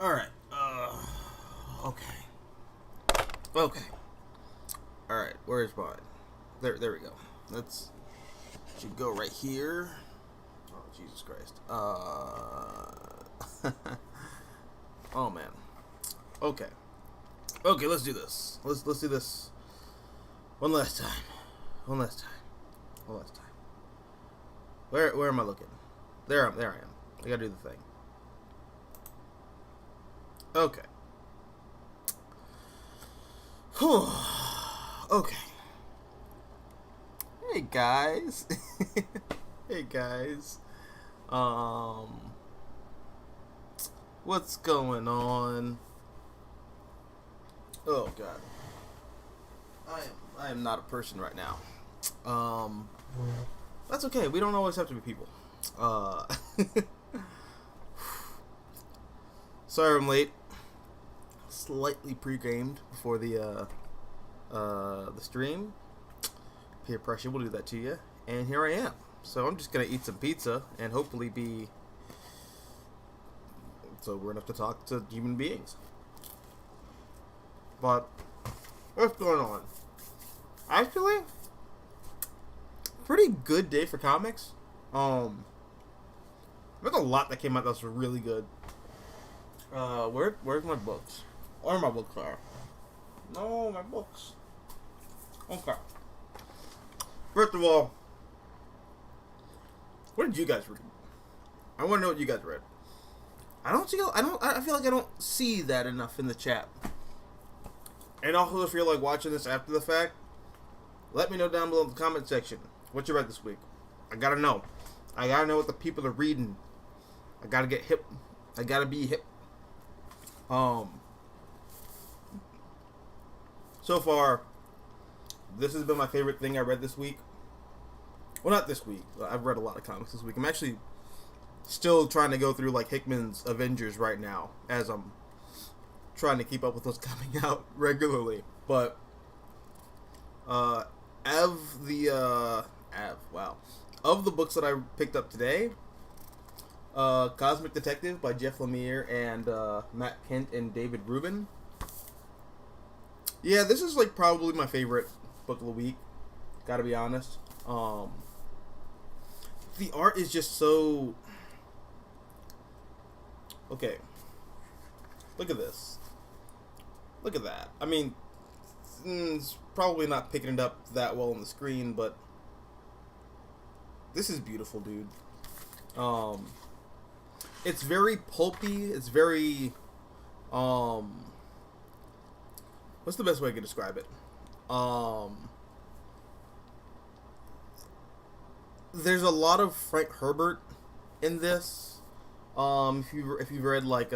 Alright, okay. Okay. Alright, where's mine? There we go. Should go right here. Oh, Jesus Christ. Oh, man. Okay. Okay, let's do this. Let's do this one last time. One last time. One last time. Where am I looking? There I am. I gotta do the thing. Okay. Whew. Okay. Hey guys. Hey guys. What's going on? Oh god. I am not a person right now. That's okay. We don't always have to be people. Sorry I'm late. Slightly pre-gamed before the stream. Peer pressure will do that to you. And here I am. So I'm just gonna eat some pizza and hopefully be sober enough to talk to human beings. But what's going on? Actually, pretty good day for comics. There's a lot that came out that was really good. Where's my books? Where my books are? No, my books. Okay. First of all, what did you guys read? I want to know what you guys read. I feel like I don't see that enough in the chat. And also, if you're like watching this after the fact, let me know down below in the comment section what you read this week. I gotta know. I gotta know what the people are reading. I gotta get hip. I gotta be hip. So far, this has been my favorite thing I read this week. Well, not this week. I've read a lot of comics this week. I'm actually still trying to go through like Hickman's Avengers right now as I'm trying to keep up with what's coming out regularly. But of the books that I picked up today, Cosmic Detective by Jeff Lemire and Matt Kent and David Rubin. Yeah, this is like probably my favorite book of the week. Gotta be honest. The art is just so... Okay. Look at this. Look at that. I mean, it's probably not picking it up that well on the screen, but this is beautiful, dude. It's very pulpy. It's very, what's the best way I can describe it? There's a lot of Frank Herbert in this. If you've read like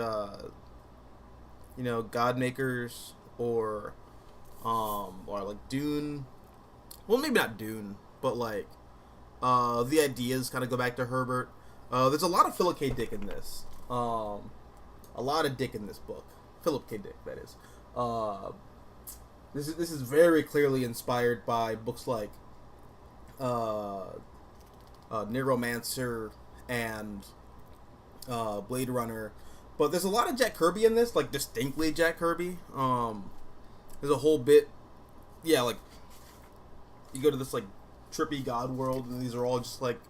Godmakers or like Dune. Well, maybe not Dune, but like the ideas kind of go back to Herbert. There's a lot of Philip K. Dick in this. A lot of Dick in this book. Philip K. Dick, that is. This is very clearly inspired by books like Neuromancer and Blade Runner, but there's a lot of Jack Kirby in this, like distinctly Jack Kirby. There's a whole bit, yeah, like you go to this like trippy god world, and these are all just like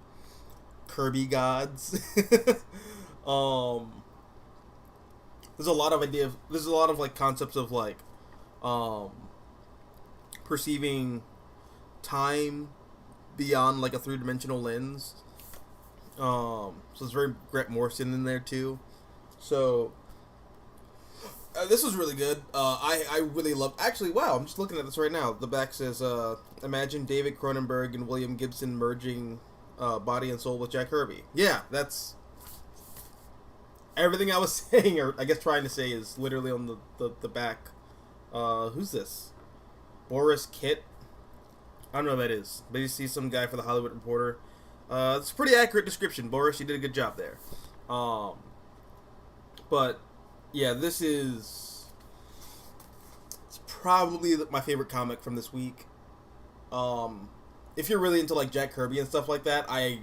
Kirby gods. There's a lot of there's a lot of like concepts of like perceiving time beyond like a three-dimensional lens. So it's very Grant Morrison in there too. So this was really good. I really loved. Actually, wow! I'm just looking at this right now. The back says, "Imagine David Cronenberg and William Gibson merging body and soul with Jack Kirby." Yeah, that's everything I was saying, or I guess trying to say, is literally on the back. Who's this? Boris Kitt. I don't know who that is, but you see some guy for the Hollywood Reporter. It's a pretty accurate description, Boris. You did a good job there. But yeah, it's probably my favorite comic from this week. If you're really into like Jack Kirby and stuff like that, I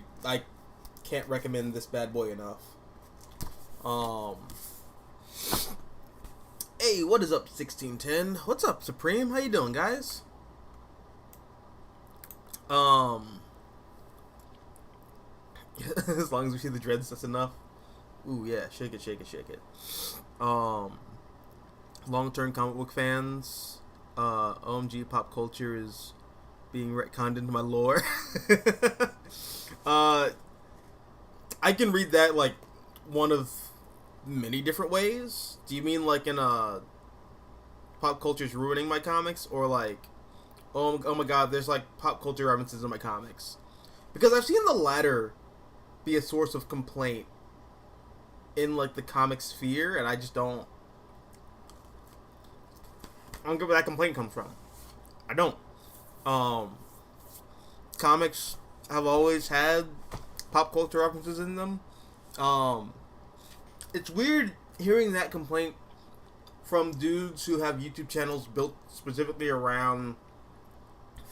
can't recommend this bad boy enough. Hey, what is up, 1610? What's up, Supreme? How you doing, guys? As long as we see the dreads, that's enough. Ooh, yeah, shake it, shake it, shake it. Long-term comic book fans, OMG pop culture is being retconned into my lore. I can read that like one of many different ways. Do you mean like in pop culture's ruining my comics, or like, oh my god, there's like pop culture references in my comics? Because I've seen the latter be a source of complaint in like the comic sphere, and I just don't get where that complaint comes from. I don't. Comics have always had pop culture references in them. It's weird hearing that complaint from dudes who have YouTube channels built specifically around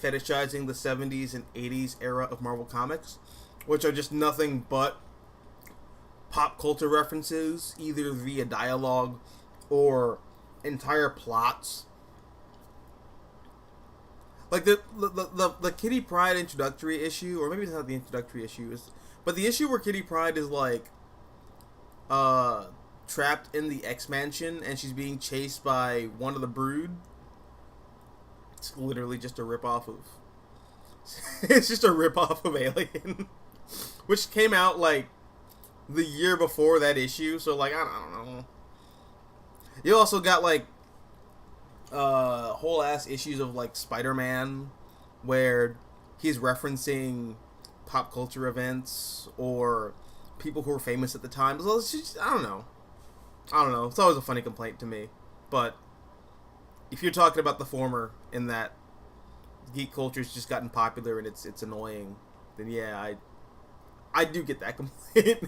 fetishizing the 70s and 80s era of Marvel Comics, which are just nothing but pop culture references, either via dialogue or entire plots. Like the Kitty Pryde introductory issue, or maybe it's not the introductory issue, but the issue where Kitty Pryde is like trapped in the X Mansion and she's being chased by one of the Brood. It's literally just a ripoff of. It's just a ripoff of Alien, which came out like the year before that issue. So like I don't know. You also got like whole ass issues of like Spider-Man where he's referencing pop culture events or people who were famous at the time. So it's just, I don't know. It's always a funny complaint to me. But if you're talking about the former, in that geek culture's just gotten popular and it's annoying, then yeah, I do get that complaint.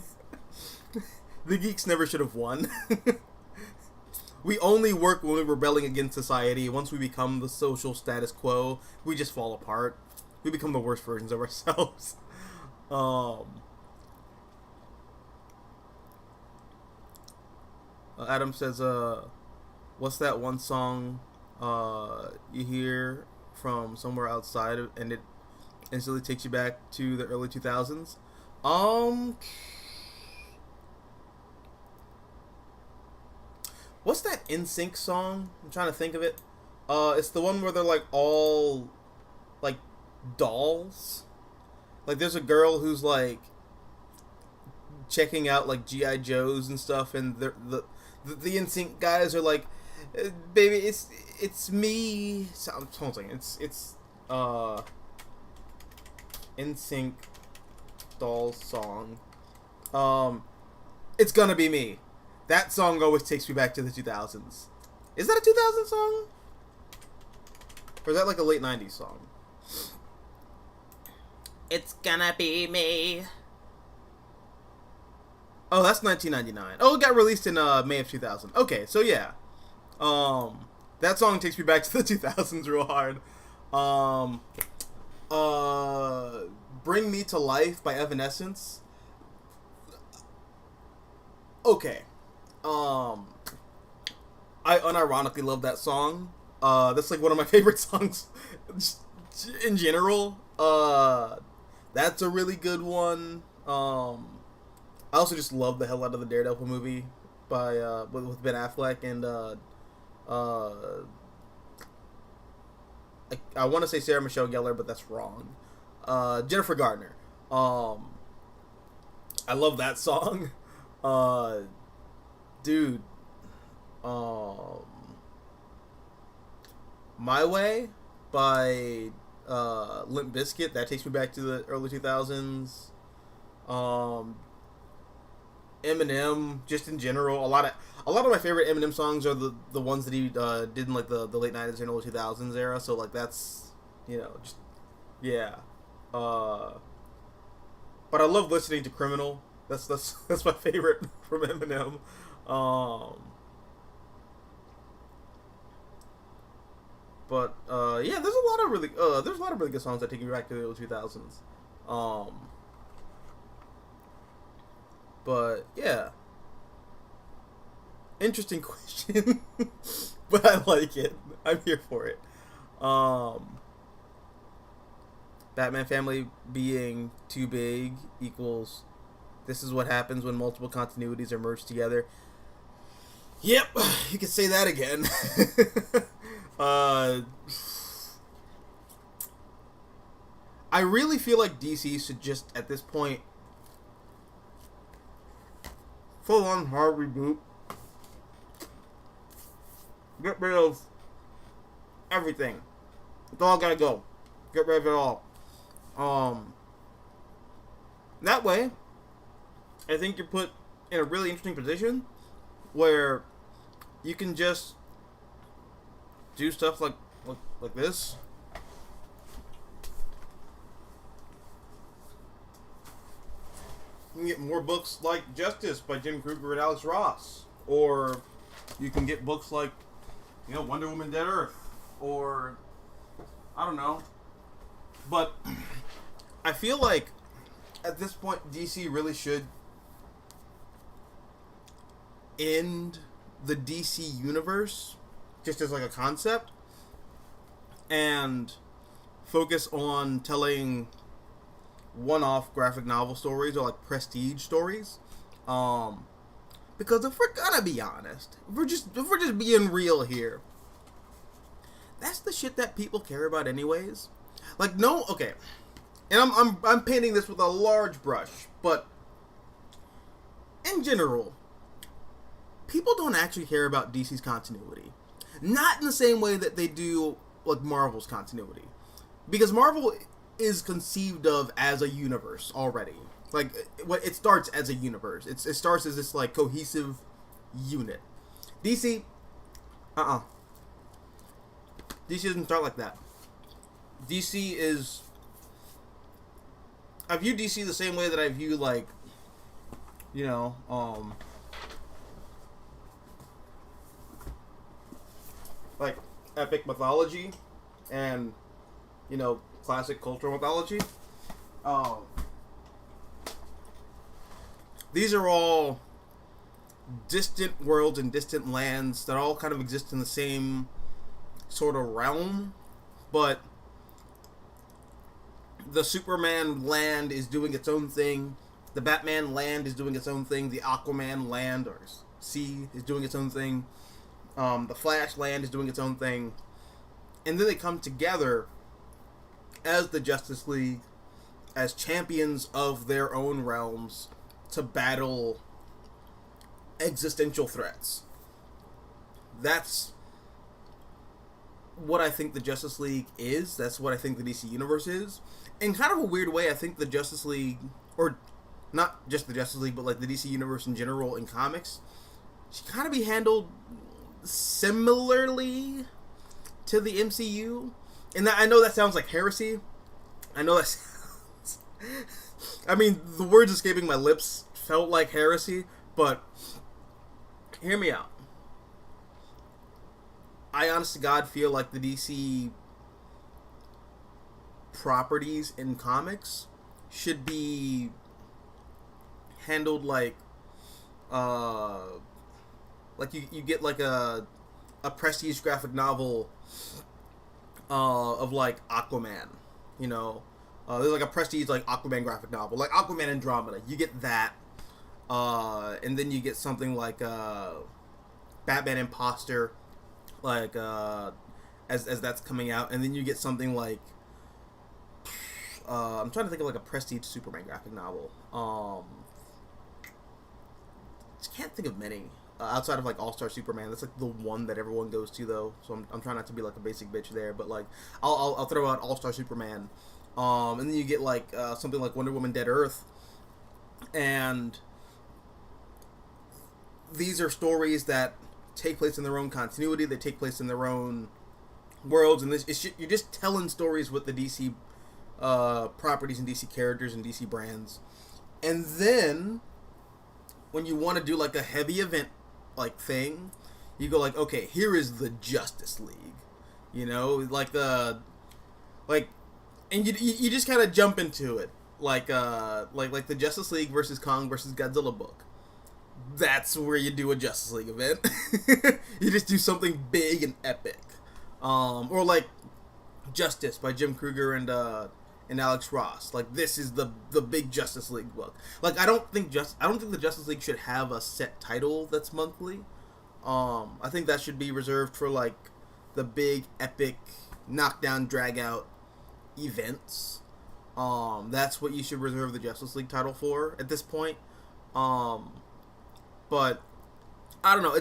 The geeks never should have won. We only work when we're rebelling against society. Once we become the social status quo, we just fall apart. We become the worst versions of ourselves. Adam says, what's that one song you hear from somewhere outside and it instantly takes you back to the early 2000s? What's that NSYNC song? I'm trying to think of it. It's the one where they're like all like dolls. Like there's a girl who's like checking out like G.I. Joes and stuff, and the NSYNC guys are like, baby, it's me. Hold on, it's NSYNC dolls song. It's Gonna Be Me. That song always takes me back to the 2000s. Is that a 2000 song? Or is that like a late 90s song? It's gonna be me. Oh, that's 1999. Oh, it got released in May of 2000. Okay, so yeah. That song takes me back to the 2000s real hard. Bring Me to Life by Evanescence. Okay. I unironically love that song. That's like one of my favorite songs in general. That's a really good one. I also just love the hell out of the Daredevil movie by with Ben Affleck and I want to say Sarah Michelle Gellar, but that's wrong. Jennifer Gardner. I love that song. Dude. My Way by Limp Bizkit. That takes me back to the early 2000s. Eminem, just in general, a lot of my favorite Eminem songs are the ones that he did in like the late 90s and early 2000s era. So like that's, just yeah. But I love listening to Criminal. That's my favorite from Eminem. But yeah, there's a lot of really good songs that take me back to the early 2000s. But yeah, Interesting question. But I like it. I'm here for it. Batman family being too big equals this is what happens when multiple continuities are merged together. Yep, you can say that again. I really feel like DC should just, at this point, full-on hard reboot. Get rid of everything. It's all gotta go. Get rid of it all. That way, I think you're put in a really interesting position where you can just do stuff like this. You can get more books like Justice by Jim Krueger and Alex Ross, or you can get books like, Wonder Woman, Dead Earth, or I don't know. But I feel like at this point DC really should end the DC universe just as like a concept and focus on telling one-off graphic novel stories or like prestige stories. Because if we're gonna be honest, if we're just being real here, that's the shit that people care about anyways. Like, no, okay, and I'm painting this with a large brush, but in general, people don't actually care about DC's continuity. Not in the same way that they do like Marvel's continuity, because Marvel is conceived of as a universe already. Like, it starts as a universe. It starts as this like cohesive unit. DC, DC doesn't start like that. DC is, I view DC the same way that I view like, like epic mythology and classic cultural mythology. These are all distant worlds and distant lands that all kind of exist in the same sort of realm, but the Superman land is doing its own thing, the Batman land is doing its own thing, the Aquaman land or sea is doing its own thing, the Flash land is doing its own thing, and then they come together as the Justice League, as champions of their own realms, to battle existential threats. That's what I think the Justice League is. That's what I think the DC Universe is. In kind of a weird way, I think the Justice League, or not just the Justice League, but like the DC Universe in general in comics, should kind of be handled similarly to the MCU. And I know that sounds like heresy. I know that sounds... I mean, the words escaping my lips felt like heresy, but hear me out. I honest to God feel like the DC properties in comics should be handled like you get like a prestige graphic novel of like Aquaman, there's like a prestige like Aquaman graphic novel, like Aquaman Andromeda. You get that, and then you get something like Batman Imposter, like as that's coming out, and then you get something like I'm trying to think of like a prestige Superman graphic novel. Just can't think of many outside of like All-Star Superman. That's like the one that everyone goes to though. So I'm trying not to be like a basic bitch there, but like I'll throw out All-Star Superman. And then you get like something like Wonder Woman, Dead Earth, and these are stories that take place in their own continuity. They take place in their own worlds, and you're just telling stories with the DC properties and DC characters and DC brands. And then when you want to do like a heavy event like thing, you go like, okay, here is the Justice League, and you just kind of jump into it like the Justice League versus Kong versus Godzilla book. that's where you do a Justice League event. You just do something big and epic. Or like Justice by Jim Krueger and Alex Ross. Like, this is the big Justice League book. Like, I don't think the Justice League should have a set title that's monthly. I think that should be reserved for like the big epic knockdown drag out events. That's what you should reserve the Justice League title for at this point. But I don't know.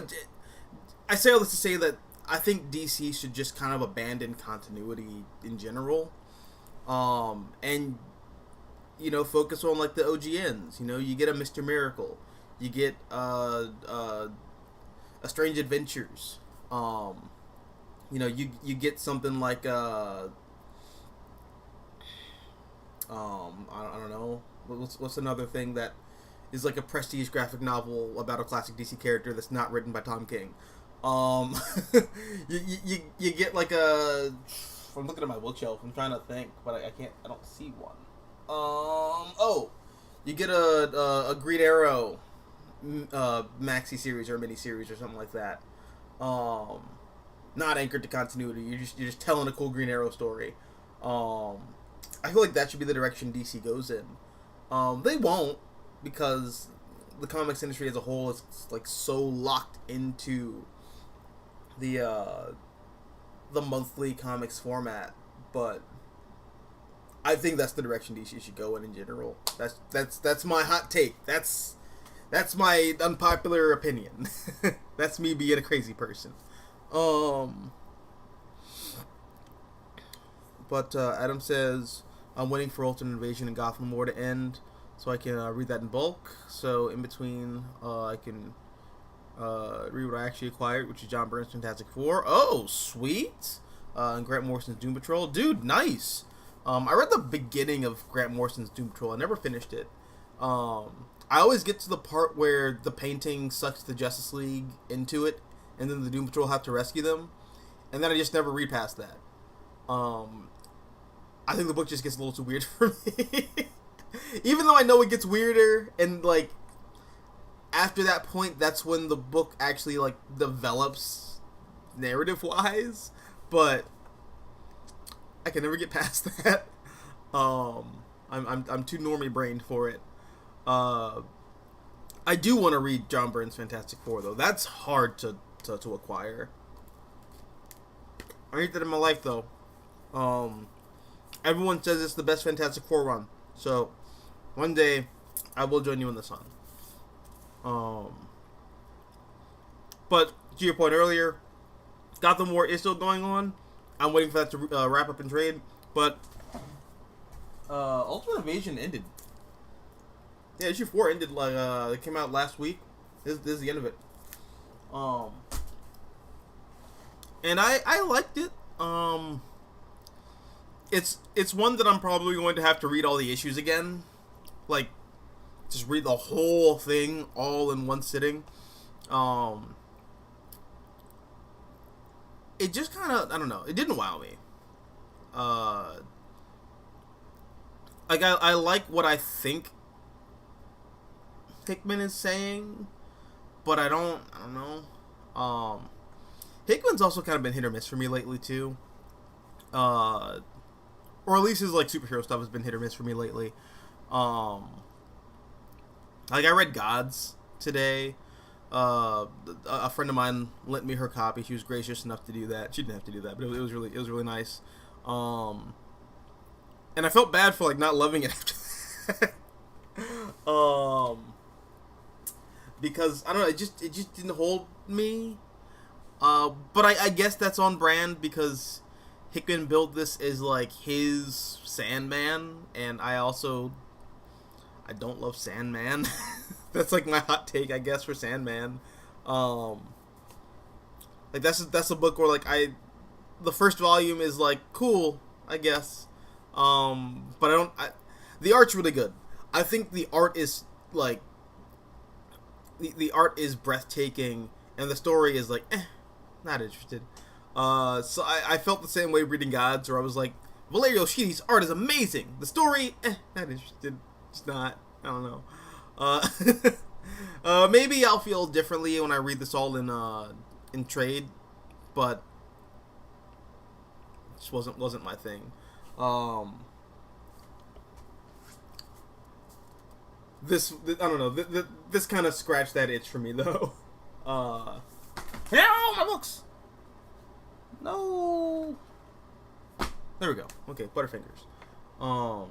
I say all this to say that I think DC should just kind of abandon continuity in general, and focus on like the OGNs. You get a Mr. Miracle, you get a Strange Adventures. You get something like I don't know. What's another thing that is like a prestige graphic novel about a classic DC character that's not written by Tom King? You get like I'm looking at my bookshelf. I'm trying to think, but I can't. I don't see one. You get a Green Arrow maxi series or mini series or something like that. Not anchored to continuity. You're just telling a cool Green Arrow story. I feel like that should be the direction DC goes in. They won't, because the comics industry as a whole is like so locked into the monthly comics format, but I think that's the direction DC should go in general. That's my hot take. That's my unpopular opinion. That's me being a crazy person. But Adam says, I'm waiting for Ultimate Invasion and Gotham War to end so I can read that in bulk. So in between, I can read what I actually acquired, which is John Byrne's Fantastic Four. Oh, sweet! And Grant Morrison's Doom Patrol. Dude, nice! I read the beginning of Grant Morrison's Doom Patrol. I never finished it. I always get to the part where the painting sucks the Justice League into it, and then the Doom Patrol have to rescue them. And then I just never read past that. I think the book just gets a little too weird for me. Even though I know it gets weirder, and like after that point, that's when the book actually like develops narrative-wise. But I can never get past that. I'm too normie-brained for it. I do want to read John Byrne's Fantastic Four, though. That's hard to acquire. I need that in my life, though. Everyone says it's the best Fantastic Four run. So, one day, I will join you in the sun. But, to your point earlier, Gotham War is still going on. I'm waiting for that to wrap up and trade. But, Ultimate Invasion ended. Yeah, issue 4 ended, like, it came out last week. This is the end of it. And I liked it. It's one that I'm probably going to have to read all the issues again. Like, just read the whole thing all in one sitting. It just kind of, I don't know, it didn't wow me. Like, I like what I think Hickman is saying, but I don't know. Hickman's also kind of been hit or miss for me lately, too. Or at least his, like, superhero stuff has been hit or miss for me lately. Like, I read Gods today. A friend of mine lent me her copy. She was gracious enough to do that. She didn't have to do that, but it was really nice. And I felt bad for, like, not loving it after that. Because, I don't know, it just didn't hold me. But I guess that's on brand, because Hickman built this as like his Sandman, and I don't love Sandman. That's like my hot take, I guess, for Sandman. Like that's a book where like the first volume is like cool, I guess. But the art's really good. I think the art is like the art is breathtaking, and the story is like not interested. So I felt the same way reading Gods, where I was like, Valerio Schiti's art is amazing. The story, not interested. It's not. I don't know. Maybe I'll feel differently when I read this all in trade, but it just wasn't my thing. I don't know. This kind of scratched that itch for me though. Yeah, my books. No. There we go. Okay, Butterfingers. Uh,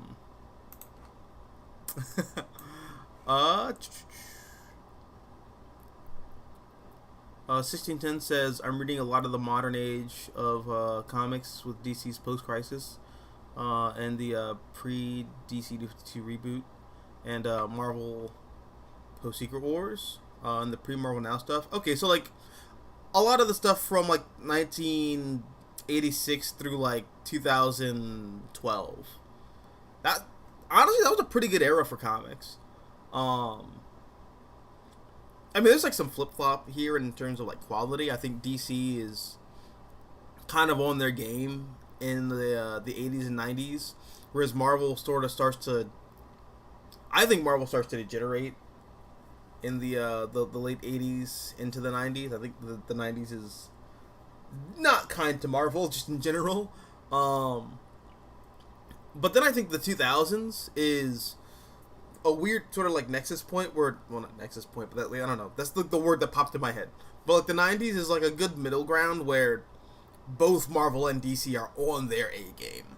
1610 says, I'm reading a lot of the modern age of comics with DC's post-crisis and the pre-DC 52 reboot and Marvel post-Secret Wars and the pre-Marvel Now stuff. Okay, so like a lot of the stuff from like 1986 through like 2012. That honestly, that was a pretty good era for comics. I mean, there's like some flip flop here in terms of like quality. I think DC is kind of on their game in the 80s and 90s, whereas Marvel sort of starts to. I think Marvel starts to degenerate in the late 80s into the 90s. I think the 90s is not kind to Marvel just in general. But then I think the 2000s is a weird sort of like nexus point where, well, not nexus point, but that, I don't know, that's the word that popped in my head. But like the 90s is like a good middle ground where both Marvel and DC are on their A game.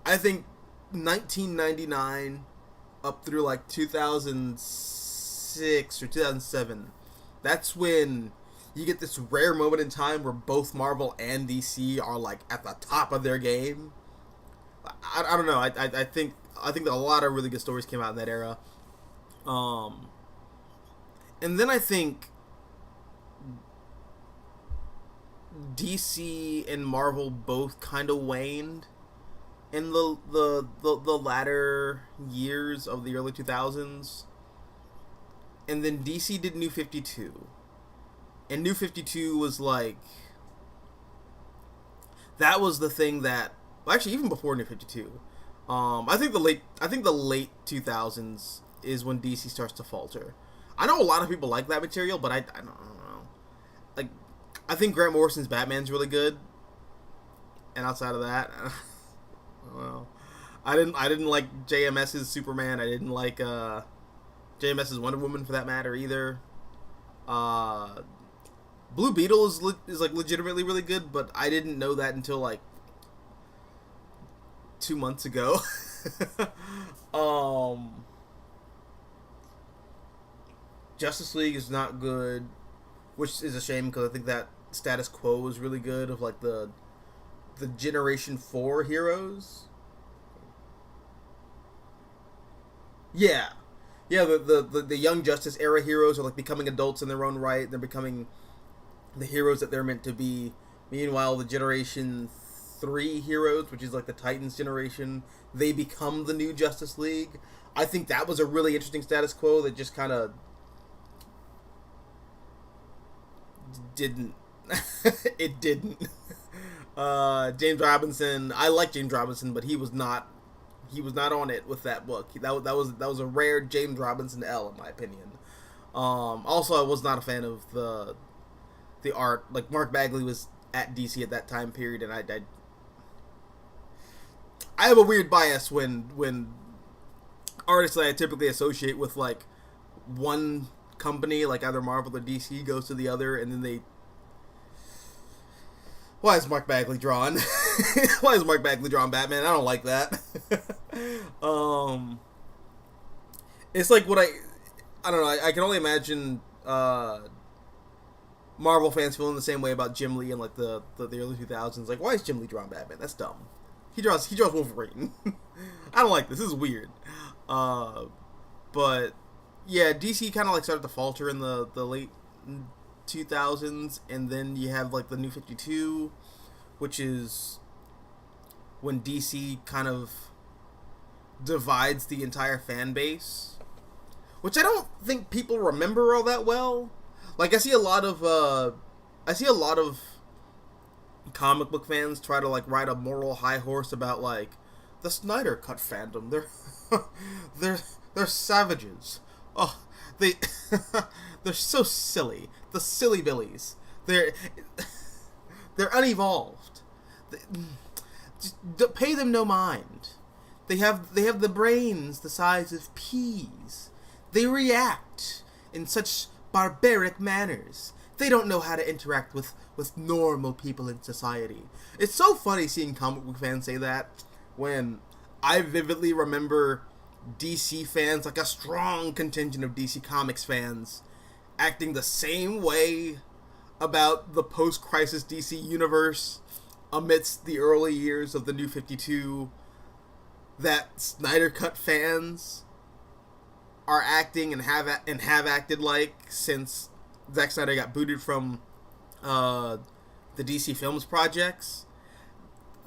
I think 1999 up through like 2006 or 2007, that's when you get this rare moment in time where both Marvel and DC are like at the top of their game. I don't know. I think that a lot of really good stories came out in that era. And then I think DC and Marvel both kind of waned in the latter years of the early 2000s. And then DC did New 52. And New 52 was like, that was the thing that, well, actually even before New 52. I think the late 2000s is when DC starts to falter. I know a lot of people like that material, but I don't know. Like, I think Grant Morrison's Batman's really good, and outside of that, I don't know. I didn't like JMS's Superman. I didn't like JMS's Wonder Woman for that matter either. Blue Beetle is like legitimately really good, but I didn't know that until like 2 months ago. Justice League is not good, which is a shame because I think that Status Quo is really good of like the Generation 4 heroes. Yeah. Yeah, the Young Justice era heroes are like becoming adults in their own right. They're becoming the heroes that they're meant to be. Meanwhile, the Generation 3 heroes, which is like the Titans generation, they become the new Justice League. I think that was a really interesting status quo that just kind of didn't. It didn't. James Robinson, I like James Robinson, but he was not on it with that book. That was a rare James Robinson L, in my opinion. Also, I was not a fan of the art. Like, Mark Bagley was at DC at that time period, and I have a weird bias when artists that I typically associate with like one company, like either Marvel or DC, goes to the other, and then they. Why is Mark Bagley drawn? Why is Mark Bagley drawing Batman? I don't like that. It's like what I don't know. I can only imagine Marvel fans feeling the same way about Jim Lee in like the early 2000s. Like, why is Jim Lee drawing Batman? That's dumb. He draws Wolverine. I don't like this. This is weird. But yeah, DC kind of like started to falter in the late 2000s, and then you have like the New 52, which is when DC kind of divides the entire fan base, which I don't think people remember all that well. Like, I see a lot of comic book fans try to like ride a moral high horse about like the Snyder Cut fandom. They're savages. Oh, the They're so silly. The silly billies. They're unevolved. Just pay them no mind. They have the brains the size of peas. They react in such barbaric manners. They don't know how to interact with normal people in society. It's so funny seeing comic book fans say that, when I vividly remember DC fans, like a strong contingent of DC Comics fans, acting the same way about the post-crisis DC universe amidst the early years of the New 52 that Snyder Cut fans are acting and have acted like since Zack Snyder got booted from the DC Films projects.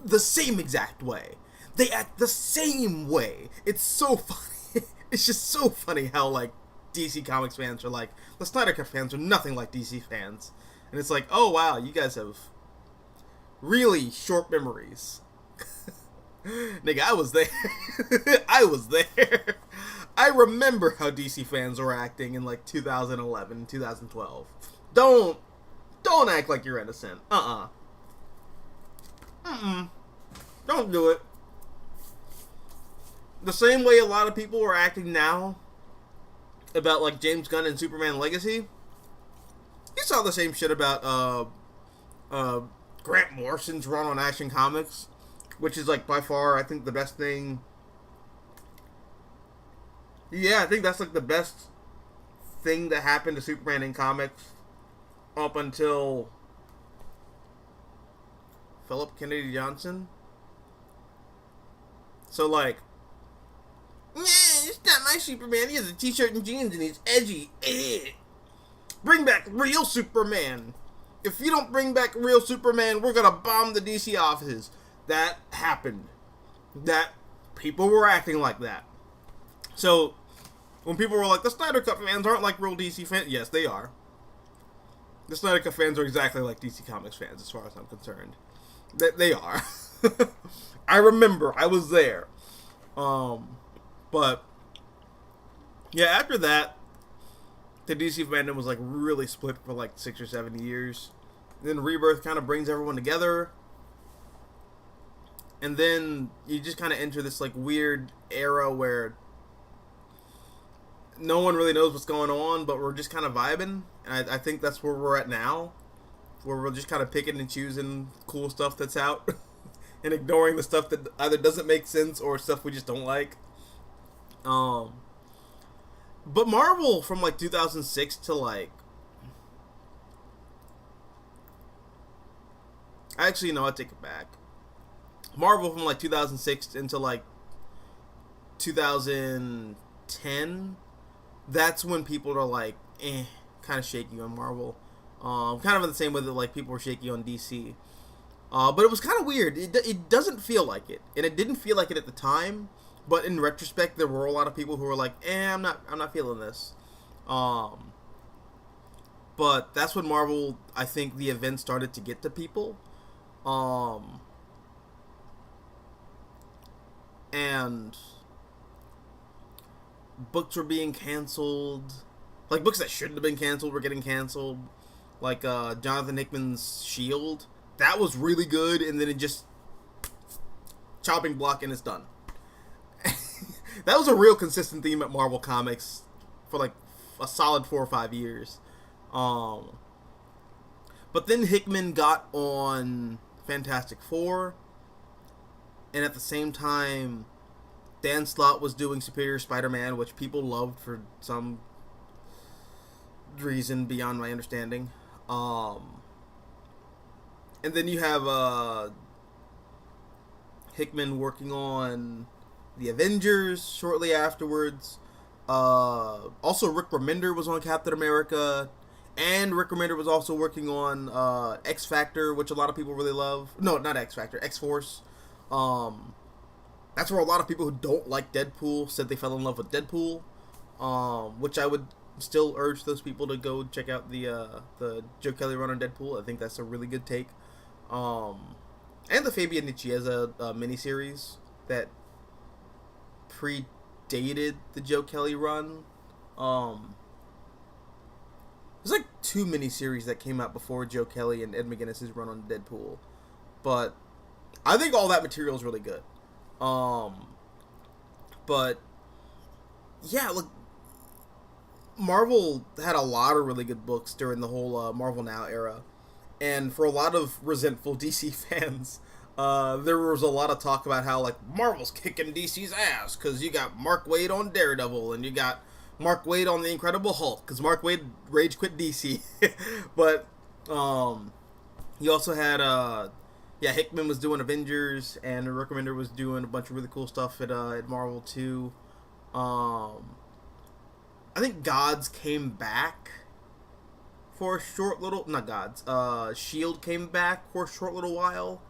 The same exact way. They act the same way. It's so funny. It's just so funny how, like, DC Comics fans are like, the Snyder Cut fans are nothing like DC fans. And it's like, oh wow, you guys have really short memories. Nigga, I was there. I was there. I remember how DC fans were acting in, like, 2011, 2012. Don't act like you're innocent. Don't do it. The same way a lot of people are acting now about, like, James Gunn and Superman Legacy. You saw the same shit about Grant Morrison's run on Action Comics, which is, like, by far, I think, the best thing. Yeah, I think that's, like, the best thing that happened to Superman in comics up until Philip Kennedy Johnson. So, like, nah, it's not my Superman. He has a t-shirt and jeans and he's edgy. Bring back real Superman. If you don't bring back real Superman, we're gonna bomb the DC offices. That happened. That people were acting like that. So, when people were like, the Snyder Cut fans aren't like real DC fans. Yes, they are. The Snyder Cut fans are exactly like DC Comics fans, as far as I'm concerned. They are. I remember. I was there. But, yeah, after that, the DC fandom was, like, really split for, like, 6 or 7 years. Then Rebirth kind of brings everyone together. And then you just kind of enter this, like, weird era where no one really knows what's going on, but we're just kind of vibing. And I think that's where we're at now, where we're just kind of picking and choosing cool stuff that's out and ignoring the stuff that either doesn't make sense or stuff we just don't like. But Marvel from, like, 2006 to, like, actually, no, I take it back. Marvel from, like, 2006 into, like, 2010, that's when people are, like, kind of shaky on Marvel. Kind of in the same way that, like, people were shaky on DC. But it was kind of weird. It doesn't feel like it. And it didn't feel like it at the time. But in retrospect, there were a lot of people who were like, I'm not feeling this. But that's when Marvel, I think the event started to get to people. And books were being canceled. Like, books that shouldn't have been canceled were getting canceled. Like, Jonathan Hickman's S.H.I.E.L.D. That was really good, and then it just chopping block and it's done. That was a real consistent theme at Marvel Comics for, like, a solid 4 or 5 years. But then Hickman got on Fantastic Four, and at the same time, Dan Slott was doing Superior Spider-Man, which people loved for some reason beyond my understanding. And then you have Hickman working on the Avengers shortly afterwards. Also, Rick Remender was on Captain America, and Rick Remender was also working on X Factor, which a lot of people really love. No, not X Factor, X Force. That's where a lot of people who don't like Deadpool said they fell in love with Deadpool, which I would still urge those people to go check out the Joe Kelly run on Deadpool. I think that's a really good take. And the Fabian Nicieza miniseries that predated the Joe Kelly run. there's like 2 miniseries that came out before Joe Kelly and Ed McGuinness's run on Deadpool, but I think all that material is really good. But yeah, look, Marvel had a lot of really good books during the whole Marvel Now era, and for a lot of resentful DC fans, there was a lot of talk about how like Marvel's kicking DC's ass because you got Mark Waid on Daredevil and you got Mark Waid on the Incredible Hulk because Mark Waid rage quit DC, but you also had Hickman was doing Avengers and Rick Remender was doing a bunch of really cool stuff at Marvel too. I think Gods came back for a short little... Not Gods. S.H.I.E.L.D. came back for a short little while.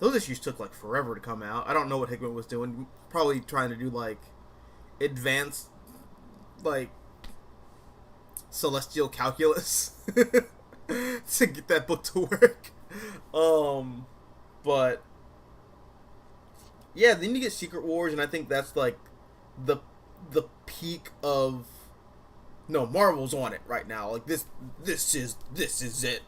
Those issues took, like, forever to come out. I don't know what Hickman was doing. Probably trying to do, like, advanced, like, celestial calculus to get that book to work. But... yeah, then you get Secret Wars, and I think that's, like, the peak of... No, Marvel's on it right now. Like, this is it.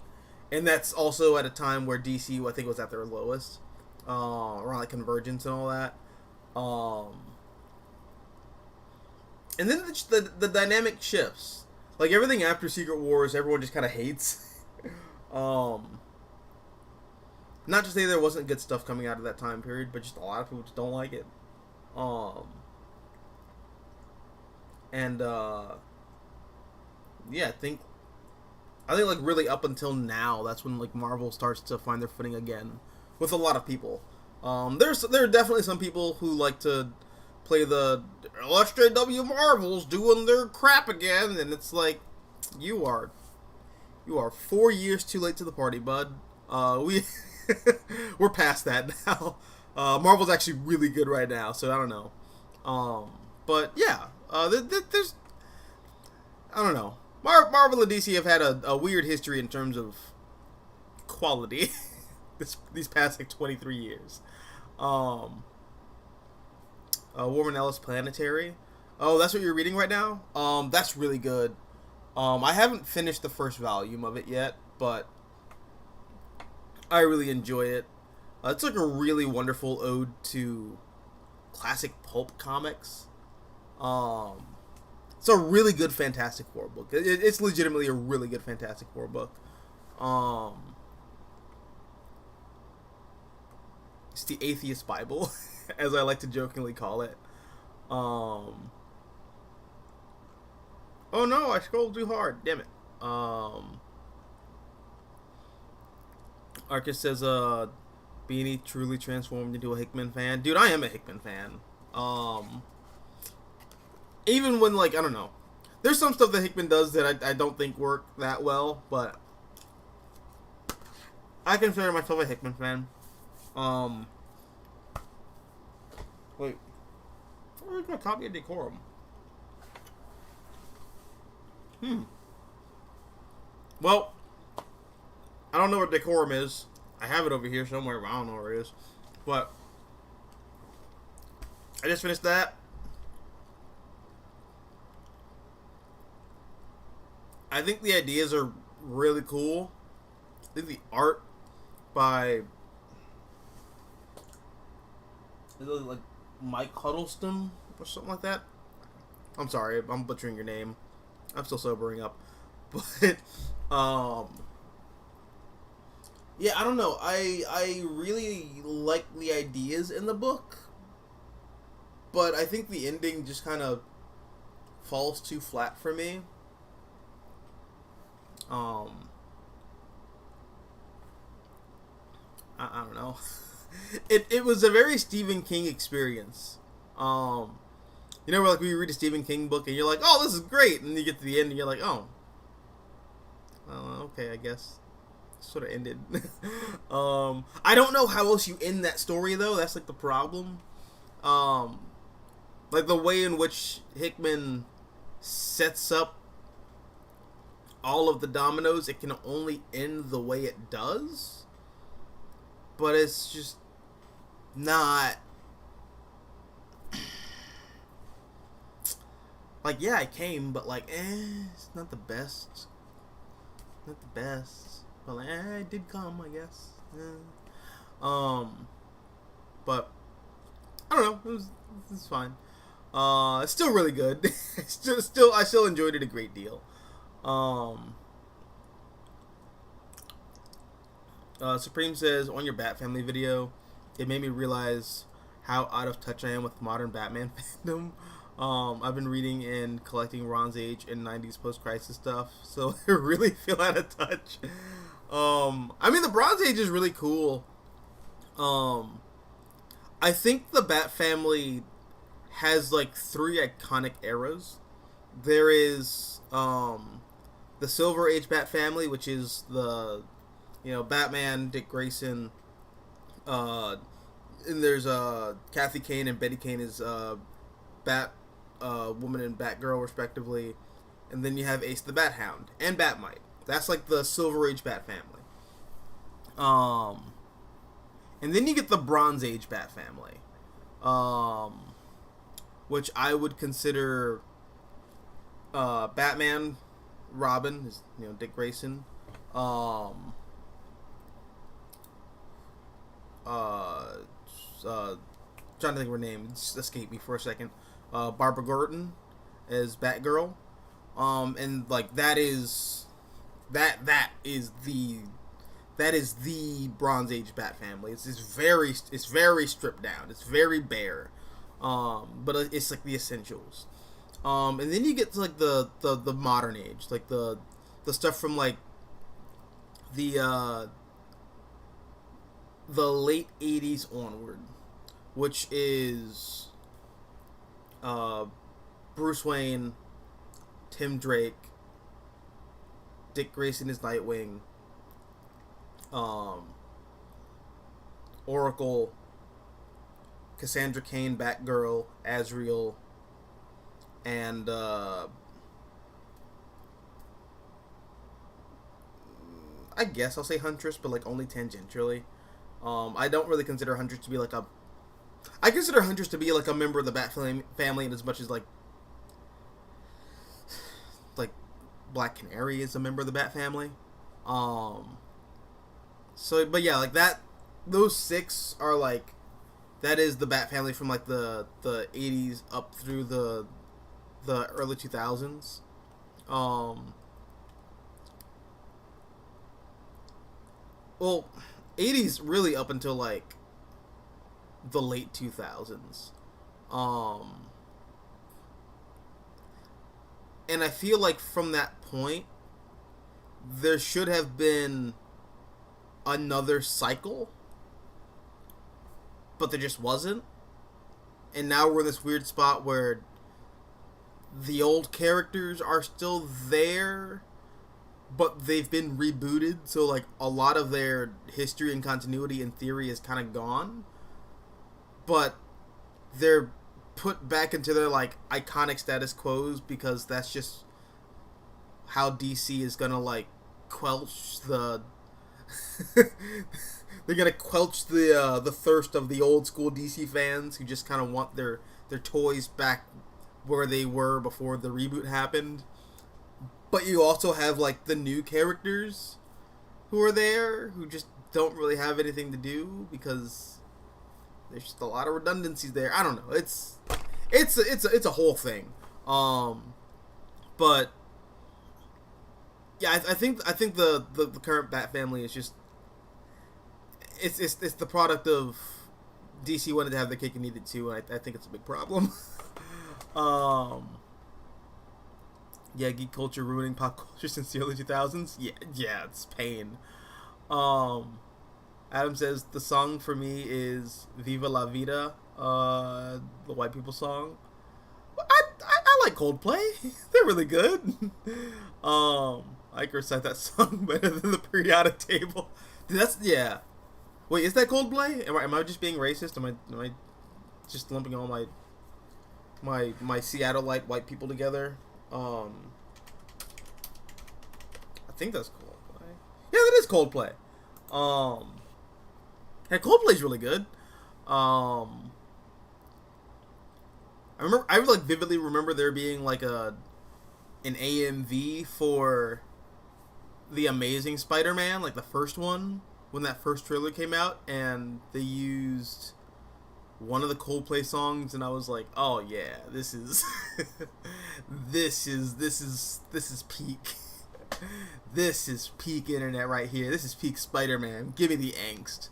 And that's also at a time where DC, I think, was at their lowest. Around, like, Convergence and all that. And then the dynamic shifts. Like, everything after Secret Wars, everyone just kind of hates. Not to say there wasn't good stuff coming out of that time period, but just a lot of people just don't like it. Yeah, I think like really up until now, that's when like Marvel starts to find their footing again with a lot of people. There are definitely some people who like to play the LSJW Marvel's doing their crap again, and it's like you are 4 years too late to the party, bud. We're past that now. Marvel's actually really good right now, so I don't know. But yeah, there's I don't know. Marvel and DC have had a weird history in terms of quality these past like 23 years. Warren Ellis Planetary. Oh, that's what you're reading right now? That's really good. I haven't finished the first volume of it yet, but I really enjoy it. It's like a really wonderful ode to classic pulp comics. It's a really good Fantastic Four book. It's legitimately a really good Fantastic Four book. It's the Atheist Bible, as I like to jokingly call it. Oh no, I scrolled too hard. Damn it. Arcus says, Beanie truly transformed into a Hickman fan. Dude, I am a Hickman fan. Even when, like, I don't know. There's some stuff that Hickman does that I don't think work that well, but I consider myself a Hickman fan. Wait. Where's my copy of Decorum? Well, I don't know what Decorum is. I have it over here somewhere, but I don't know where it is. But I just finished that. I think the ideas are really cool. I think the art by like Mike Huddleston or something like that. I'm sorry, I'm butchering your name. I'm still sobering up. But yeah, I don't know. I really like the ideas in the book, but I think the ending just kind of falls too flat for me. I don't know. It was a very Stephen King experience. You know, where like when you read a Stephen King book and you're like, oh, this is great, and then you get to the end and you're like, oh, okay, I guess sort of ended. I don't know how else you end that story though. That's like the problem. Like the way in which Hickman sets up all of the dominoes, it can only end the way it does. But it's just not. like, yeah, I came, but like, it's not the best. Not the best. But like, I did come, I guess. But I don't know. It's fine. It's still really good. I still enjoyed it a great deal. Supreme says, on your Bat Family video, it made me realize how out of touch I am with modern Batman fandom. I've been reading and collecting Bronze Age and 90s post-crisis stuff, so I really feel out of touch. I mean, the Bronze Age is really cool. I think the Bat Family has like 3 iconic eras. There is the Silver Age Bat Family, which is the Batman, Dick Grayson, and there's Kathy Kane and Betty Kane is Bat Woman and Batgirl respectively, and then you have Ace the Bat Hound and Batmite. That's like the Silver Age Bat Family. And then you get the Bronze Age Bat Family, which I would consider Batman, Robin, is Dick Grayson, trying to think of her name, just escaped me for a second. Barbara Gordon as Batgirl, and like that is the Bronze Age Bat Family. It's very stripped down. It's very bare, but it's like the essentials. And then you get to like the modern age, like the stuff from like the late 80s onward, which is Bruce Wayne, Tim Drake, Dick Grayson is Nightwing, Oracle, Cassandra Cain, Batgirl, Azrael, and I guess I'll say Huntress, but like only tangentially. I don't really consider Huntress to be like I consider Huntress to be like a member of the Bat family in as much as like Black Canary is a member of the Bat family. So, but yeah, like that, those 6 are like, that is the Bat family from like the 80s up through the early 2000s. Well, 80s really up until like the late 2000s. And I feel like from that point, there should have been another cycle, but there just wasn't. And now we're in this weird spot where the old characters are still there, but they've been rebooted, so like a lot of their history and continuity in theory is kind of gone, but they're put back into their like iconic status quos because that's just how DC is gonna like quelch the they're gonna quelch the thirst of the old school DC fans who just kind of want their toys back where they were before the reboot happened. But you also have like the new characters who are there who just don't really have anything to do because there's just a lot of redundancies there. I don't know. It's a whole thing. But yeah, I think the current Bat family is just it's the product of DC wanted to have their cake and eat it too, and I think it's a big problem. Yeah, geek culture ruining pop culture since the early 2000s. Yeah, it's pain. Adam says the song for me is "Viva la Vida," the white people song. I like Coldplay. They're really good. I can recite that song better than the periodic table. Dude, yeah. Wait, is that Coldplay? Am I just being racist? Am I just lumping all my Seattleite white people together? I think that's Coldplay. Yeah, that is Coldplay. Yeah, Coldplay's really good. I like vividly remember there being like an AMV for the Amazing Spider-Man, like the first one, when that first trailer came out, and they used one of the Coldplay songs, and I was like, oh yeah, this is this is peak. This is peak internet right here. This is peak Spider-Man. Give me the angst.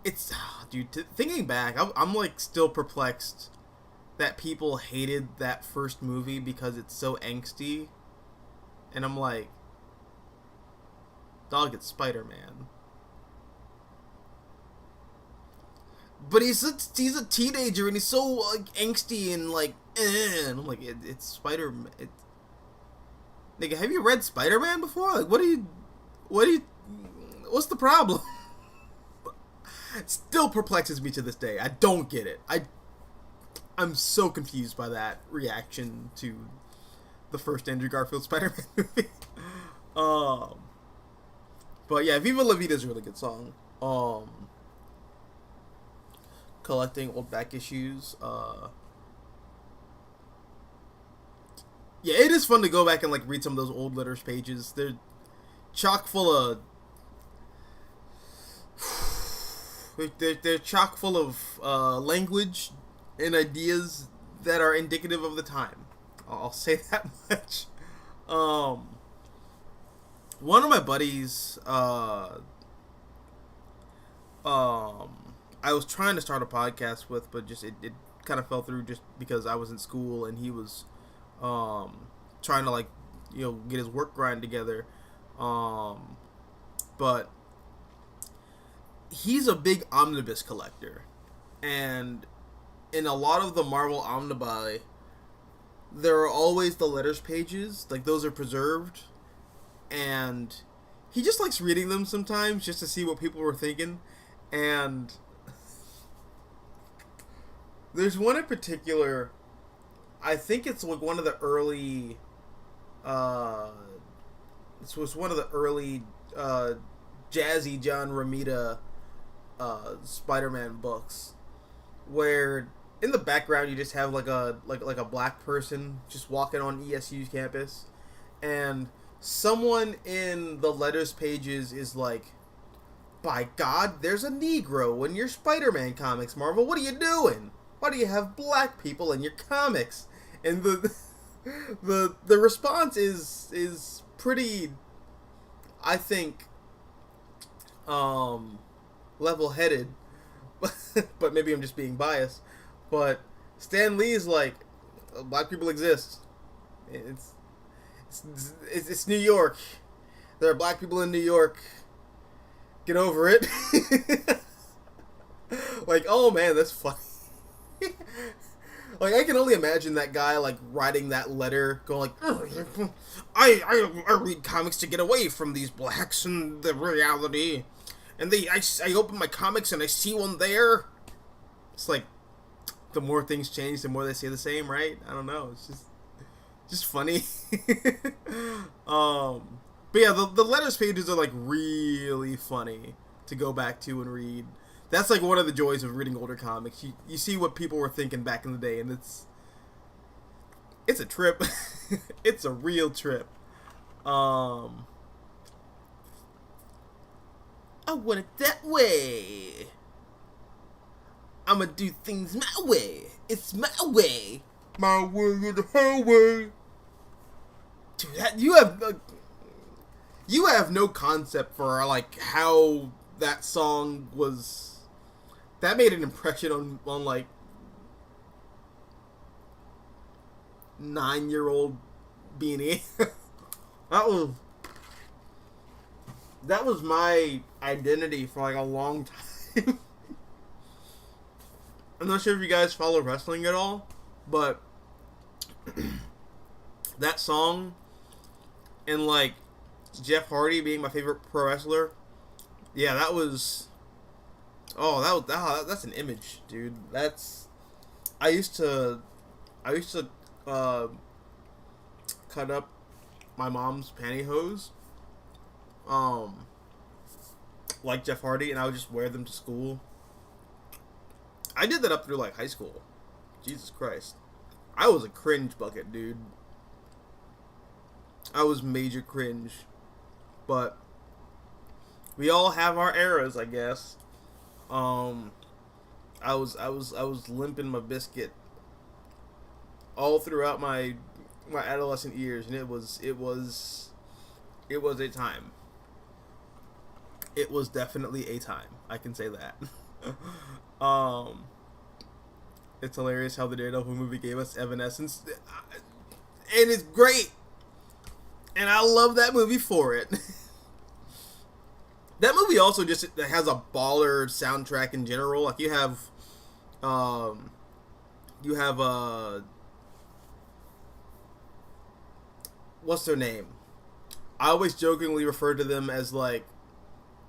It's, dude, thinking back, I'm like still perplexed that people hated that first movie because it's so angsty. And I'm like, dog, it's Spider-Man. But he's a teenager and he's so like angsty and like, and I'm like, it's Spider-Man. Nigga, have you read Spider-Man before? Like, what's the problem? It still perplexes me to this day. I don't get it. I'm so confused by that reaction to the first Andrew Garfield Spider-Man movie. But yeah, Viva La Vida is a really good song. Collecting old back issues. Yeah, it is fun to go back and like read some of those old letters pages. They're chock full of they're chock full of language and ideas that are indicative of the time. I'll say that much. One of my buddies, I was trying to start a podcast with, but just it kind of fell through just because I was in school and he was trying to like, you know, get his work grind together. But he's a big omnibus collector, and in a lot of the Marvel omnibuy, there are always the letters pages, like those are preserved, and he just likes reading them sometimes just to see what people were thinking. And there's one in particular, I think it's like one of the early this was one of the early jazzy John Romita Spider-Man books, where in the background you just have like a black person just walking on ESU's campus, and someone in the letters pages is like, by God, there's a Negro in your Spider-Man comics, Marvel. What are you doing? Why do you have black people in your comics? And the response is pretty, I think, level-headed, but maybe I'm just being biased. But Stan Lee's like, black people exist. It's New York. There are black people in New York. Get over it. Like, oh man, that's funny. Like, I can only imagine that guy like writing that letter, going like, I read comics to get away from these blacks and the reality, and I open my comics and I see one there. It's like, the more things change, the more they say the same, right? I don't know. It's just funny. But yeah, the letters pages are like really funny to go back to and read. That's like one of the joys of reading older comics. You see what people were thinking back in the day, and it's a trip. It's a real trip. I want it that way. I'ma do things my way. It's my way. My way or the highway. Dude, you have no concept for like how that song was. That made an impression on like 9-year-old Beanie. that was my identity for like a long time. I'm not sure if you guys follow wrestling at all, but that song and like Jeff Hardy being my favorite pro wrestler, yeah, that was. Oh, that's an image, dude. I used to cut up my mom's pantyhose, like Jeff Hardy, and I would just wear them to school. I did that up through like high school. Jesus Christ. I was a cringe bucket, dude. I was major cringe. But we all have our eras, I guess. I was limping my biscuit all throughout my adolescent years, and it was a time. It was definitely a time. I can say that. It's hilarious how the Daredevil movie gave us Evanescence, and it's great, and I love that movie for it. That movie also just has a baller soundtrack in general. Like you have what's their name? I always jokingly refer to them as like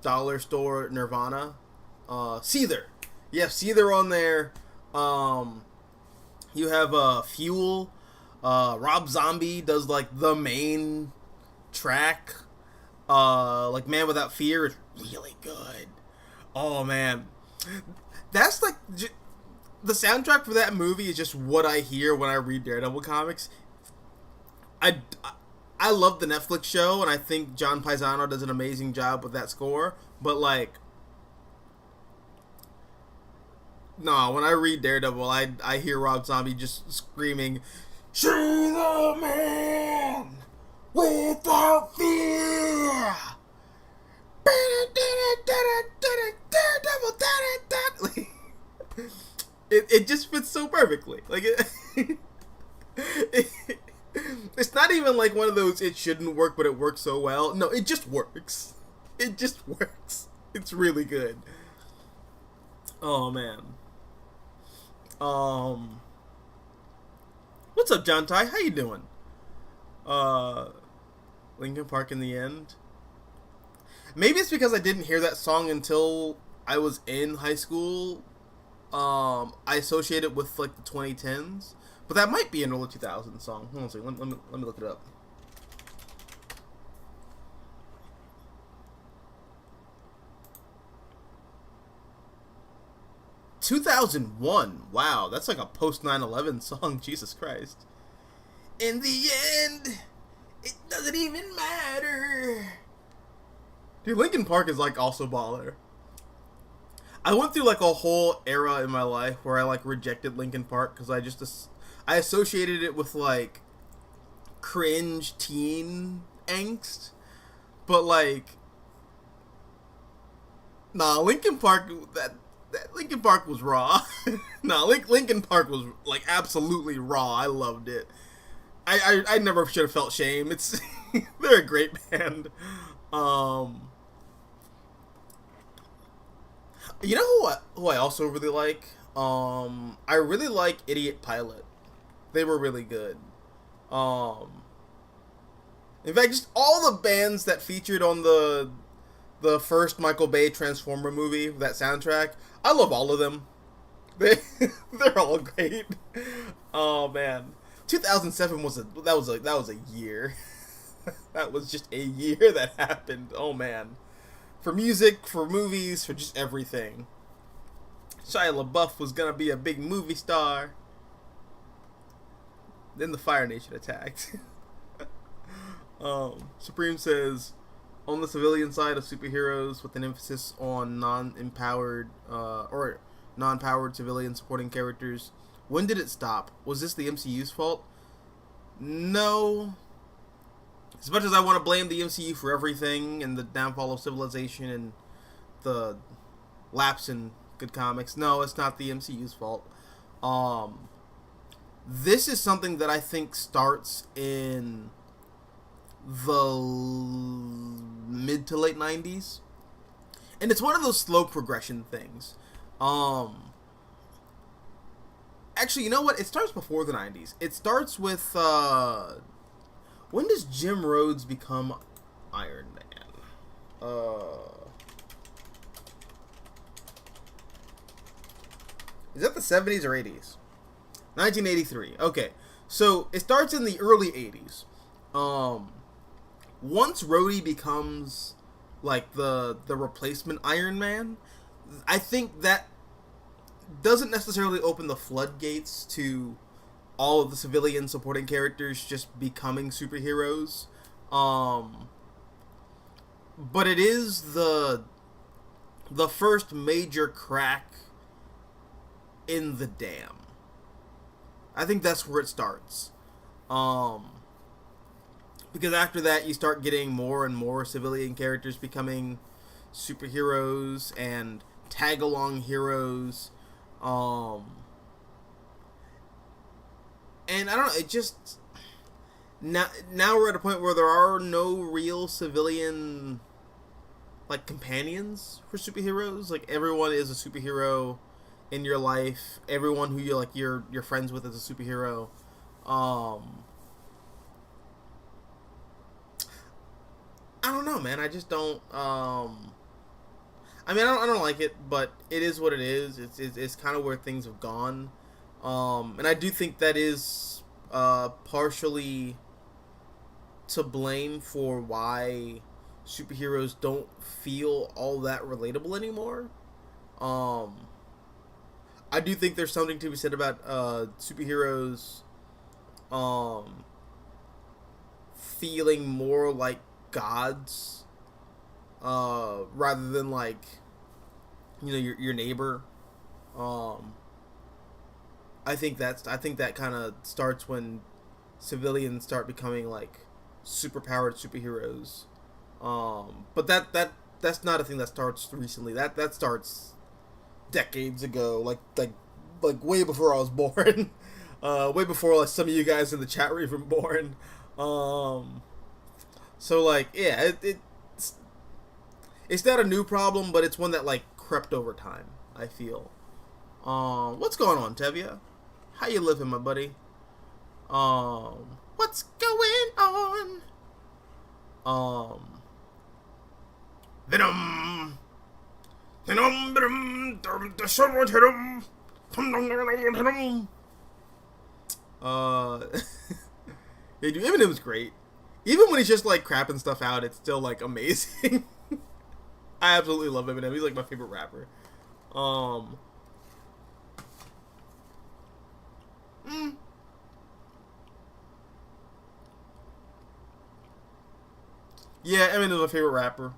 Dollar Store Nirvana. Seether. You have Seether on there. You have Fuel. Rob Zombie does like the main track. Like Man Without Fear is really good. Oh man, that's like the soundtrack for that movie is just what I hear when I read Daredevil comics. I love the Netflix show, and I think John Paisano does an amazing job with that score. But like, no, when I read Daredevil, I hear Rob Zombie just screaming, "She's a man without fear." It just fits so perfectly. Like it's not even like one of those it shouldn't work but it works so well. No, it just works. It just works. It's really good. Oh man. What's up, John Ty? How you doing? Linkin Park in the end. Maybe it's because I didn't hear that song until I was in high school. I associate it with like the 2010s, but that might be an early 2000s song. Hold on a second. Let me look it up. "2001. Wow, that's like a post 9/11 song. Jesus Christ. In the end, it doesn't even matter." Dude, Linkin Park is like also baller. I went through like a whole era in my life where I like rejected Linkin Park because I associated it with like cringe teen angst, but like, nah, Linkin Park that Linkin Park was raw. Nah, Linkin Park was like absolutely raw. I loved it. I never should have felt shame. It's they're a great band. You know who I also really like? I really like Idiot Pilot. They were really good. In fact, just all the bands that featured on the first Michael Bay Transformer movie, that soundtrack, I love all of them. They're all great. Oh man, 2007 was a year. That was just a year that happened. Oh man. For music, for movies, for just everything. Shia LaBeouf was gonna be a big movie star. Then the Fire Nation attacked. Supreme says, on the civilian side of superheroes, with an emphasis on non-powered civilian supporting characters, when did it stop? Was this the MCU's fault? No. As much as I want to blame the MCU for everything and the downfall of civilization and the lapse in good comics, no, it's not the MCU's fault. This is something that I think starts in the mid to late 90s. And it's one of those slow progression things. Actually, you know what? It starts before the 90s. It starts with, when does Jim Rhodes become Iron Man? Is that the 70s or 80s? 1983. Okay. So, it starts in the early 80s. Once Rhodey becomes, like, the replacement Iron Man, I think that doesn't necessarily open the floodgates to all of the civilian supporting characters just becoming superheroes. But it is the first major crack in the dam. I think that's where it starts. Because after that, you start getting more and more civilian characters becoming superheroes and tag-along heroes. And I don't know, it just... Now we're at a point where there are no real civilian, like, companions for superheroes. Like, everyone is a superhero in your life. Everyone who you're friends with is a superhero. I don't know, man. I just don't. I mean, I don't like it, but it is what it is. It's kind of where things have gone, and I do think that is partially to blame for why superheroes don't feel all that relatable anymore. I do think there's something to be said about superheroes feeling more like gods rather than like, you know, your neighbor. I think that kind of starts when civilians start becoming like superpowered superheroes. But that's not a thing that starts recently. That starts decades ago, like way before I was born. Way before like some of you guys in the chat were even born. So like, yeah, it's not a new problem, but it's one that like crept over time, I feel. What's going on, Tevia? How you living, my buddy? What's going on? Venom. Venom, the sun won't hit him. Yeah, dude, Eminem's great. Even when he's just like crapping stuff out, it's still like amazing. I absolutely love Eminem. He's like my favorite rapper. Yeah, Eminem's my favorite rapper.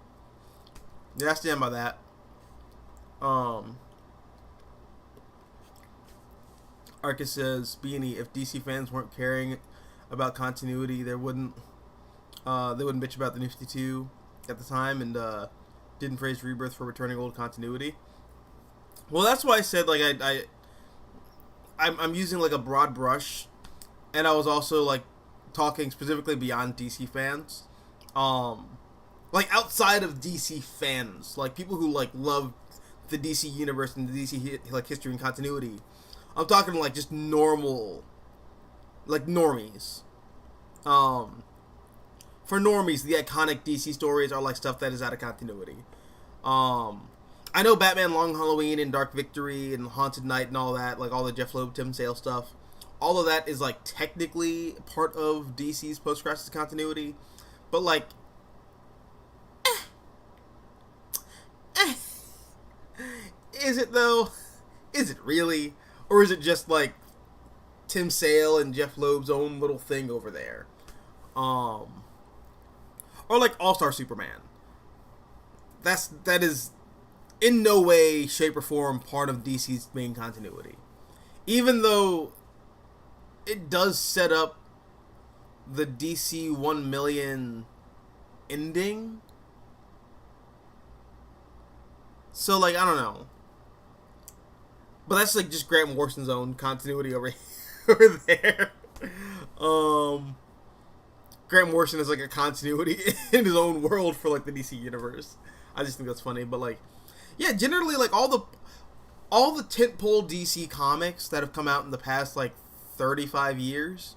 Yeah, I stand by that. Arcus says, Beanie, if DC fans weren't caring about continuity, they wouldn't bitch about the New 52 at the time, and didn't praise Rebirth for returning old continuity. Well, that's why I said like I'm using like a broad brush, and I was also like talking specifically beyond DC fans, like outside of DC fans, like people who like love the DC universe and the DC like history and continuity. I'm talking like just normal, like normies. For normies, the iconic DC stories are like stuff that is out of continuity. I know Batman Long Halloween and Dark Victory and Haunted Night and all that, like all the Jeff Loeb, Tim Sale stuff. All of that is like technically part of DC's post-crisis continuity, but like, is it though? Is it really? Or is it just like Tim Sale and Jeff Loeb's own little thing over there? Or like All-Star Superman. That is in no way, shape, or form part of DC's main continuity. Even though it does set up the DC 1 million ending. So like, I don't know. But that's like just Grant Morrison's own continuity over there. Grant Morrison is like a continuity in his own world for like the DC universe. I just think that's funny. But like, yeah, generally like all the tentpole DC comics that have come out in the past like 35 years,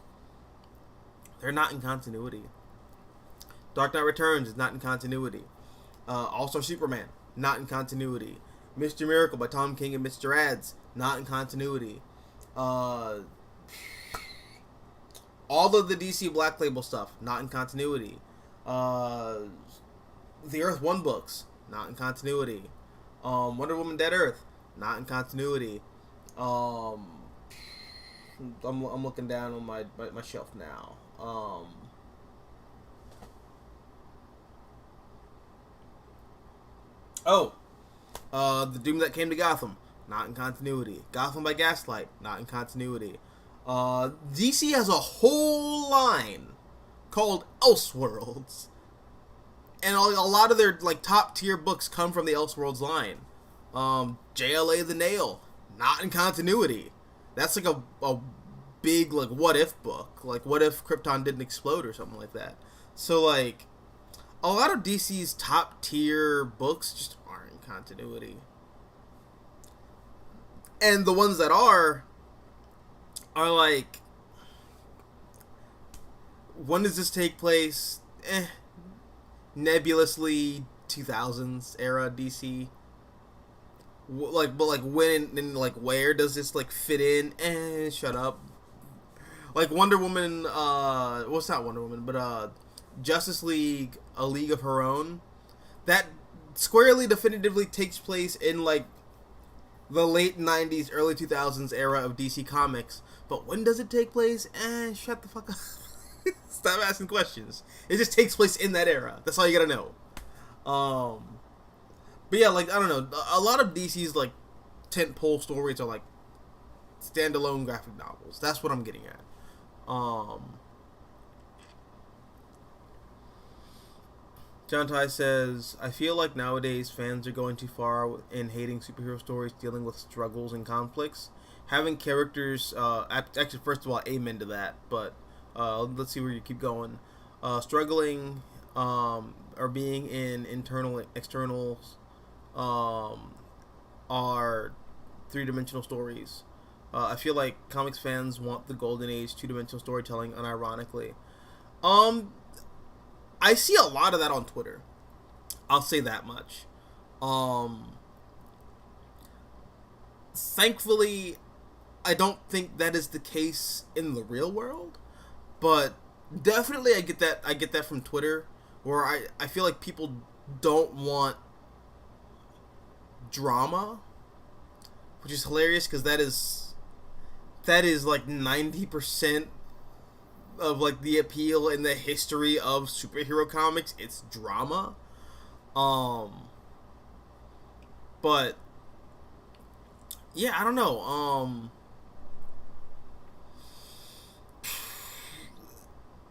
they're not in continuity. Dark Knight Returns is not in continuity. All-Star Superman, not in continuity. Mr. Miracle by Tom King and Mr. Ads, not in continuity. All of the DC Black Label stuff, not in continuity. The Earth 1 books, not in continuity. Wonder Woman Dead Earth, not in continuity. Um, I'm looking down on my shelf now. The Doom That Came to Gotham, not in continuity. Gotham by Gaslight, not in continuity. DC has a whole line called Elseworlds, and a lot of their like top tier books come from the Elseworlds line. JLA the Nail, not in continuity. That's like a big like what if book, like what if Krypton didn't explode or something like that. So like a lot of DC's top tier books just aren't in continuity, and the ones that are like, when does this take place? Nebulously 2000s era DC. But like when and like where does this like fit in? Shut up. Like Wonder Woman, well, it's not Wonder Woman, but Justice League, A League of Her Own. That squarely, definitively takes place in like the late 90s, early 2000s era of DC Comics. But when does it take place? Shut the fuck up. Stop asking questions. It just takes place in that era. That's all you gotta know. But yeah, like, I don't know. A lot of DC's like tentpole stories are like standalone graphic novels. That's what I'm getting at. John Ty says, I feel like nowadays fans are going too far in hating superhero stories dealing with struggles and conflicts. Having characters, actually, first of all, amen to that, but let's see where you keep going. Struggling or being in internal externals are three-dimensional stories. I feel like comics fans want the golden age two-dimensional storytelling unironically. I see a lot of that on Twitter. I'll say that much. Thankfully, I don't think that is the case in the real world, but definitely I get that from Twitter, where I feel like people don't want drama, which is hilarious because that is like 90% of like the appeal in the history of superhero comics. It's drama. But yeah, I don't know.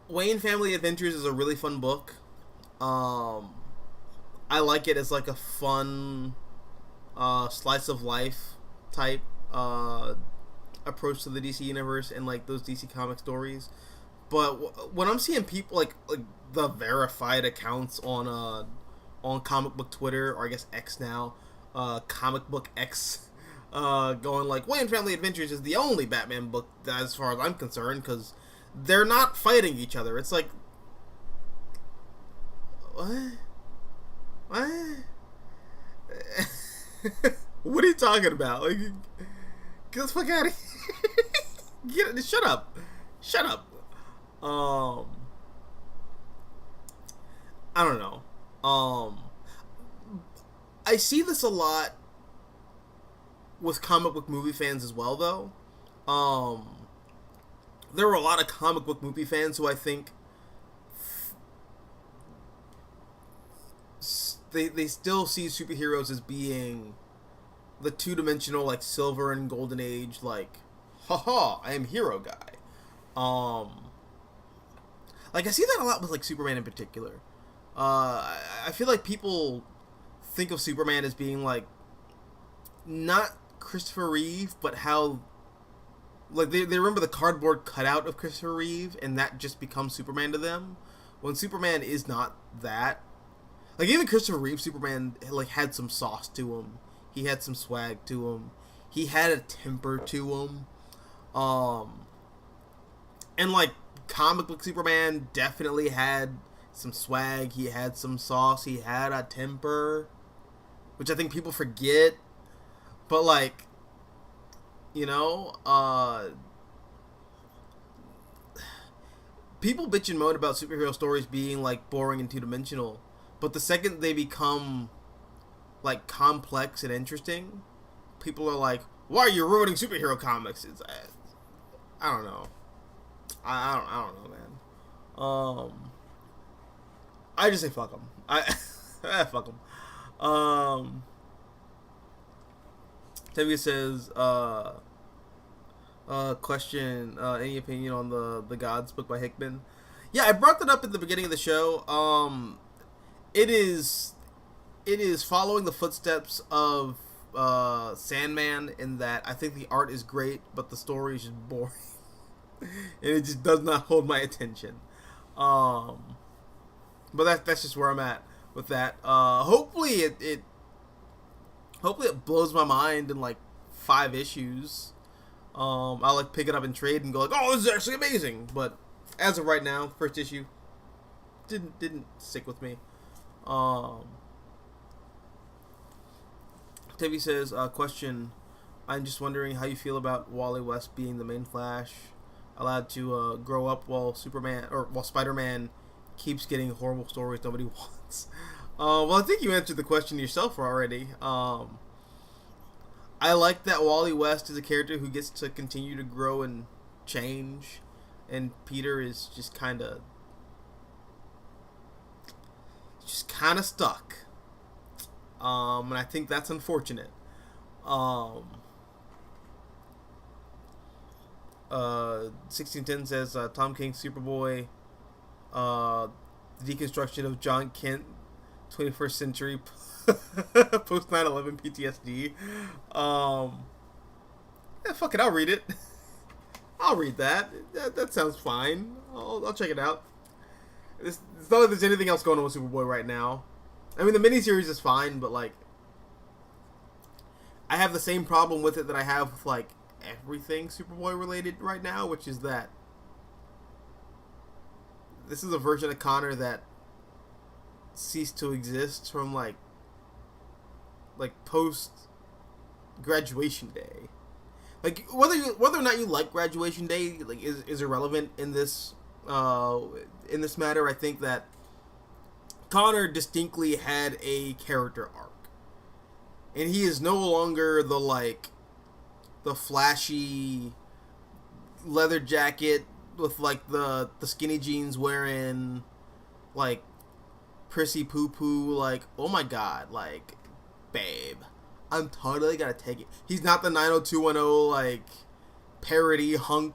Wayne Family Adventures is a really fun book. I like it as like a fun slice of life type approach to the DC universe and like those DC comic stories. But when I'm seeing people like the verified accounts on comic book Twitter, or I guess X now, comic book X, going like Wayne Family Adventures is the only Batman book as far as I'm concerned, because they're not fighting each other. It's like, what? What are you talking about? Like, get the fuck out of here. Shut up. I don't know. I see this a lot with comic book movie fans as well, though. There were a lot of comic book movie fans who I think they still see superheroes as being the two-dimensional, like, silver and golden age, like, haha, I am hero guy. Like, I see that a lot with, like, Superman in particular. I feel like people think of Superman as being, like, not Christopher Reeve, but how, like, they remember the cardboard cutout of Christopher Reeve, and that just becomes Superman to them, when Superman is not that. Like, even Christopher Reeve Superman, like, had some sauce to him. He had some swag to him. He had a temper to him. And, like, comic book Superman definitely had some swag. He had some sauce. He had a temper, which I think people forget. But, like, you know, people bitch and moan about superhero stories being, like, boring and two-dimensional. But the second they become, like, complex and interesting, people are like, Why are you ruining superhero comics? I don't know. I don't know, man. I just say fuck them. Fuck them. Tevye says, question, any opinion on the Gods book by Hickman? Yeah, I brought that up at the beginning of the show. It is following the footsteps of Sandman in that I think the art is great, but the story is just boring. And it just does not hold my attention. But that's just where I'm at with that. Hopefully it blows my mind in like 5 issues. I'll like pick it up and trade and go like, oh, this is actually amazing. But as of right now, first issue didn't stick with me. Tevye says, question, I'm just wondering how you feel about Wally West being the main Flash, allowed to grow up while Spider-Man keeps getting horrible stories nobody wants. Well, I think you answered the question yourself already. I like that Wally West is a character who gets to continue to grow and change, and Peter is just kind of stuck. And I think that's unfortunate. 1610 says Tom King's Superboy, the deconstruction of John Kent, 21st century post 9/11 PTSD. Yeah, fuck it, I'll read it. I'll read that. That sounds fine. I'll check it out. It's not like there's anything else going on with Superboy right now. I mean, the miniseries is fine, but like, I have the same problem with it that I have with like everything Superboy related right now, which is that this is a version of Connor that ceased to exist from like post graduation day. Like whether or not you like graduation day like is irrelevant in this matter. I think that Connor distinctly had a character arc, and he is no longer the flashy leather jacket with like the skinny jeans wearing, like prissy poo poo, like, oh my god, like, babe, I'm totally gonna take it. He's not the 90210 like parody hunk.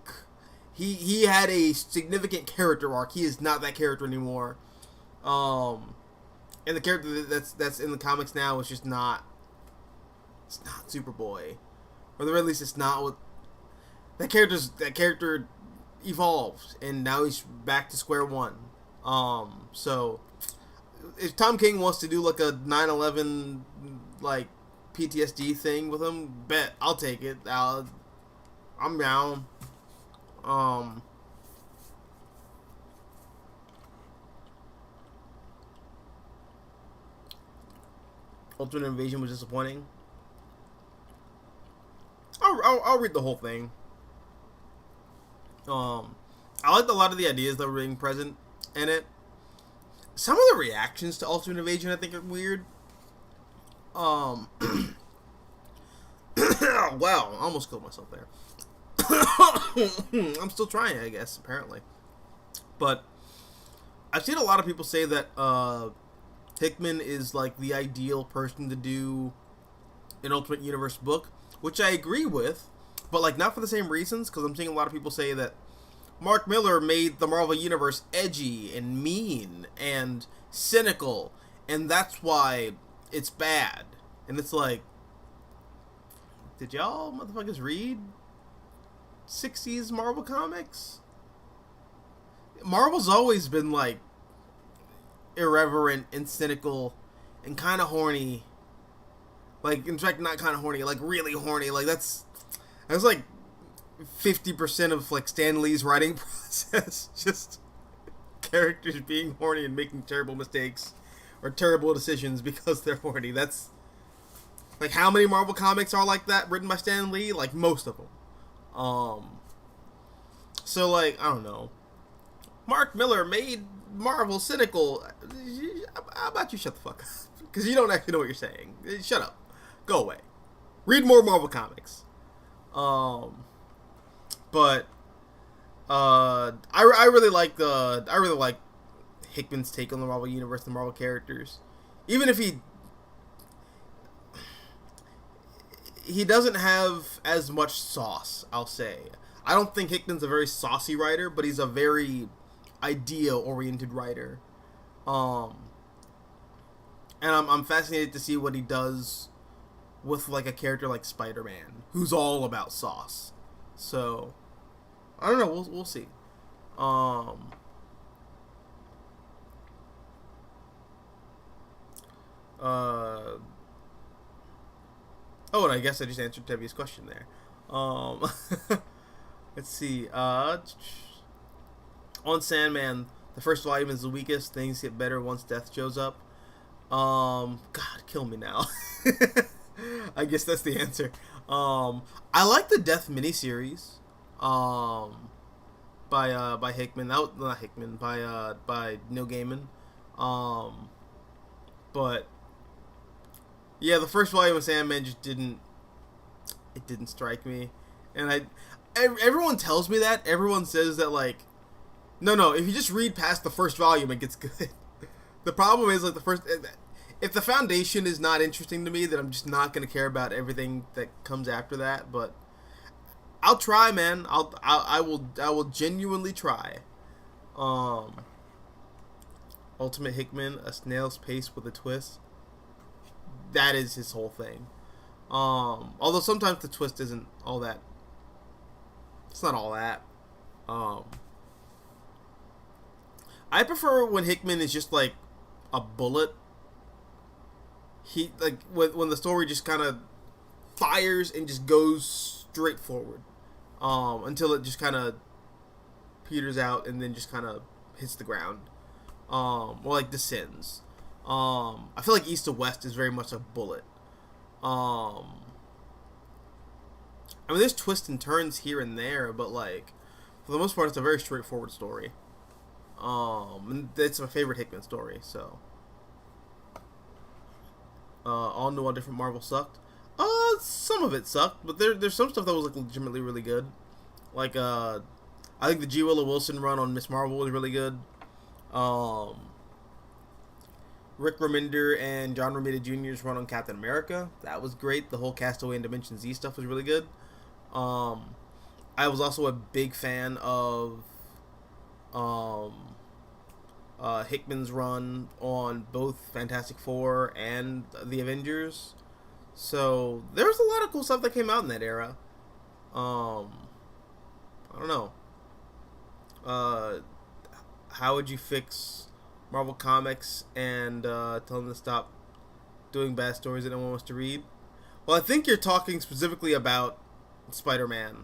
He had a significant character arc. He is not that character anymore. And the character that's in the comics now is just not. It's not Superboy, or at the very least, it's not what that character evolved, and now he's back to square one. So if Tom King wants to do like a 9/11 like PTSD thing with him, bet I'll take it. I'm down. Ultimate Invasion was disappointing. I'll read the whole thing. I liked a lot of the ideas that were being present in it. Some of the reactions to Ultimate Invasion I think are weird. Wow, I almost killed myself there. I'm still trying, I guess, apparently. But I've seen a lot of people say that Hickman is like the ideal person to do an Ultimate Universe book, which I agree with, but like not for the same reasons, because I'm seeing a lot of people say that Mark Miller made the Marvel Universe edgy and mean and cynical, and that's why it's bad. And it's like, did y'all motherfuckers read 60s Marvel comics? Marvel's always been like irreverent and cynical and kind of horny. Like, in fact, not kind of horny, like really horny. Like that's like 50% of like Stan Lee's writing process. Just characters being horny and making terrible mistakes or terrible decisions because they're horny. That's like, how many Marvel comics are like that written by Stan Lee? Like most of them. So like, I don't know. Mark Miller made Marvel cynical. How about you shut the fuck up? Because you don't actually know what you're saying. Shut up. Go away. Read more Marvel comics. But I really like Hickman's take on the Marvel universe, the Marvel characters. Even if he doesn't have as much sauce, I'll say. I don't think Hickman's a very saucy writer, but he's a very idea-oriented writer. And I'm fascinated to see what he does with like a character like Spider-Man, who's all about sauce. So I don't know. We'll see. Oh, and I guess I just answered Tevi's question there. Let's see. On Sandman, the first volume is the weakest. Things get better once Death shows up. God, kill me now. I guess that's the answer. I like the Death miniseries. By Hickman. Not Hickman. By Neil Gaiman. But yeah, the first volume of Sandman just didn't strike me, and everyone tells me that. Everyone says that, like, no, if you just read past the first volume, it gets good. The problem is, like, if the foundation is not interesting to me, then I'm just not gonna care about everything that comes after that. But I'll try, man. I will genuinely try. Ultimate Hickman, a snail's pace with a twist. That is his whole thing. Although sometimes the twist isn't all that. It's not all that. I prefer when Hickman is just like a bullet. He like when the story just kind of fires and just goes straight forward, until it just kind of peters out and then just kind of hits the ground, or like descends. I feel like East to West is very much a bullet. I mean, there's twists and turns here and there, but like for the most part, it's a very straightforward story. And it's my favorite Hickman story. So, all new, all different. Marvel sucked. Some of it sucked, but there's some stuff that was like legitimately really good. Like I think the G. Willow Wilson run on Miss Marvel was really good. Rick Remender and John Romita Jr.'s run on Captain America, that was great. The whole Castaway and Dimension Z stuff was really good. I was also a big fan of Hickman's run on both Fantastic Four and the Avengers. So there was a lot of cool stuff that came out in that era. I don't know. How would you fix Marvel Comics and tell them to stop doing bad stories that no one wants to read? Well, I think you're talking specifically about Spider-Man,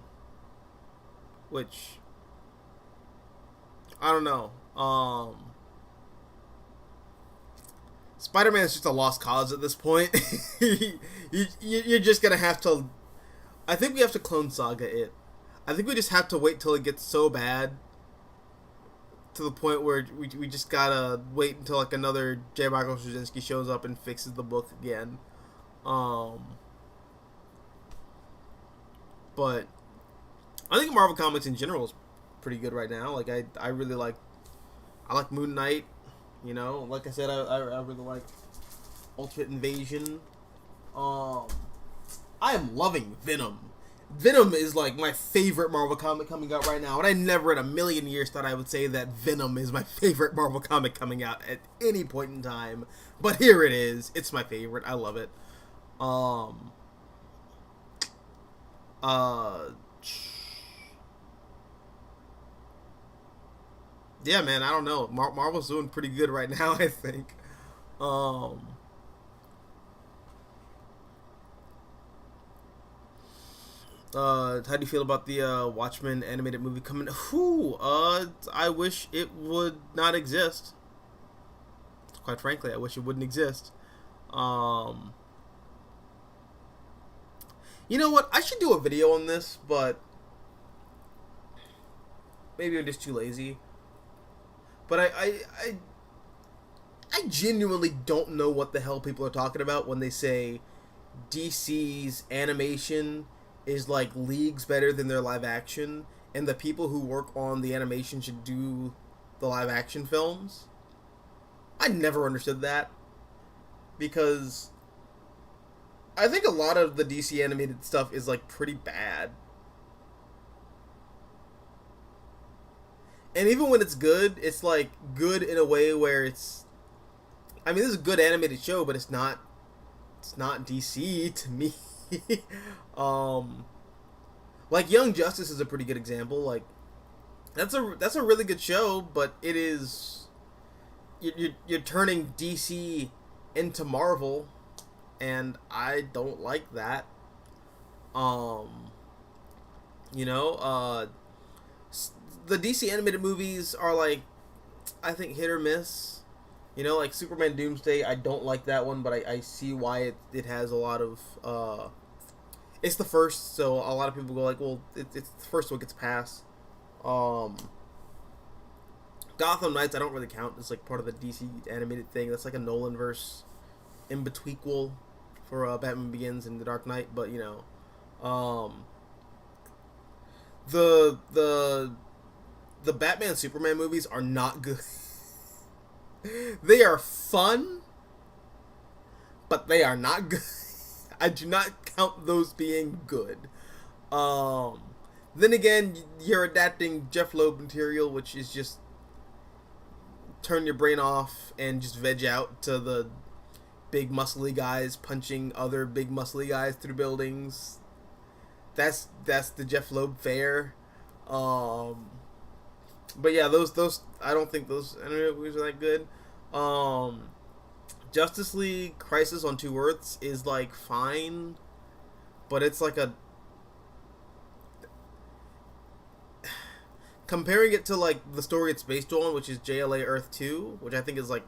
which I don't know. Spider-Man is just a lost cause at this point. You're just gonna have to. I think we have to Clone Saga it. I think we just have to wait till it gets so bad to the point where we just gotta wait until like another J. Michael Straczynski shows up and fixes the book again. But I think Marvel Comics in general is pretty good right now. Like I really like Moon Knight. You know, like I said, I really like Ultimate Invasion. I am loving Venom. Venom is like my favorite Marvel comic coming out right now, and I never in a million years thought I would say that Venom is my favorite Marvel comic coming out at any point in time. But here it is. It's my favorite. I love it. Yeah, man, I don't know. Marvel's doing pretty good right now, I think. How do you feel about the Watchmen animated movie coming? I wish it would not exist. Quite frankly, I wish it wouldn't exist. You know what? I should do a video on this, but maybe I'm just too lazy. But I genuinely don't know what the hell people are talking about when they say DC's animation is like leagues better than their live action, and the people who work on the animation should do the live action films. I never understood that, because I think a lot of the DC animated stuff is like pretty bad. And even when it's good, it's like good in a way where it's, I mean, this is a good animated show, but it's not DC to me. Like Young Justice is a pretty good example. Like that's a really good show, but it is, you're turning DC into Marvel, and I don't like that. You know, the DC animated movies are like, I think, hit or miss. You know, like Superman Doomsday, I don't like that one, but I see why it has a lot of, it's the first, so a lot of people go like, well, it's the first one gets passed. Gotham Knights, I don't really count as like part of the DC animated thing. That's like a Nolan verse in betweequel for Batman Begins and The Dark Knight, but you know, the Batman Superman movies are not good. They are fun, but they are not good. I do not count those being good. Then again, you're adapting Jeff Loeb material, which is just turn your brain off and just veg out to the big muscly guys punching other big muscly guys through buildings. That's the Jeff Loeb fare. But yeah, those I don't think those anime movies are that good. Justice League Crisis on Two Earths is like fine, but it's like a, comparing it to like the story it's based on, which is JLA Earth 2, which I think is like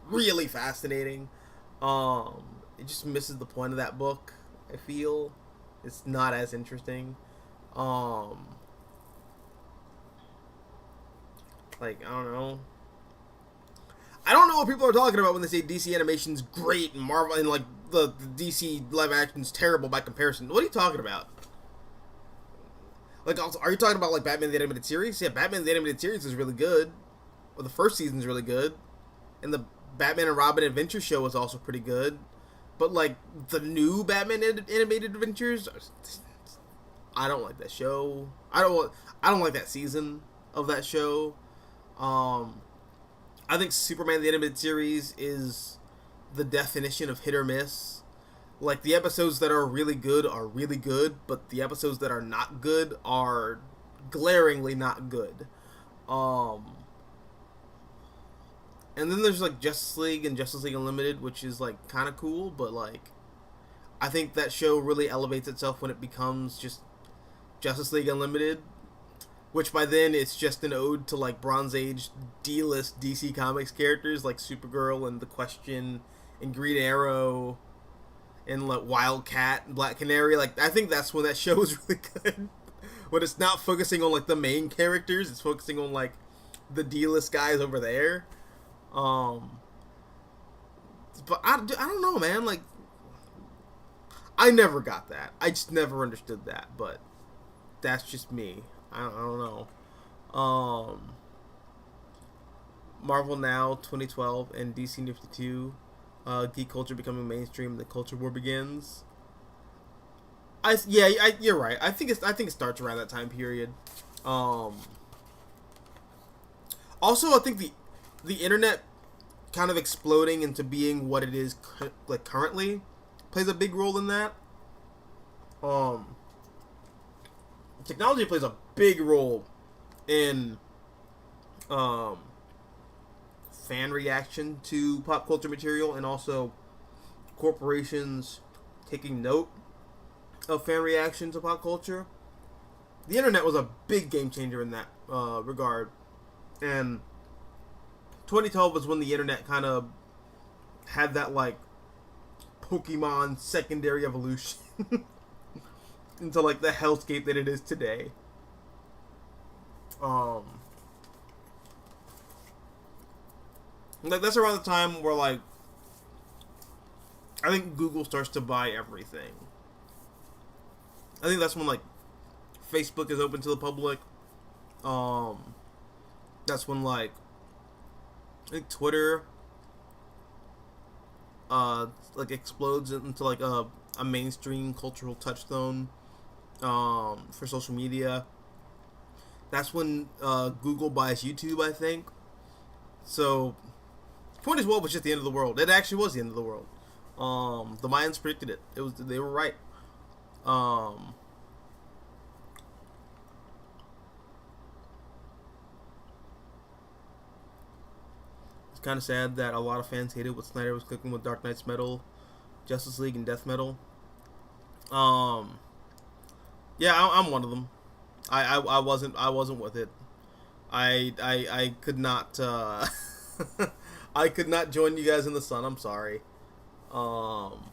really fascinating. It just misses the point of that book. I feel it's not as interesting. Like, I don't know. I don't know what people are talking about when they say DC animation's great and Marvel and like the DC live action's terrible by comparison. What are you talking about? Like, also, are you talking about like Batman the Animated Series? Yeah, Batman the Animated Series is really good. Well, the first season's really good, and the Batman and Robin Adventure show is also pretty good. But like the new Batman animated adventures, I don't like that show. I don't like that season of that show. I think Superman the Animated Series is the definition of hit or miss. Like, the episodes that are really good, but the episodes that are not good are glaringly not good. And then there's like Justice League and Justice League Unlimited, which is like kind of cool, but like I think that show really elevates itself when it becomes just Justice League Unlimited, which by then it's just an ode to like Bronze Age D-list DC Comics characters like Supergirl and The Question and Green Arrow and like Wildcat and Black Canary. Like, I think that's when that show is really good. When it's not focusing on like the main characters, it's focusing on like the D-list guys over there. But I don't know, man. Like, I never got that. I just never understood that. But that's just me. I don't know. Marvel Now 2012 and DC New 52. Geek culture becoming mainstream. The culture war begins. You're right. I think it starts around that time period. Also, I think the internet kind of exploding into being what it is like currently plays a big role in that. Technology plays a big role in fan reaction to pop culture material, and also corporations taking note of fan reaction to pop culture. The internet was a big game changer in that regard, and 2012 was when the internet kind of had that like Pokemon secondary evolution into like the hellscape that it is today. Like, that's around the time where like I think Google starts to buy everything. I think that's when like Facebook is open to the public. Um, that's when like I think Twitter like explodes into like a mainstream cultural touchstone for social media. That's when Google buys YouTube, I think. So 2012 was just the end of the world. It actually was the end of the world. The Mayans predicted it. They were right. Um, it's kind of sad that a lot of fans hated what Snyder was cooking with Dark Knight's Metal, Justice League, and Death Metal. Um, yeah, I'm one of them. I wasn't with it. I could not I could not join you guys in the sun. I'm sorry. Um,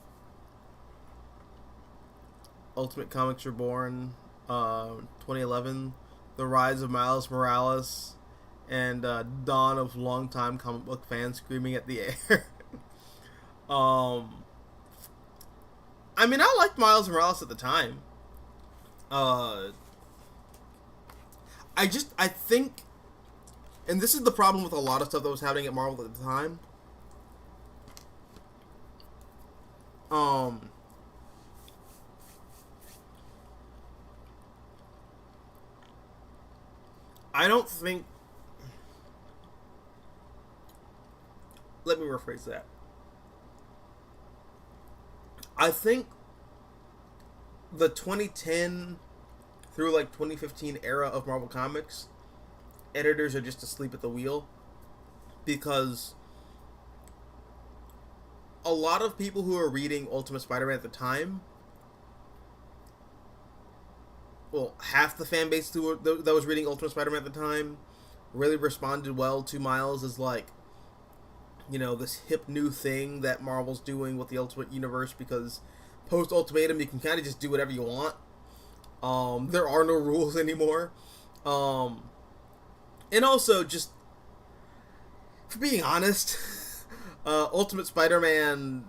Ultimate Comics Reborn, 2011, The Rise of Miles Morales, and Dawn of longtime comic book fans screaming at the air. um, I mean, I liked Miles Morales at the time. Uh, I think, and this is the problem with a lot of stuff that was happening at Marvel at the time. Um, I don't think. Let me rephrase that. I think the 2010 through like 2015 era of Marvel Comics, editors are just asleep at the wheel because a lot of people who are reading Ultimate Spider-Man at the time, well, half the fan base that was reading Ultimate Spider-Man at the time really responded well to Miles as like, you know, this hip new thing that Marvel's doing with the Ultimate Universe because post Ultimatum you can kind of just do whatever you want. There are no rules anymore. And also just for being honest, Ultimate Spider-Man,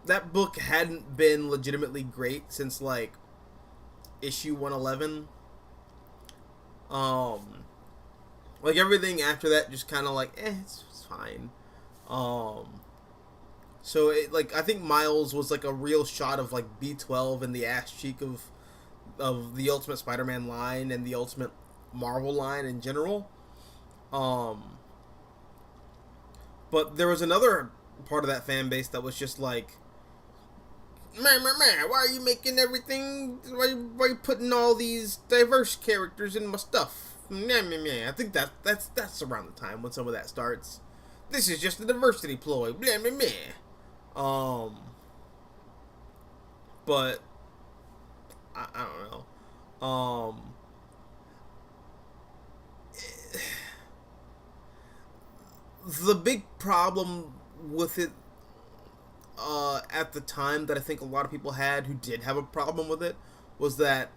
that book hadn't been legitimately great since like issue 111. Like everything after that just kind of like it's fine. So it like I think Miles was like a real shot of like B12 and the ass cheek of the Ultimate Spider-Man line and the Ultimate Marvel line in general. But there was another part of that fan base that was just like, man, why are you making everything? Why are you putting all these diverse characters in my stuff? I think that's around the time when some of that starts. This is just a diversity ploy. Blah, blah, blah. But I don't know. The big problem with it at the time that I think a lot of people had who did have a problem with it was that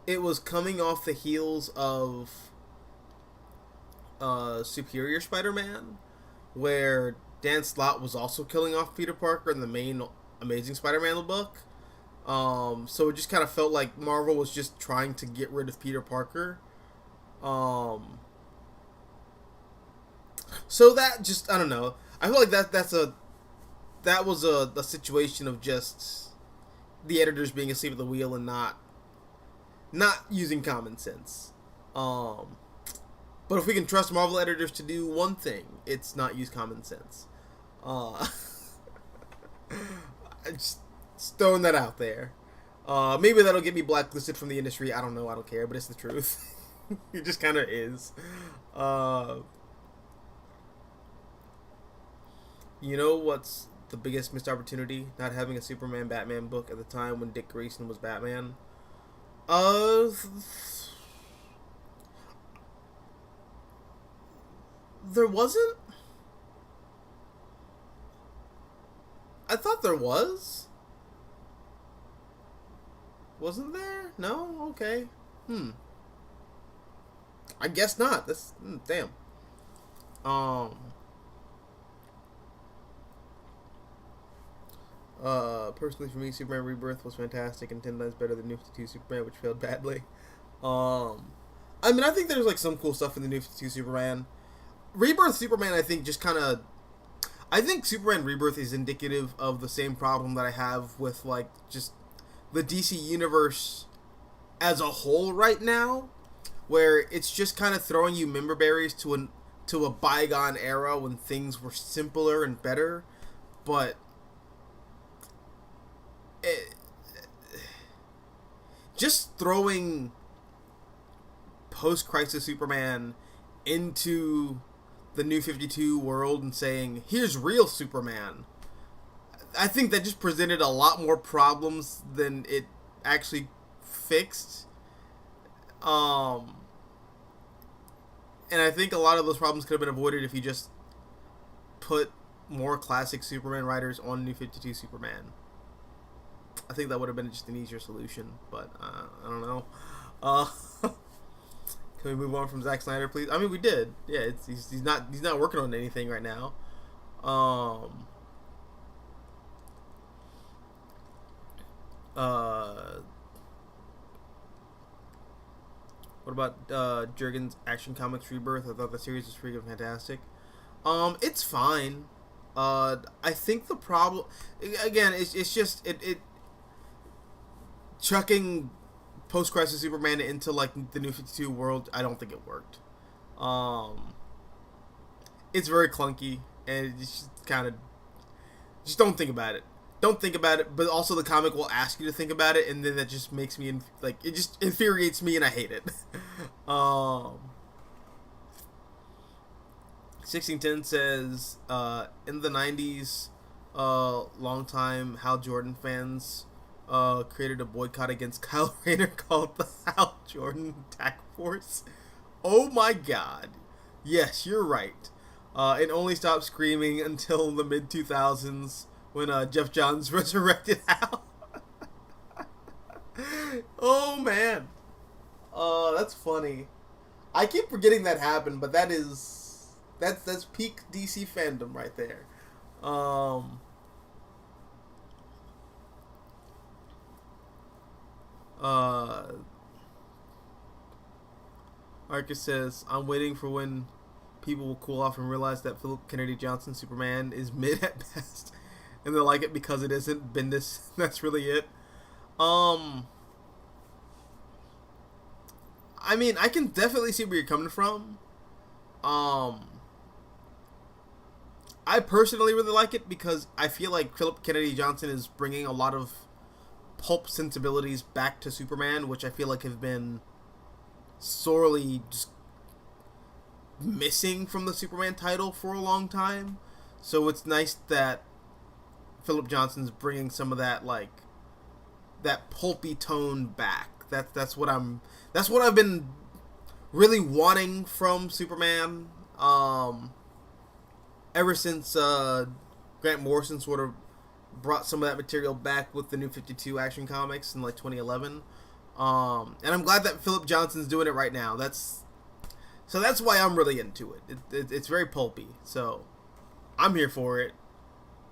it was coming off the heels of Superior Spider-Man, where Dan Slott was also killing off Peter Parker in the main Amazing Spider-Man book. So it just kind of felt like Marvel was just trying to get rid of Peter Parker. So that just, I don't know. I feel like that was a situation of just the editors being asleep at the wheel and not using common sense. But if we can trust Marvel editors to do one thing, it's not use common sense. Just throwing that out there. Maybe that'll get me blacklisted from the industry. I don't know. I don't care. But it's the truth. It just kind of is. You know what's the biggest missed opportunity? Not having a Superman Batman book at the time when Dick Grayson was Batman. There wasn't? I thought there was. Wasn't there? No? Okay. I guess not. That's damn. Personally for me, Superman Rebirth was fantastic and 10 times better than New 52 Superman, which failed badly. Um, I mean, I think there's like some cool stuff in the New 52 Superman. Rebirth Superman, I think, just kind of. I think Superman Rebirth is indicative of the same problem that I have with like just the DC universe as a whole right now, where it's just kind of throwing you member berries to a bygone era when things were simpler and better, but it, just throwing post-crisis Superman into the New 52 world and saying, here's real Superman, I think that just presented a lot more problems than it actually fixed. And I think a lot of those problems could have been avoided if you just put more classic Superman writers on New 52 Superman. I think that would have been just an easier solution, but I don't know. Uh, can we move on from Zack Snyder, please? I mean, we did. Yeah, he's not working on anything right now. What about Jurgen's Action Comics Rebirth? I thought the series was freaking fantastic. It's fine. I think the problem, again, it's just it chucking post-crisis Superman into like the New 52 world. I don't think it worked. It's very clunky, and it's just kind of just don't think about it. Don't think about it, but also the comic will ask you to think about it, and then that just makes me like it just infuriates me, and I hate it. 1610 says in the 90s, longtime Hal Jordan fans created a boycott against Kyle Rayner called the Hal Jordan Attack Force. Oh my god. Yes, you're right. It only stopped screaming until the mid 2000s when Jeff Johns resurrected Hal. Oh man. That's funny. I keep forgetting that happened, but that's peak DC fandom right there. Arcus says, I'm waiting for when people will cool off and realize that Philip Kennedy Johnson Superman is mid at best, and they'll like it because it isn't Bendis. That's really it. I mean, I can definitely see where you're coming from. I personally really like it because I feel like Philip Kennedy Johnson is bringing a lot of pulp sensibilities back to Superman, which I feel like have been sorely just missing from the Superman title for a long time. So it's nice that Philip Johnson's bringing some of that, like, that pulpy tone back. That's what I've been really wanting from Superman. Ever since Grant Morrison sort of brought some of that material back with the New 52 Action Comics in like 2011. And I'm glad that Philip Johnson's doing it right now. That's why I'm really into it. It's very pulpy, so I'm here for it.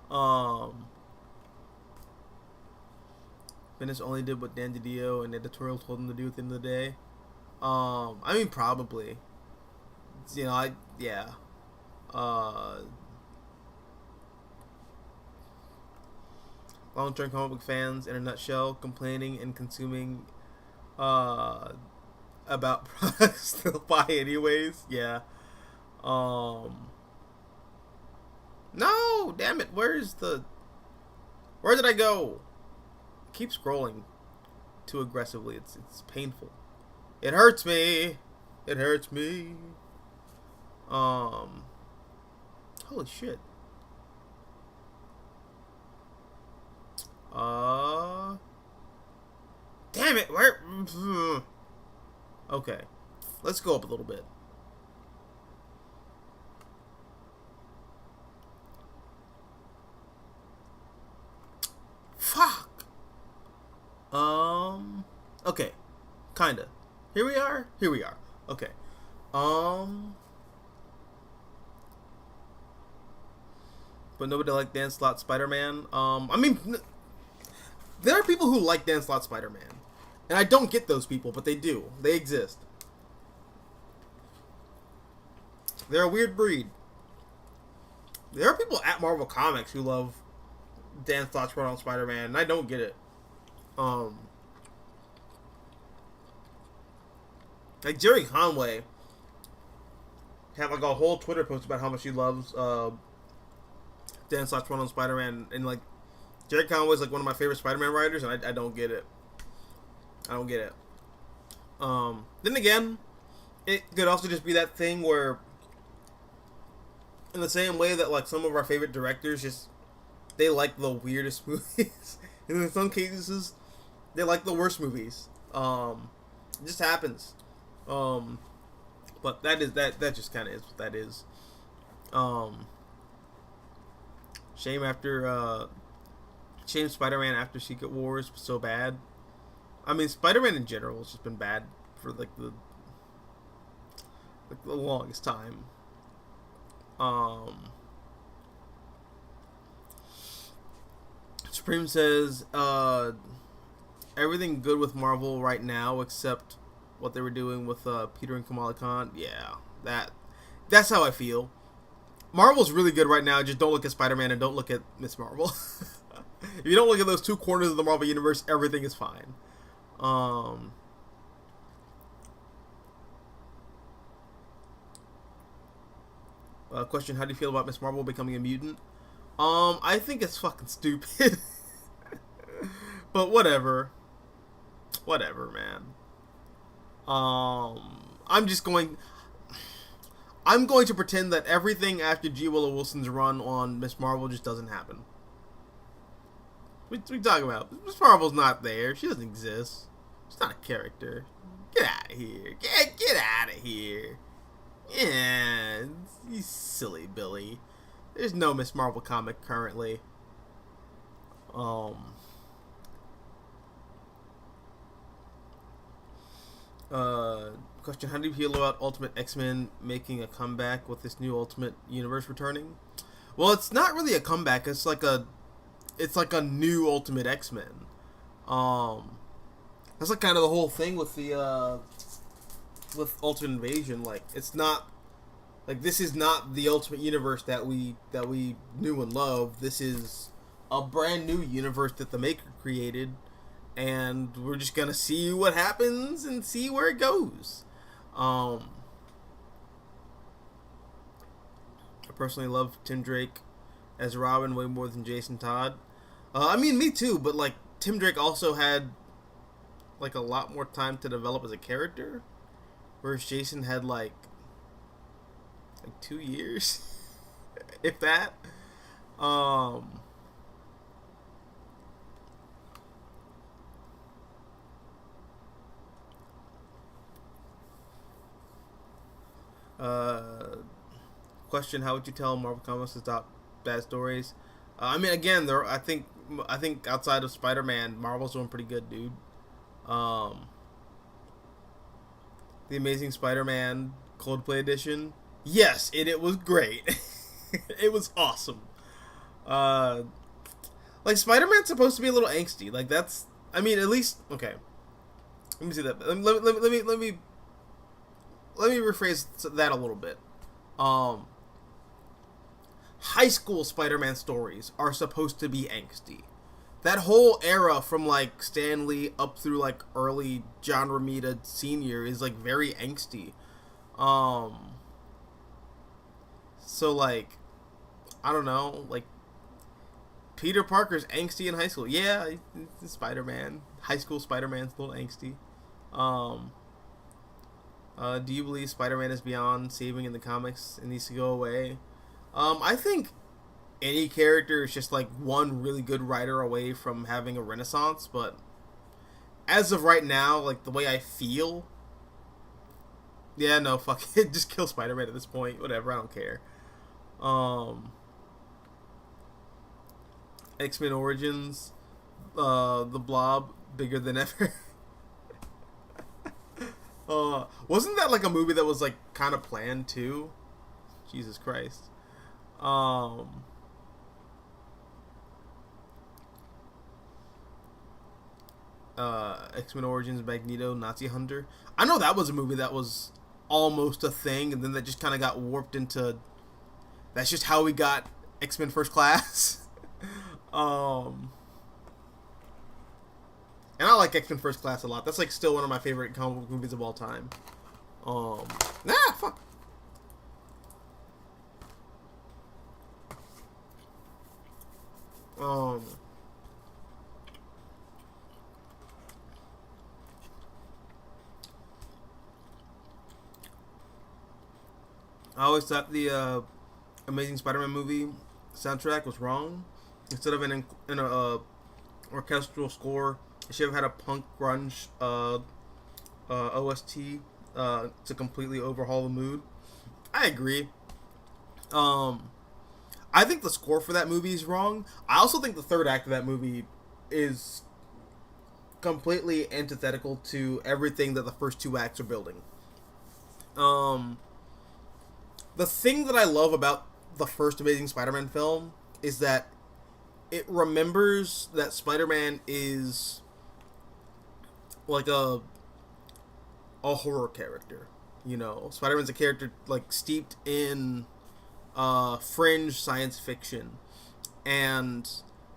Bendis only did what Dan DiDio and editorial told him to do at the end of the day. I mean, probably. You know, yeah. Long-term comic book fans, in a nutshell, complaining and consuming about products they'll buy anyways. Yeah. No, damn it. Where did I go? Keep scrolling too aggressively. It's painful. It hurts me. It hurts me. Holy shit. Damn it, where? Okay. Let's go up a little bit. Fuck. Okay. Kinda. Here we are. Okay. but nobody liked Dan Slott Spider-Man. I mean, there are people who like Dan Slott Spider-Man, and I don't get those people, but they do. They exist. They're a weird breed. There are people at Marvel Comics who love Dan Slott's run on Spider-Man, and I don't get it. Like Jerry Conway had like a whole Twitter post about how much he loves Dan Slott's run on Spider-Man, and like Jerry Conway is like one of my favorite Spider-Man writers, and I don't get it. I don't get it. Then again, it could also just be that thing where, in the same way that like some of our favorite directors just they like the weirdest movies, and in some cases they like the worst movies. It just happens. But that just kind of is what that is. Shame Spider-Man After Secret Wars was so bad. I mean, Spider-Man in general has just been bad for like the longest time. Supreme says everything good with Marvel right now except what they were doing with Peter and Kamala Khan. Yeah, that's how I feel. Marvel's really good right now. Just don't look at Spider-Man and don't look at Miss Marvel. If you don't look at those two corners of the Marvel universe, everything is fine. Question: how do you feel about Miss Marvel becoming a mutant? I think it's fucking stupid. But whatever, man. I'm going to pretend that everything after G. Willow Wilson's run on Miss Marvel just doesn't happen. What are we talking about? Miss Marvel's not there. She doesn't exist. She's not a character. Get out of here. Get out of here. Yeah, you silly Billy. There's no Miss Marvel comic currently. Question: how do you feel about Ultimate X-Men making a comeback with this new Ultimate Universe returning? Well, it's not really a comeback. It's like a new Ultimate X-Men. That's like kind of the whole thing with the with Ultimate Invasion. Like, it's not like this is not the Ultimate Universe that we knew and loved. This is a brand new universe that the maker created, and we're just gonna see what happens and see where it goes. I personally love Tim Drake as Robin way more than Jason Todd. I mean, me too, but like Tim Drake also had like a lot more time to develop as a character, whereas Jason had like 2 years, if that. Question: how would you tell Marvel Comics to stop bad stories? I mean, again, I think outside of Spider-Man, Marvel's doing pretty good, dude. The Amazing Spider-Man Coldplay edition, yes, it was great. It was awesome. Like, Spider-Man's supposed to be a little angsty. Like, that's, I mean, at least, okay. Let me see that. Let me rephrase that a little bit. High school Spider-Man stories are supposed to be angsty. That whole era from like Stan Lee up through like early John Romita Sr. is like very angsty. So like, I don't know, like Peter Parker's angsty in high school. Yeah, Spider-Man. High school Spider-Man's a little angsty. Do you believe Spider-Man is beyond saving in the comics and needs to go away? I think any character is just like one really good writer away from having a renaissance, but as of right now, like the way I feel, yeah, no, fuck it, just kill Spider-Man at this point. Whatever, I don't care. X-Men Origins, the Blob, bigger than ever. Wasn't that like a movie that was like kind of planned too? Jesus Christ. X-Men Origins Magneto Nazi Hunter. I know that was a movie that was almost a thing, and then that just kind of got warped into. That's just how we got X-Men First Class. And I like X-Men First Class a lot. That's like still one of my favorite comic book movies of all time. Fuck. I always thought the Amazing Spider-Man movie soundtrack was wrong. Instead of an orchestral score, it should have had a punk grunge OST to completely overhaul the mood. I agree. I think the score for that movie is wrong. I also think the third act of that movie is completely antithetical to everything that the first two acts are building. The thing that I love about the first Amazing Spider-Man film is that it remembers that Spider-Man is like a horror character. You know, Spider-Man's a character like steeped in fringe science fiction, and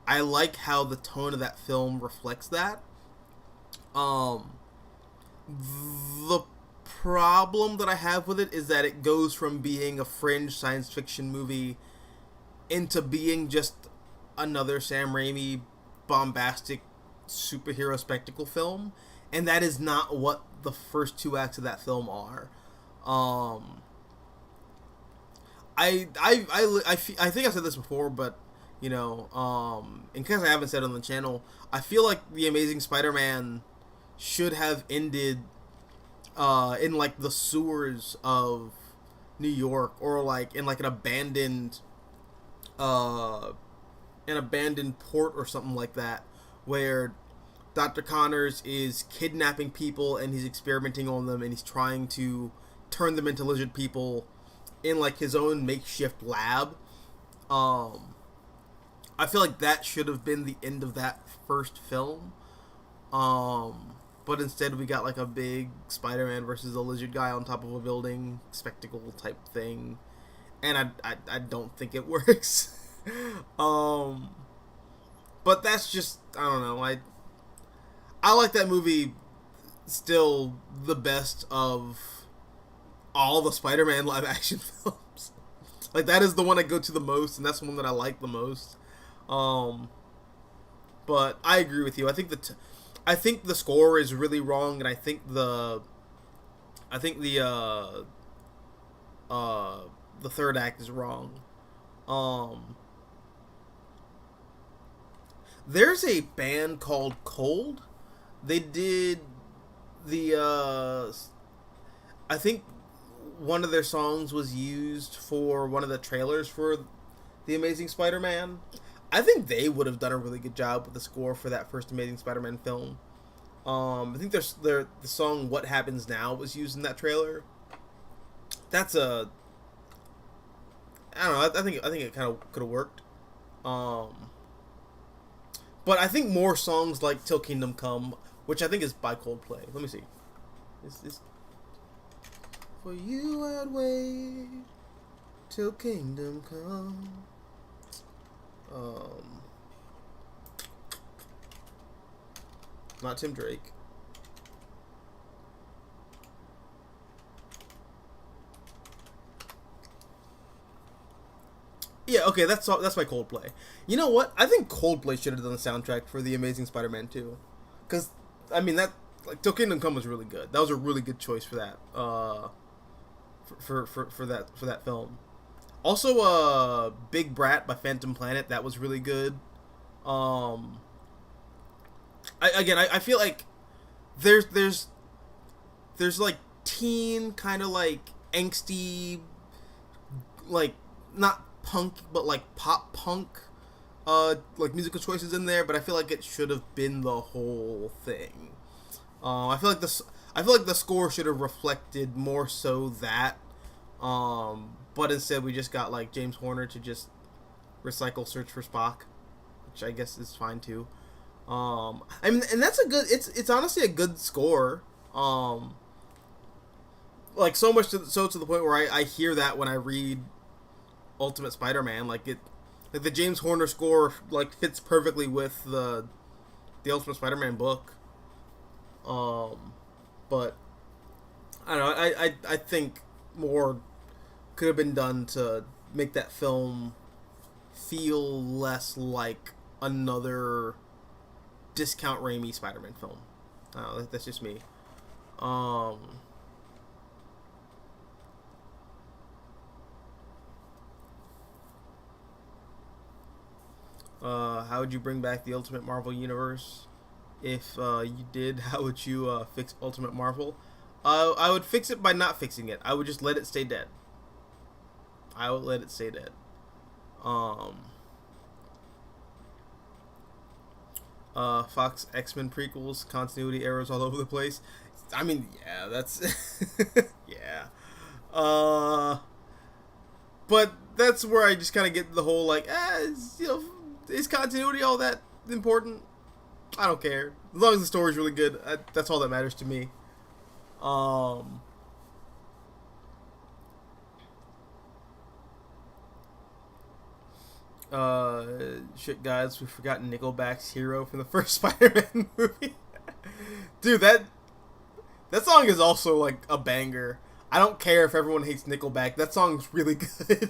I like how the tone of that film reflects that. The problem that I have with it is that it goes from being a fringe science fiction movie into being just another Sam Raimi bombastic superhero spectacle film, and that is not what the first two acts of that film are. I think I said this before, but you know, in case I haven't said it on the channel, I feel like the Amazing Spider-Man should have ended in like the sewers of New York, or like in like an abandoned port or something like that, where Dr. Connors is kidnapping people and he's experimenting on them and he's trying to turn them into lizard people in like his own makeshift lab. I feel like that should have been the end of that first film. But instead we got like a big Spider-Man versus a lizard guy on top of a building spectacle type thing. And I don't think it works. But that's just, I don't know, I like that movie still the best of all the Spider-Man live action films. Like, that is the one I go to the most, and that's the one that I like the most. But I agree with you. I think I think the score is really wrong, and I think the third act is wrong. There's a band called Cold. They did I think one of their songs was used for one of the trailers for The Amazing Spider-Man. I think they would have done a really good job with the score for that first Amazing Spider-Man film. I think the song "What Happens Now" was used in that trailer. I don't know. I think it kind of could have worked. But I think more songs like "Till Kingdom Come," which I think is by Coldplay. Let me see. Is for you I'd wait till kingdom come. Not Tim Drake. Yeah, okay, that's by Coldplay. You know what? I think Coldplay should have done the soundtrack for The Amazing Spider-Man 2. Because, I mean, that, like, Till Kingdom Come was really good. That was a really good choice for that, for that film. Also, Big Brat by Phantom Planet, that was really good. I feel like there's like teen kind of like angsty, like not punk but like pop punk like musical choices in there, but I feel like it should have been the whole thing. I feel like the score should have reflected more so that, but instead we just got like James Horner to just recycle Search for Spock, which I guess is fine too. I mean, and that's a good. It's honestly a good score. Like so much to the point where I hear that when I read Ultimate Spider-Man. Like the James Horner score like fits perfectly with the Ultimate Spider-Man book. But I don't know. I think more could have been done to make that film feel less like another discount Raimi Spider-Man film. I don't know, that's just me. Um, how would you bring back the Ultimate Marvel Universe? If you did, how would you fix Ultimate Marvel? I would fix it by not fixing it. I would just let it stay dead. I would let it stay dead. Um, Fox X-Men prequels, continuity errors all over the place. I mean, yeah, that's yeah. But that's where I just kind of get the whole like, is continuity all that important? I don't care as long as the story's really good. That's all that matters to me. Um, Shit, guys, we've forgotten Nickelback's "Hero" from the first Spider-Man movie. Dude, that song is also like a banger. I don't care if everyone hates Nickelback. That song's really good.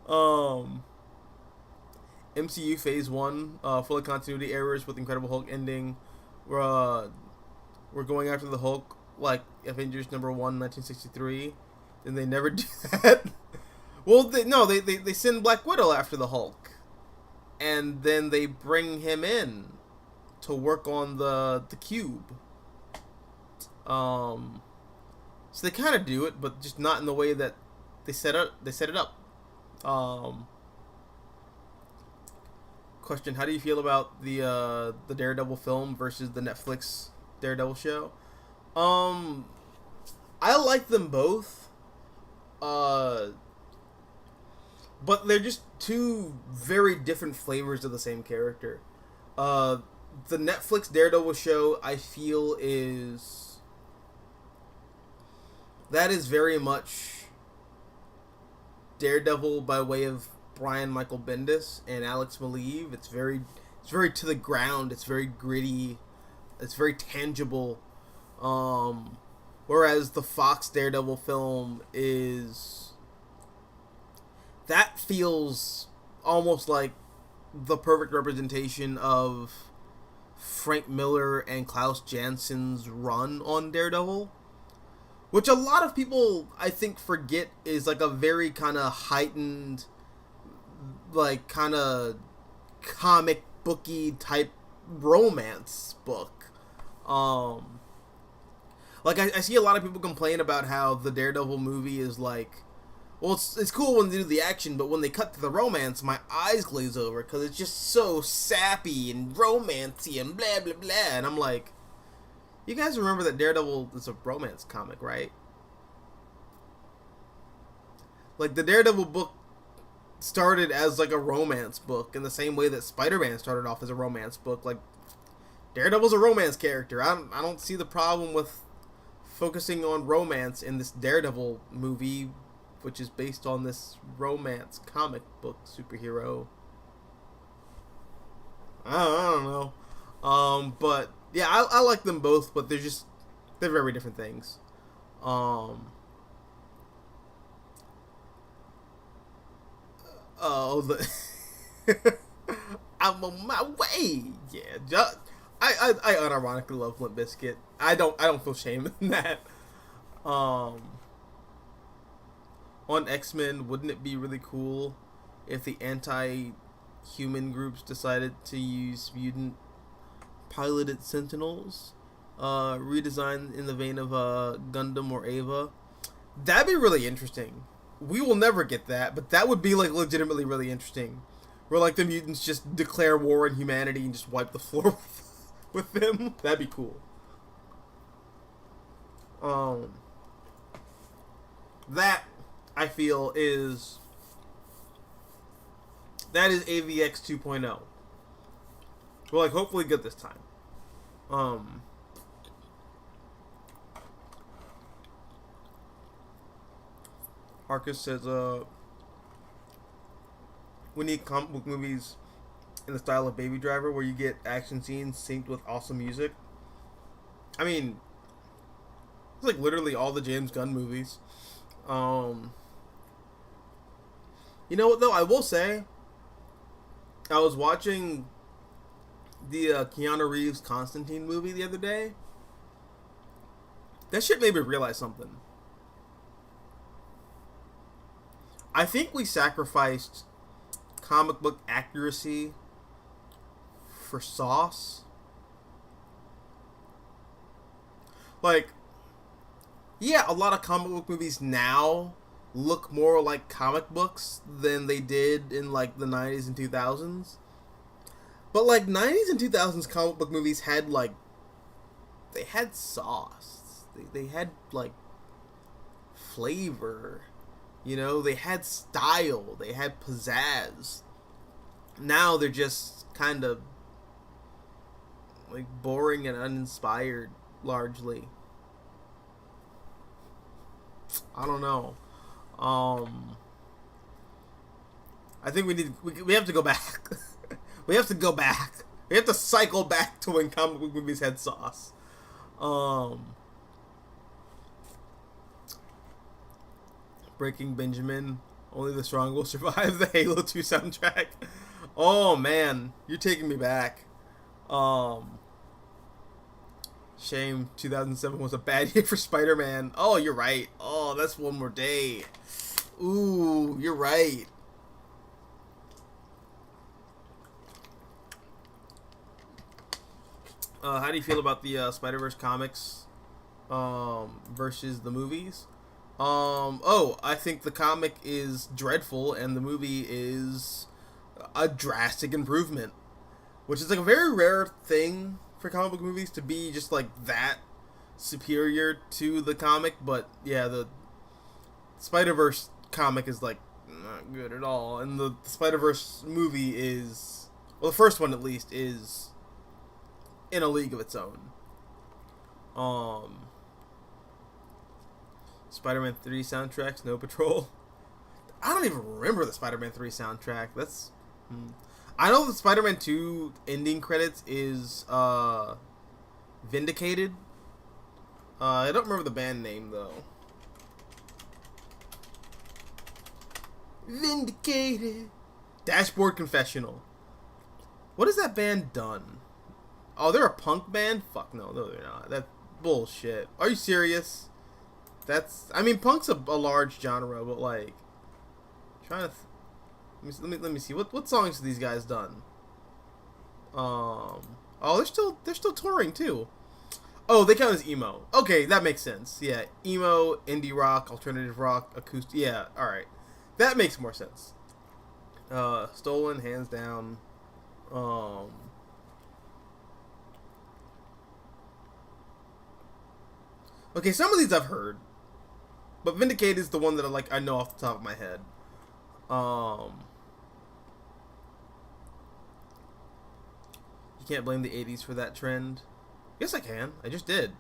um, MCU Phase 1, full of continuity errors with Incredible Hulk ending. We're going after the Hulk like Avengers #1, 1963. And they never do that. Well, they send Black Widow after the Hulk. And then they bring him in to work on the cube. So they kind of do it, but just not in the way that they set it up. Question: how do you feel about the Daredevil film versus the Netflix Daredevil show? I like them both. But they're just two very different flavors of the same character. The Netflix Daredevil show, I feel, is very much Daredevil by way of Brian Michael Bendis and Alex Maleev. It's very to the ground. It's very gritty. It's very tangible. Whereas the Fox Daredevil film that feels almost like the perfect representation of Frank Miller and Klaus Jansen's run on Daredevil, which a lot of people I think forget is like a very kind of heightened, like kind of comic booky type romance book. Like I see a lot of people complain about how the Daredevil movie is like, well, it's cool when they do the action, but when they cut to the romance, my eyes glaze over because it's just so sappy and romancy and blah blah blah. And I'm like, you guys remember that Daredevil is a romance comic, right? Like the Daredevil book started as like a romance book in the same way that Spider-Man started off as a romance book. Like Daredevil's a romance character. I don't see the problem with focusing on romance in this Daredevil movie, which is based on this romance comic book superhero. I don't know. But yeah, I like them both, but they're very different things. I'm on my way. Yeah, I unironically love Limp Bizkit. I don't feel shame in that. On X-Men, wouldn't it be really cool if the anti-human groups decided to use mutant piloted Sentinels, redesigned in the vein of Gundam or Eva? That'd be really interesting. We will never get that, but that would be like legitimately really interesting. Where like the mutants just declare war on humanity and just wipe the floor with them. That'd be cool. That I feel is AVX 2.0. Well, like, hopefully good this time. Arcus says, we need comic book movies in the style of Baby Driver, where you get action scenes synced with awesome music. I mean, it's like literally all the James Gunn movies. You know what, though? I will say, I was watching the Keanu Reeves Constantine movie the other day. That shit made me realize something. I think we sacrificed comic book accuracy for sauce. Like, yeah, a lot of comic book movies now look more like comic books than they did in, like, the 90s and 2000s. But, like, 90s and 2000s comic book movies had, like, they had sauce. They had, like, flavor. You know, they had style. They had pizzazz. Now they're just kind of, like, boring and uninspired, largely. I don't know. I think we have to go back. We have to go back. We have to cycle back to when comic book movies had sauce. Breaking Benjamin, Only the Strong Will Survive, the Halo 2 soundtrack. Oh man, you're taking me back. Shame 2007 was a bad year for Spider-Man. Oh, you're right. Oh, that's one more day. Ooh, you're right. How do you feel about the Spider-Verse comics versus the movies? I think the comic is dreadful and the movie is a drastic improvement, which is like a very rare thing for comic book movies to be just like that superior to the comic. But yeah, the Spider-Verse comic is like not good at all, and the Spider-Verse movie is, well, the first one at least is in a league of its own. Spider-Man 3 soundtrack, Snow Patrol. I don't even remember the Spider-Man 3 soundtrack. That's... I know the Spider-Man 2 ending credits is Vindicated. I don't remember the band name, though. Vindicated. Dashboard Confessional. What has that band done? Oh, they're a punk band? Fuck no, they're not. That's bullshit. Are you serious? That's, I mean, punk's a large genre, but like, trying to, let me see, what songs have these guys done? Oh, they're still touring too. Oh, they count as emo. Okay, that makes sense. Yeah, emo, indie rock, alternative rock, acoustic. Yeah, all right, that makes more sense. Stolen, hands down. Okay, some of these I've heard. But Vindicated is the one that I know off the top of my head. You can't blame the 80s for that trend. Yes, I can. I just did.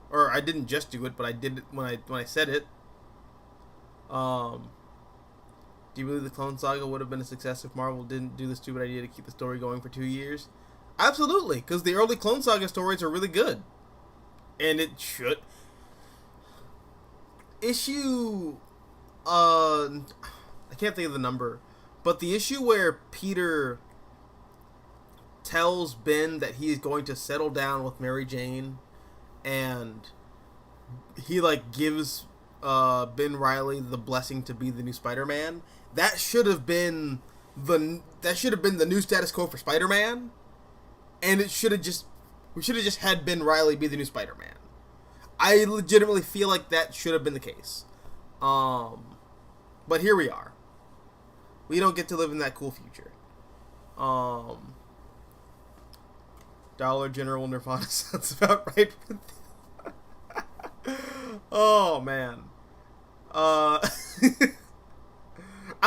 Or I didn't just do it, but I did it when I said it. Do you believe the Clone Saga would have been a success if Marvel didn't do the stupid idea to keep the story going for 2 years? Absolutely, because the early Clone Saga stories are really good. And it should... Issue, I can't think of the number, but the issue where Peter tells Ben that he is going to settle down with Mary Jane, and he like gives Ben Reilly the blessing to be the new Spider-Man. That should have been the new status quo for Spider-Man, and we should have just had Ben Reilly be the new Spider-Man. I legitimately feel like that should have been the case. But here we are. We don't get to live in that cool future. Dollar General Nirvana sounds about right. Oh, man. I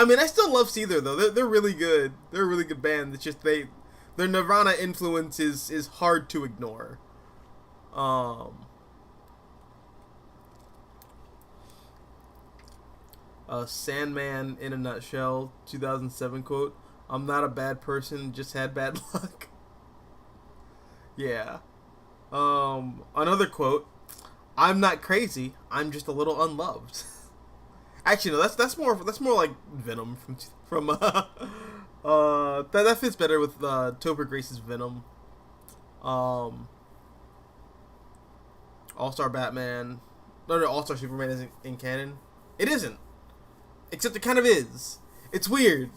mean, I still love Seether, though. They're really good. They're a really good band. It's just they their Nirvana influence is hard to ignore. Um, Sandman in a nutshell, 2007 quote. I'm not a bad person, just had bad luck. Yeah. Another quote. I'm not crazy. I'm just a little unloved. Actually, no. That's more like Venom from that fits better with Topher Grace's Venom. Um, All Star Batman. No, All Star Superman isn't in canon. It isn't. Except it kind of is. It's weird.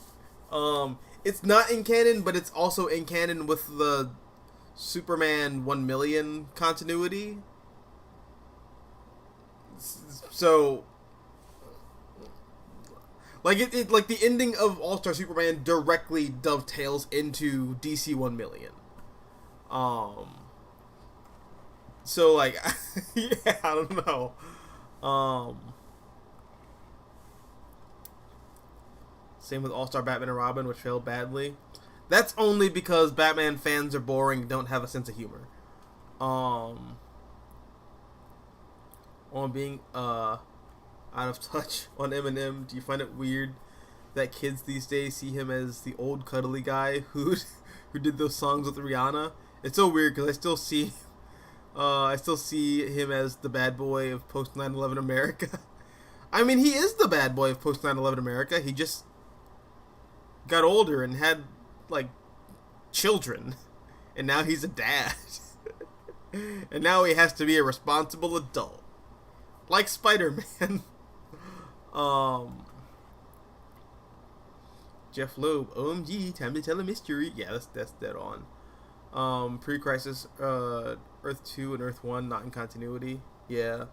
It's not in canon, but it's also in canon with the Superman 1,000,000 continuity. So, like like the ending of All Star Superman directly dovetails into DC 1,000,000. So like, yeah, I don't know. Same with All Star Batman and Robin, which failed badly. That's only because Batman fans are boring and don't have a sense of humor. On being out of touch on Eminem, do you find it weird that kids these days see him as the old cuddly guy who did those songs with Rihanna? It's so weird because I still see him as the bad boy of post 9/11 America. I mean, he is the bad boy of post 9/11 America. He just got older and had like children, and now he's a dad. And now he has to be a responsible adult, like Spider-Man. Jeff Loeb, OMG, time to tell a mystery. Yeah, that's dead on. Pre-crisis, Earth 2 and Earth 1 not in continuity. Yeah.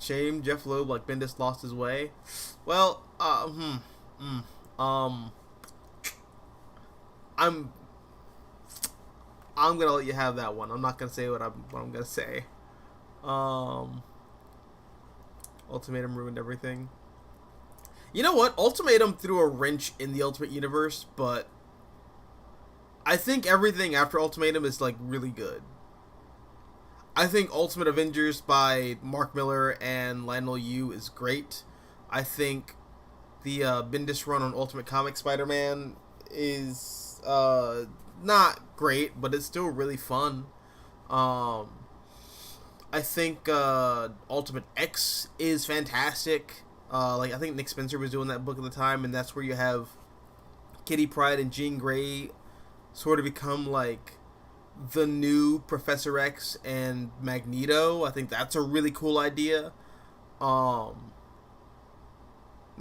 Shame Jeff Loeb, like Bendis lost his way. Well, I'm gonna let you have that one. I'm not gonna say what I'm gonna say. Ultimatum ruined everything. You know what? Ultimatum threw a wrench in the Ultimate Universe, but I think everything after Ultimatum is like really good. I think Ultimate Avengers by Mark Miller and Lionel Yu is great. I think the Bendis run on Ultimate Comics Spider-Man is not great, but it's still really fun. I think Ultimate X is fantastic. I think Nick Spencer was doing that book at the time, and that's where you have Kitty Pryde and Jean Grey sort of become like the new Professor X and Magneto. I think that's a really cool idea. No,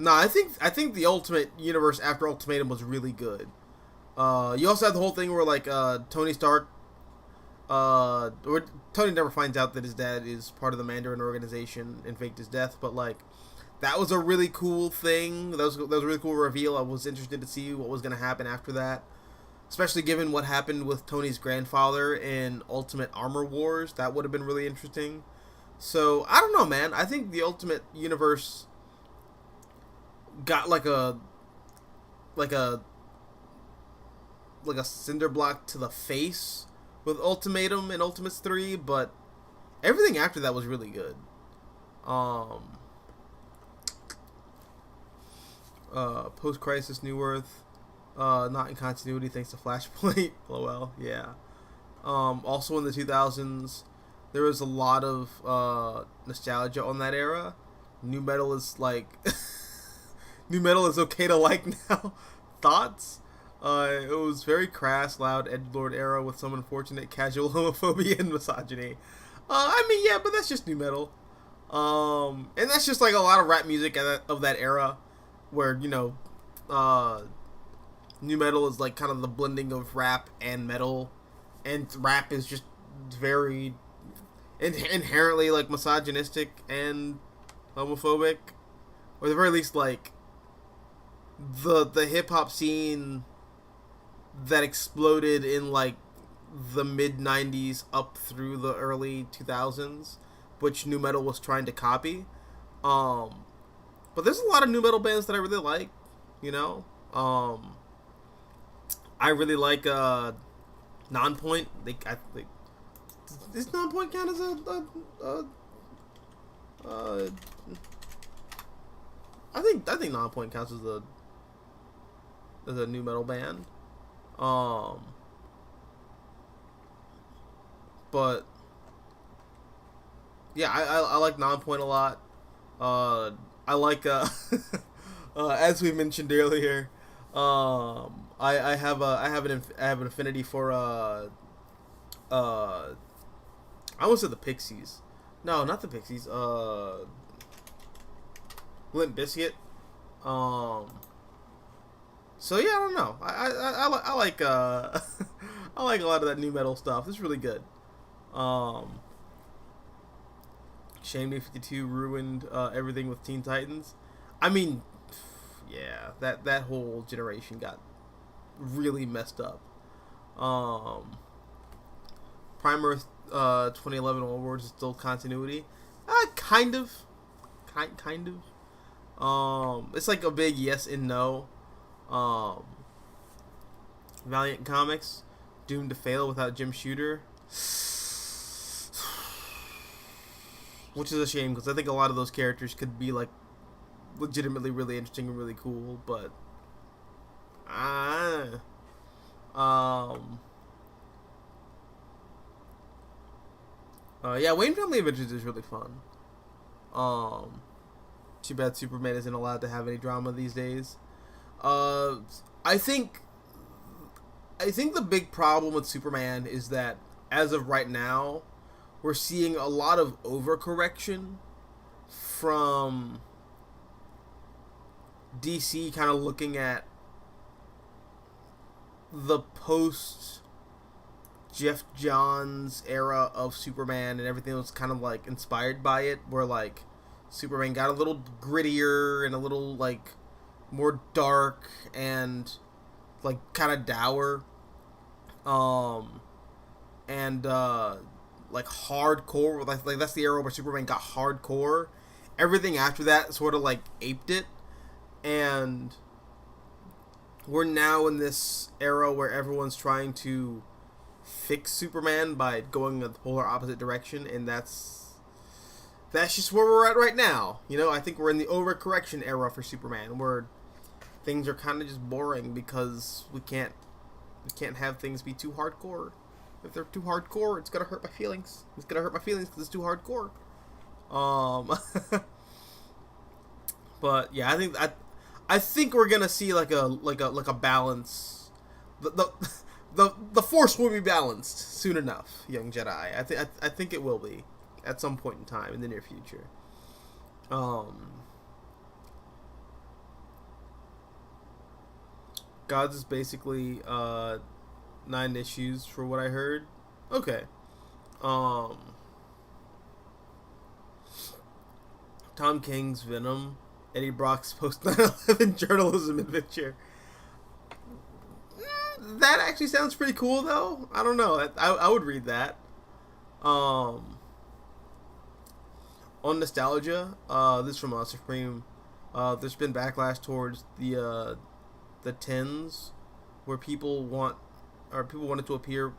I think the Ultimate Universe after Ultimatum was really good. You also have the whole thing where like Tony Stark, or Tony never finds out that his dad is part of the Mandarin organization and faked his death, but like that was a really cool thing. That was a really cool reveal. I was interested to see what was going to happen after that, especially given what happened with Tony's grandfather in Ultimate Armor Wars. That would have been really interesting. So I don't know, man. I think the Ultimate Universe got like a cinder block to the face with Ultimatum and Ultimates 3, but everything after that was really good. Post-Crisis New Earth, not in continuity thanks to Flashpoint. LOL, yeah. Also in the 2000s, there was a lot of nostalgia on that era. New Metal is like... New Metal is okay to like now. Thoughts? It was very crass, loud, edgelord era with some unfortunate casual homophobia and misogyny. I mean, yeah, but that's just New Metal. And that's just like a lot of rap music of that era, where, you know, New Metal is like kind of the blending of rap and metal, and rap is just very inherently like misogynistic and homophobic, or at the very least like the hip hop scene that exploded in like the mid 90s up through the early 2000s, which New Metal was trying to copy. But there's a lot of New Metal bands that I really like, you know. Um, I really like Nonpoint. Does Nonpoint count as a I think Nonpoint counts as a new metal band. Um, but yeah, I like Nonpoint a lot. Uh, I like as we mentioned earlier. I have an affinity for I almost said the Pixies. No, not the Pixies. Limp Bizkit. Um, so yeah, I don't know. I like I like a lot of that new metal stuff. It's really good. Um, Shame E-52 ruined everything with Teen Titans. I mean, yeah, that whole generation got really messed up. Um, Prime Earth 2011 onwards is still continuity. Kind of, kind of. It's like a big yes and no. Um, Valiant Comics, doomed to fail without Jim Shooter, which is a shame because I think a lot of those characters could be like legitimately really interesting and really cool, but um, yeah, Wayne Family Adventures is really fun. Um, Too bad Superman isn't allowed to have any drama these days. Uh, I think I think the big problem with Superman is that as of right now, we're seeing a lot of overcorrection from DC kind of looking at the post Jeff Johns era of Superman and everything was kind of like inspired by it, where like Superman got a little grittier and a little like more dark and like kind of dour, um and like hardcore, like that's the era where Superman got hardcore. Everything after that sort of like aped it, and we're now in this era where everyone's trying to fix Superman by going in the polar opposite direction, and that's just where we're at right now. You know, I think we're in the overcorrection era for Superman, where things are kind of just boring because we can't have things be too hardcore. If they're too hardcore, it's gonna hurt my feelings. It's gonna hurt my feelings because it's too hardcore. But yeah, I think we're gonna see like a balance. The force will be balanced soon enough, young Jedi. I think it will be at some point in time in the near future. Gods is basically 9 issues for what I heard. Okay. Um, Tom King's Venom, Eddie Brock's post 9/11 journalism adventure. That actually sounds pretty cool, though. I don't know. I would read that. Um, on nostalgia, this is from Supreme. There's been backlash towards the tens, where people wanted to appear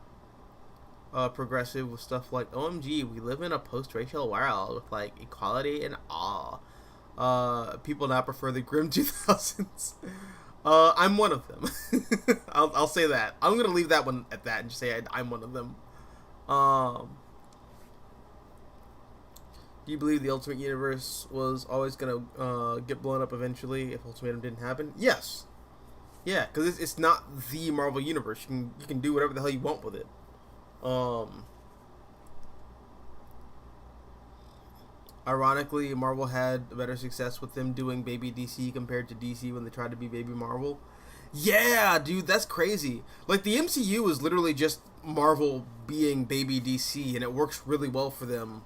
progressive with stuff like OMG, we live in a post-racial world with like equality and all. People now prefer the grim 2000s. I'm one of them. I'll say that. I'm gonna leave that one at that and just say I'm one of them. Do you believe the Ultimate Universe was always gonna get blown up eventually if Ultimatum didn't happen? Yes. Yeah, because it's not the Marvel Universe. You can do whatever the hell you want with it. Ironically, Marvel had better success with them doing Baby DC compared to DC when they tried to be Baby Marvel. Yeah, dude, that's crazy. Like, the MCU is literally just Marvel being Baby DC, and it works really well for them.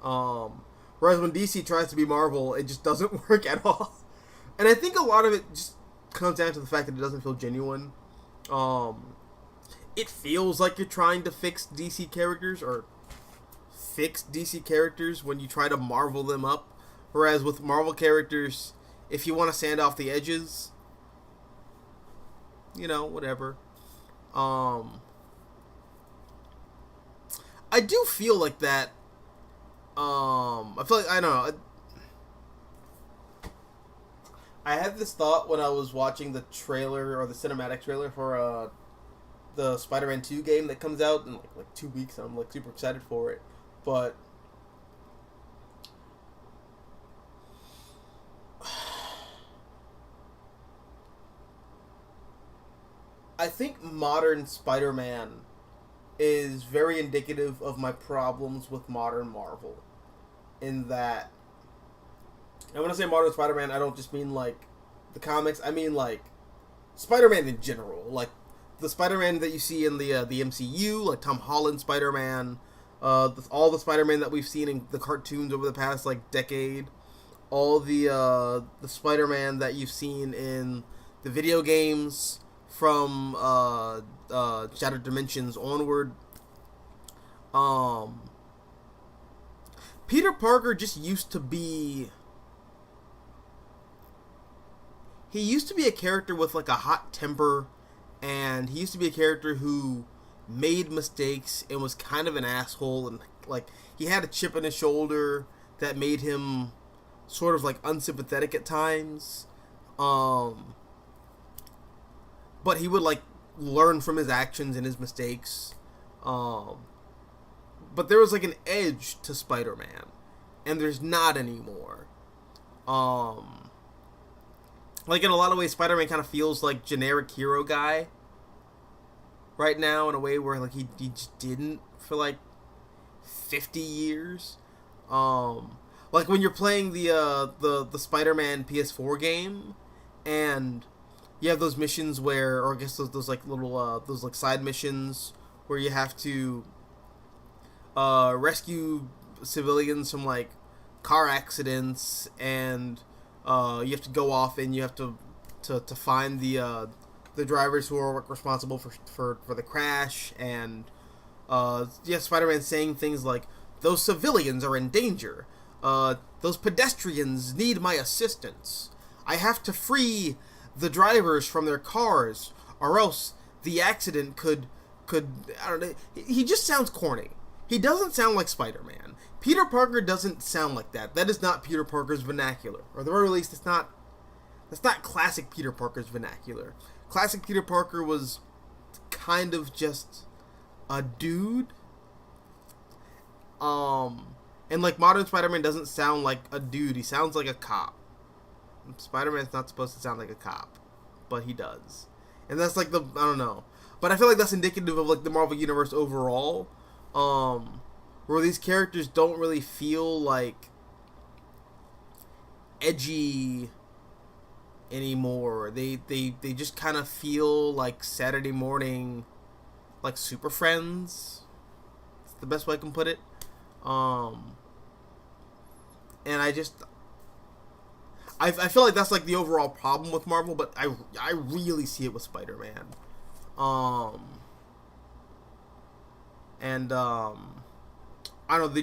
Whereas when DC tries to be Marvel, it just doesn't work at all. And I think a lot of it just comes down to the fact that it doesn't feel genuine. It feels like you're trying to fix DC characters when you try to Marvel them up. Whereas with Marvel characters, if you want to sand off the edges, whatever. I do feel like that. I feel like I don't know. I had this thought when I was watching the trailer or the cinematic trailer for the Spider-Man 2 game that comes out in like 2 weeks. I'm like super excited for it, but I think modern Spider-Man is very indicative of my problems with modern Marvel. In that, and when I say modern Spider-Man, I don't just mean like the comics. I mean like Spider-Man in general, like the Spider-Man that you see in the MCU, like Tom Holland Spider-Man, all the Spider-Man that we've seen in the cartoons over the past like decade, all the Spider-Man that you've seen in the video games from Shattered Dimensions onward. Peter Parker just used to be... He used to be a character with like a hot temper, and he used to be a character who made mistakes and was kind of an asshole, and like he had a chip on his shoulder that made him sort of like unsympathetic at times. But he would like learn from his actions and his mistakes. But there was like an edge to Spider-Man, and there's not anymore. Like in a lot of ways, Spider-Man kind of feels like generic hero guy right now in a way where like he just didn't for like 50 years. Like when you're playing the Spider-Man PS4 game, and you have those missions where, or I guess those like little those like side missions where you have to rescue civilians from like car accidents, and you have to go off and you have to find the drivers who are responsible for the crash, and Spider-Man saying things like, "Those civilians are in danger. Those pedestrians need my assistance. I have to free the drivers from their cars, or else the accident could I don't know." He just sounds corny. He doesn't sound like Spider-Man. Peter Parker doesn't sound like that. That is not Peter Parker's vernacular. Or at the very least, that's not classic Peter Parker's vernacular. Classic Peter Parker was kind of just a dude. And like modern Spider-Man doesn't sound like a dude. He sounds like a cop. Spider-Man's not supposed to sound like a cop, but he does. And that's like I don't know. But I feel like that's indicative of like the Marvel Universe overall. Where these characters don't really feel like edgy anymore. They just kind of feel like Saturday morning, like Super Friends. That's the best way I can put it. And I feel like that's like the overall problem with Marvel, but I really see it with Spider-Man. I don't know,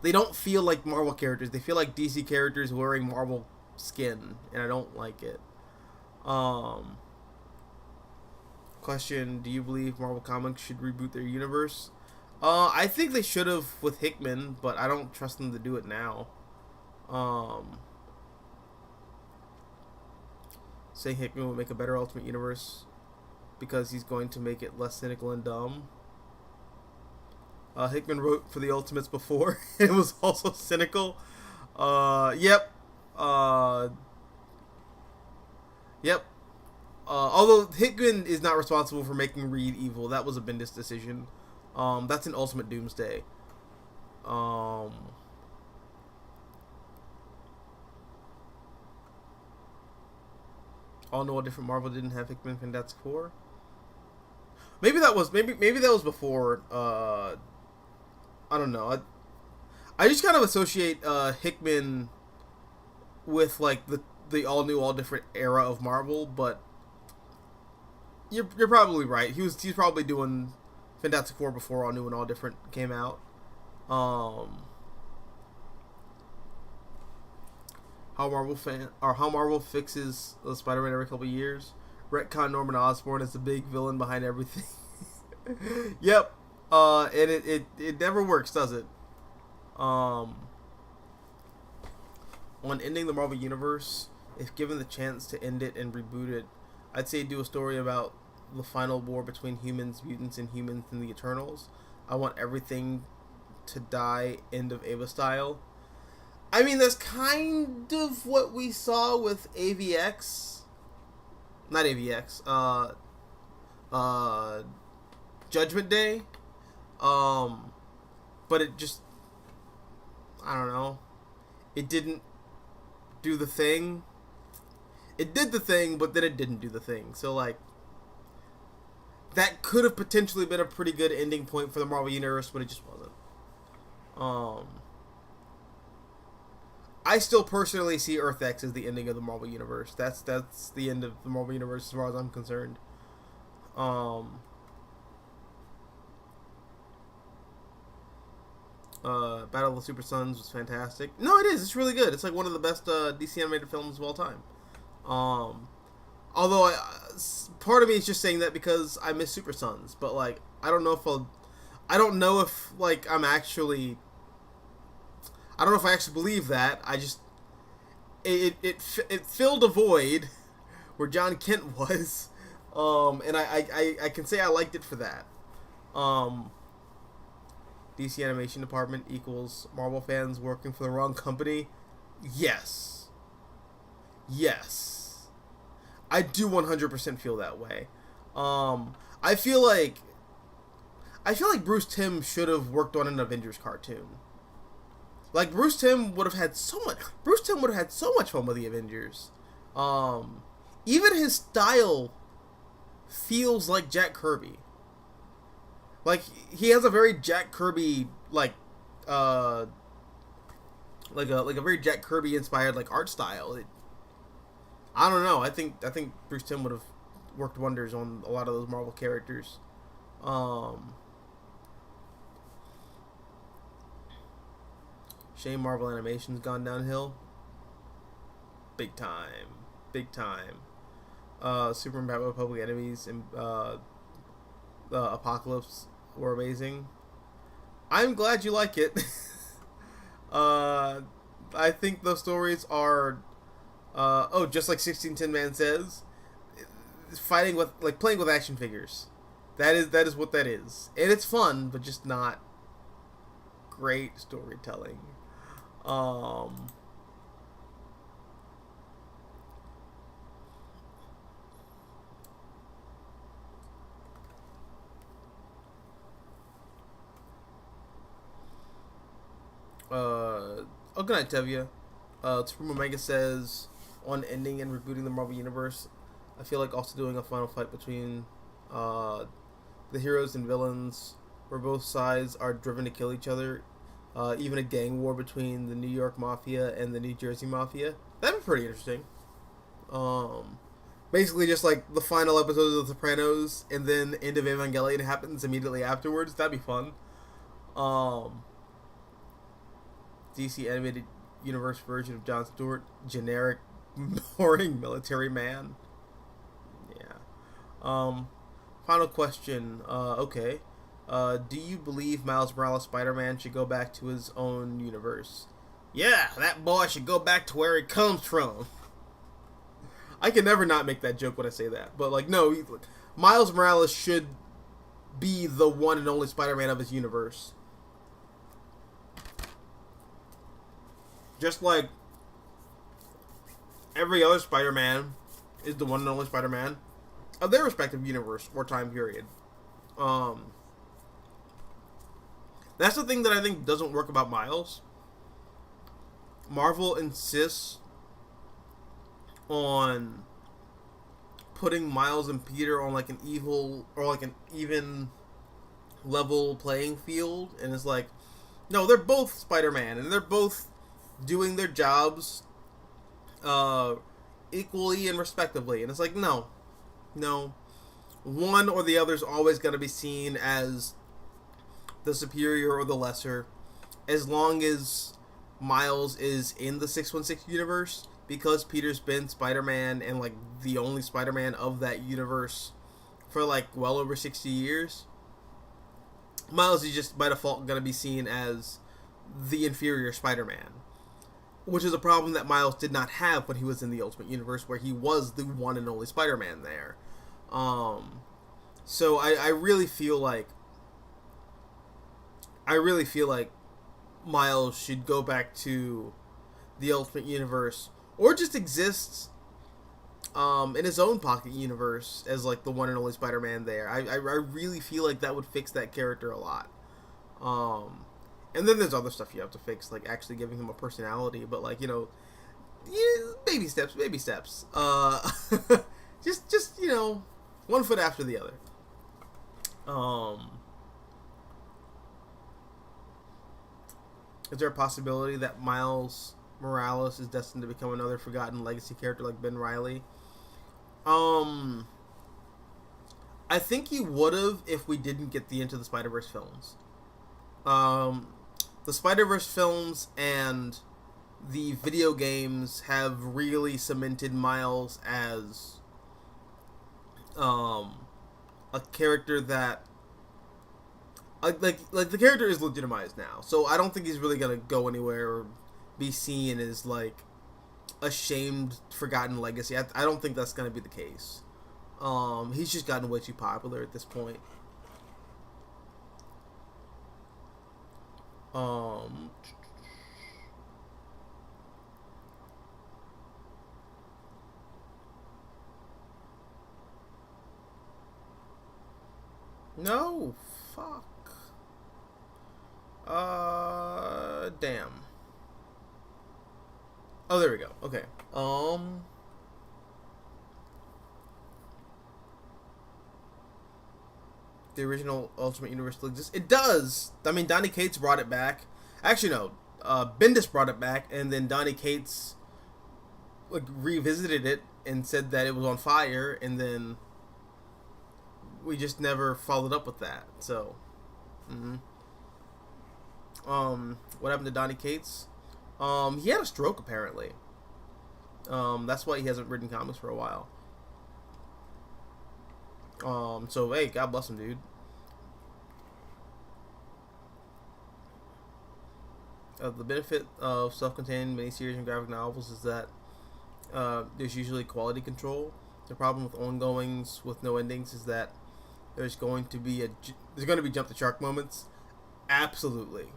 they don't feel like Marvel characters. They feel like DC characters wearing Marvel skin, and I don't like it. Question, do you believe Marvel Comics should reboot their universe? I think they should have with Hickman, but I don't trust them to do it now. Saying Hickman would make a better Ultimate Universe because he's going to make it less cynical and dumb. Hickman wrote for the Ultimates before. It was also cynical. Yep. Yep. Although Hickman is not responsible for making Reed evil. That was a Bendis decision. That's an Ultimate Doomsday. All Know a Different Marvel didn't have Hickman Fantastic Four. Maybe that was before. I don't know. I just kind of associate Hickman with like the all new, all different era of Marvel, but you're probably right. He's probably doing Fantastic Four before All New and All Different came out. How Marvel fixes Spider-Man every couple years. retcon Norman Osborn as the big villain behind everything. Yep. And it never works, does it? On ending the Marvel Universe, if given the chance to end it and reboot it, I'd say do a story about the final war between humans, mutants, and humans in the Eternals. I want everything to die, end of Ava style. I mean, that's kind of what we saw with AVX. Not AVX. Judgment Day. But it just, I don't know. It didn't do the thing. It did the thing, but then it didn't do the thing. So, like, that could have potentially been a pretty good ending point for the Marvel Universe, but it just wasn't. I still personally see Earth X as the ending of the Marvel Universe. That's the end of the Marvel Universe as far as I'm concerned. Battle of the Super Sons was fantastic. No, it is. It's really good. It's like one of the best DC animated films of all time. Although part of me is just saying that because I miss Super Sons, but like I don't know if I actually believe that. I just it filled a void where John Kent was, and I can say I liked it for that. DC Animation Department equals Marvel fans working for the wrong company. Yes. I do 100% feel that way. I feel like Bruce Timm should have worked on an Avengers cartoon. Like Bruce Timm would have had so much fun with the Avengers. Even his style feels like Jack Kirby. Like he has a very Jack Kirby like a very Jack Kirby inspired like art style. I don't know. I think Bruce Timm would have worked wonders on a lot of those Marvel characters. Shame Marvel Animation's gone downhill. Big time. Superman, Batman, Public Enemies, and Apocalypse were amazing. I'm glad you like it. I think those stories are just like 1610 Man says, playing with action figures. That is what that is. And it's fun, but just not great storytelling. Good night, Tevia. Supreme Omega says, on ending and rebooting the Marvel Universe, I feel like also doing a final fight between the heroes and villains, where both sides are driven to kill each other. Even a gang war between the New York Mafia and the New Jersey Mafia. That'd be pretty interesting. Basically just like the final episodes of The Sopranos, and then End of Evangelion happens immediately afterwards. That'd be fun. DC Animated Universe version of Jon Stewart, generic, boring military man. Yeah. Final question. Okay. Do you believe Miles Morales Spider-Man should go back to his own universe? Yeah, that boy should go back to where he comes from. I can never not make that joke when I say that. But, like, no. Miles Morales should be the one and only Spider-Man of his universe. Just like every other Spider-Man is the one and only Spider-Man of their respective universe or time period. That's the thing that I think doesn't work about Miles. Marvel insists on putting Miles and Peter on like an evil or like an even level playing field, and it's like, no, they're both Spider-Man and they're both doing their jobs equally and respectively, and it's like, no, one or the other is always going to be seen as the superior or the lesser. As long as Miles is in the 616 universe, because Peter's been Spider-Man and like the only Spider-Man of that universe for like well over 60 years, Miles is just by default going to be seen as the inferior Spider-Man, which is a problem that Miles did not have when he was in the Ultimate Universe, where he was the one and only Spider-Man there. So I really feel like Miles should go back to the Ultimate Universe, or just exist in his own pocket universe as like the one and only Spider-Man there. I really feel like that would fix that character a lot. And then there's other stuff you have to fix, like actually giving him a personality, but like, you know, baby steps. just you know, one foot after the other. Is there a possibility that Miles Morales is destined to become another forgotten legacy character like Ben Reilly? I think he would have if we didn't get the Into the Spider-Verse films. The Spider-Verse films and the video games have really cemented Miles as a character that like the character is legitimized now. So I don't think he's really gonna go anywhere or be seen as like a shamed, forgotten legacy. I don't think that's gonna be the case. He's just gotten way too popular at this point. No, fuck. Damn. Oh, there we go. Okay. The original Ultimate Universe still exists. It does. I mean, Donny Cates brought it back. Actually, no. Bendis brought it back, and then Donny Cates like revisited it and said that it was on fire, and then we just never followed up with that. So, what happened to Donny Cates? He had a stroke apparently. That's why he hasn't written comics for a while. So hey, God bless him, dude. The benefit of self-contained miniseries and graphic novels is that there's usually quality control. The problem with ongoings with no endings is that there's going to be jump the shark moments. Absolutely.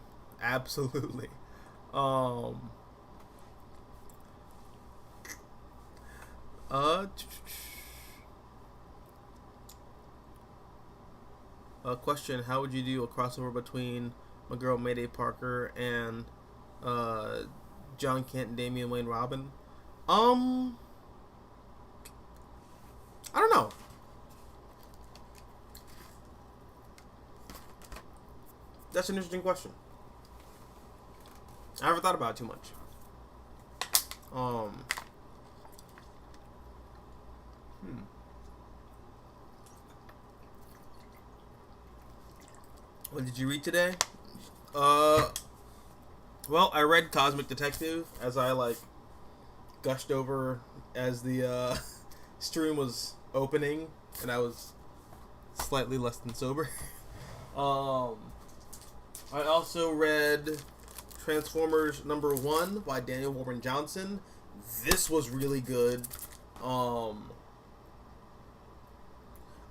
Question: how would you do a crossover between my girl Mayday Parker and John Kent and Damian Wayne Robin? I don't know. That's an interesting question. I never thought about it too much. What did you read today? Well, I read Cosmic Detective as I like gushed over as the stream was opening, and I was slightly less than sober. I also read Transformers #1 by Daniel Warren Johnson. This was really good. I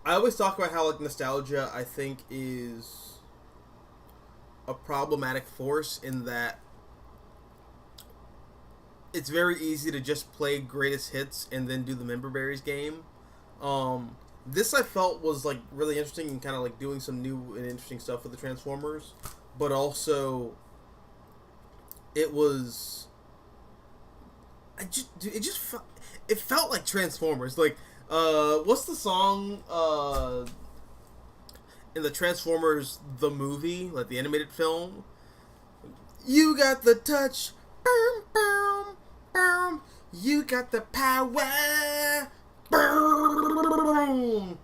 always talk about how like nostalgia, I think, is a problematic force in that it's very easy to just play greatest hits and then do the member berries game. This I felt was like really interesting and kind of like doing some new and interesting stuff with the Transformers, but also it felt like Transformers. Like what's the song in the Transformers the movie, like the animated film? You got the touch, boom, boom, boom. You got the power, boom,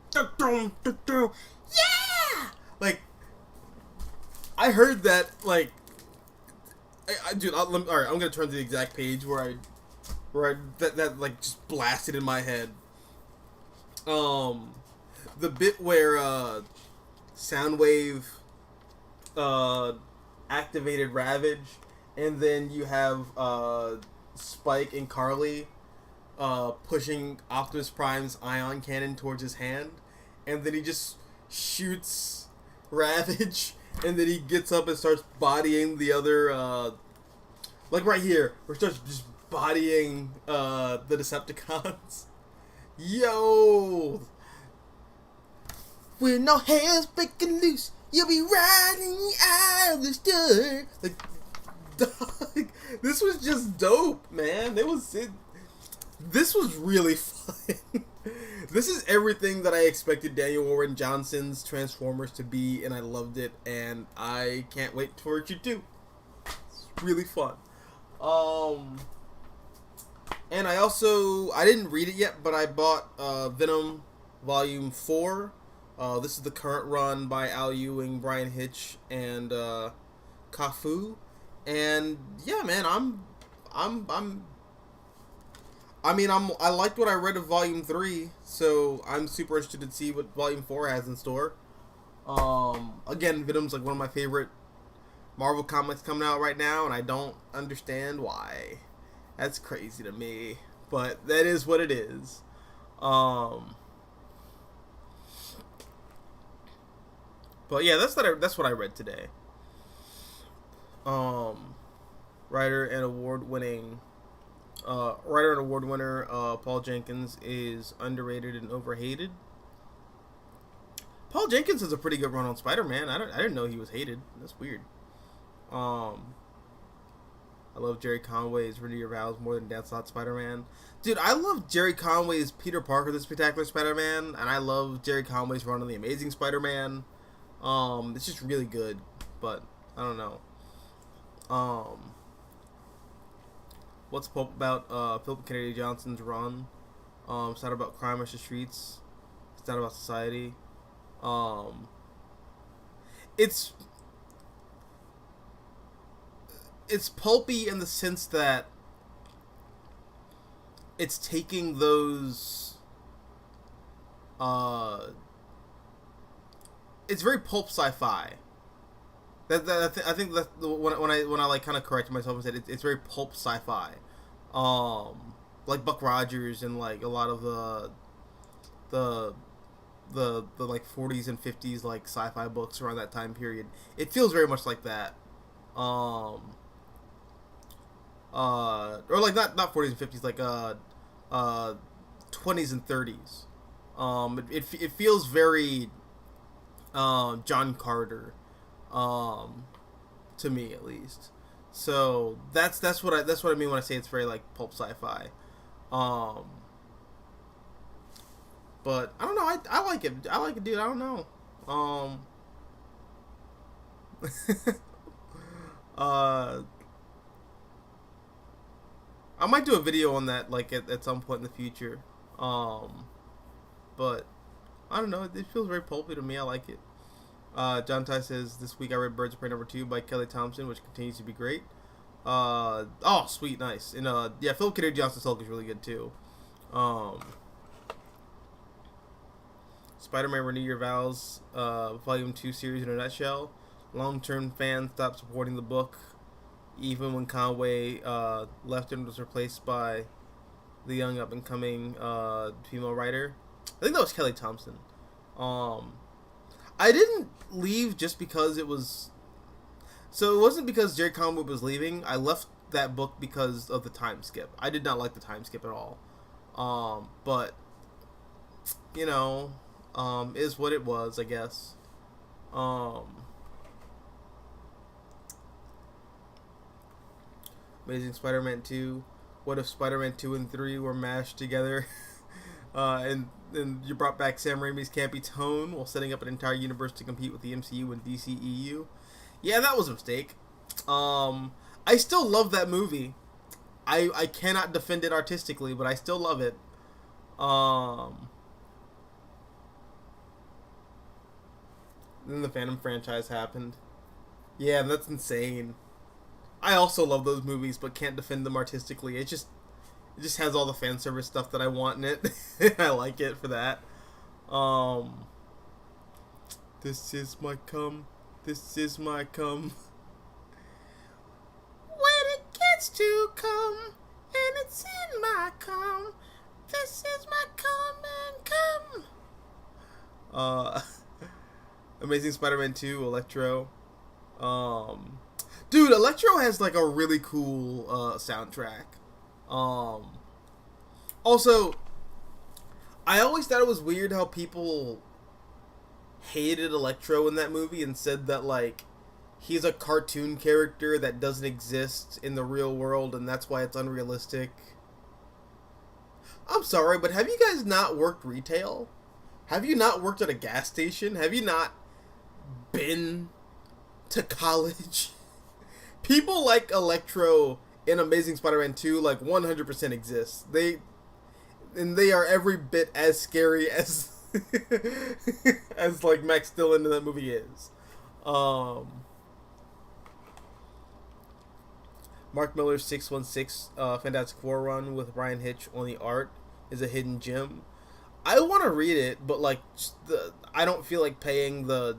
yeah. Like I heard that. Like, dude. All right, I'm gonna turn to the exact page where right? That like just blasted in my head. The bit where Soundwave activated Ravage, and then you have Spike and Carly pushing Optimus Prime's ion cannon towards his hand, and then he just shoots Ravage, and then he gets up and starts bodying the other, like right here, where he starts just bodying the Decepticons. Yo! With no hands breaking loose, you'll be riding out of the store. Like, dog, this was just dope, man. This was really fun. This is everything that I expected Daniel Warren Johnson's Transformers to be, and I loved it, and I can't wait for it too. It's really fun. And I didn't read it yet, but I bought Venom Volume 4. This is the current run by Al Ewing, Brian Hitch, and Cafu. And yeah, man, I liked what I read of Volume 3, so I'm super interested to see what Volume 4 has in store. Again, Venom's like one of my favorite Marvel comics coming out right now, and I don't understand why. That's crazy to me, but that is what it is. But yeah, that's what I read today. Writer and award winner Paul Jenkins is underrated and overhated. Paul Jenkins has a pretty good run on Spider-Man. I didn't know he was hated. That's weird. I love Jerry Conway's Renew Your Vows more than Dan Slott's Spider-Man. Dude, I love Jerry Conway's Peter Parker, the Spectacular Spider-Man, and I love Jerry Conway's run on The Amazing Spider-Man. It's just really good, but I don't know. What's Pope about Philip Kennedy Johnson's run? It's not about crime versus streets. It's not about society. It's pulpy in the sense that it's taking those it's very pulp sci-fi. I think that when I like kind of corrected myself and said it's very pulp sci-fi, like Buck Rogers and like a lot of the like 40s and 50s like sci-fi books around that time period. It feels very much like that. Or like not 40s and 50s, like 20s and 30s. It feels very John Carter, to me at least. So that's what I mean when I say it's very like pulp sci-fi. But I don't know. I like it. I like it, dude. I don't know. I might do a video on that like at some point in the future. But I don't know. It feels very pulpy to me. I like it. John Ty says, this week I read Birds of Prey #2 by Kelly Thompson, which continues to be great. Oh, sweet, nice. And yeah, Philip Kennedy Johnson's Hulk is really good too. Spider-Man Renew Your Vows, Volume 2 series in a nutshell. Long-term fans stopped supporting the book, even when Conway left and was replaced by the young up-and-coming female writer. I think that was Kelly Thompson. I didn't leave just because it was... So it wasn't because Jerry Conway was leaving. I left that book because of the time skip. I did not like the time skip at all. But, you know, is what it was, I guess. Amazing Spider-Man 2. What if Spider-Man 2 and 3 were mashed together? And you brought back Sam Raimi's campy tone while setting up an entire universe to compete with the MCU and DCEU. Yeah, that was a mistake. I still love that movie. I cannot defend it artistically, but I still love it. Then the Phantom franchise happened. Yeah, that's insane. I also love those movies, but can't defend them artistically. It just has all the fan service stuff that I want in it. I like it for that. This is my cum. This is my cum. When it gets to cum, and it's in my cum, this is my cum and cum. Amazing Spider-Man 2, Electro. Dude, Electro has like a really cool soundtrack. Also, I always thought it was weird how people hated Electro in that movie and said that like he's a cartoon character that doesn't exist in the real world and that's why it's unrealistic. I'm sorry, but have you guys not worked retail? Have you not worked at a gas station? Have you not been to college? People like Electro in Amazing Spider-Man 2 like 100% exists. They are every bit as scary as as like Max Dillon in that movie is. Mark Miller's 616 Fantastic Four run with Brian Hitch on the art is a hidden gem. I want to read it, but like I don't feel like paying the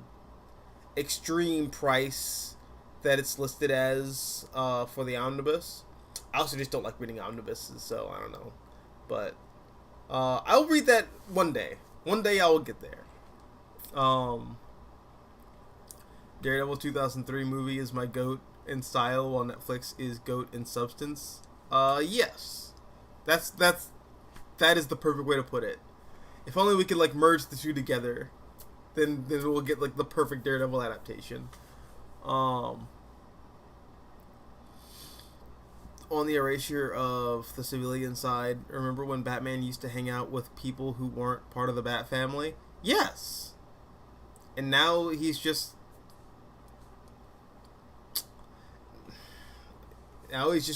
extreme price that it's listed as for the omnibus. I also just don't like reading omnibuses, so I don't know. But I'll read that one day. One day I will get there. Daredevil 2003 movie is my GOAT in style, while Netflix is GOAT in substance. Yes. That is the perfect way to put it. If only we could like merge the two together, then we'll get like the perfect Daredevil adaptation. On the erasure of the civilian side, remember when Batman used to hang out with people who weren't part of the Bat family? Yes. And now he's just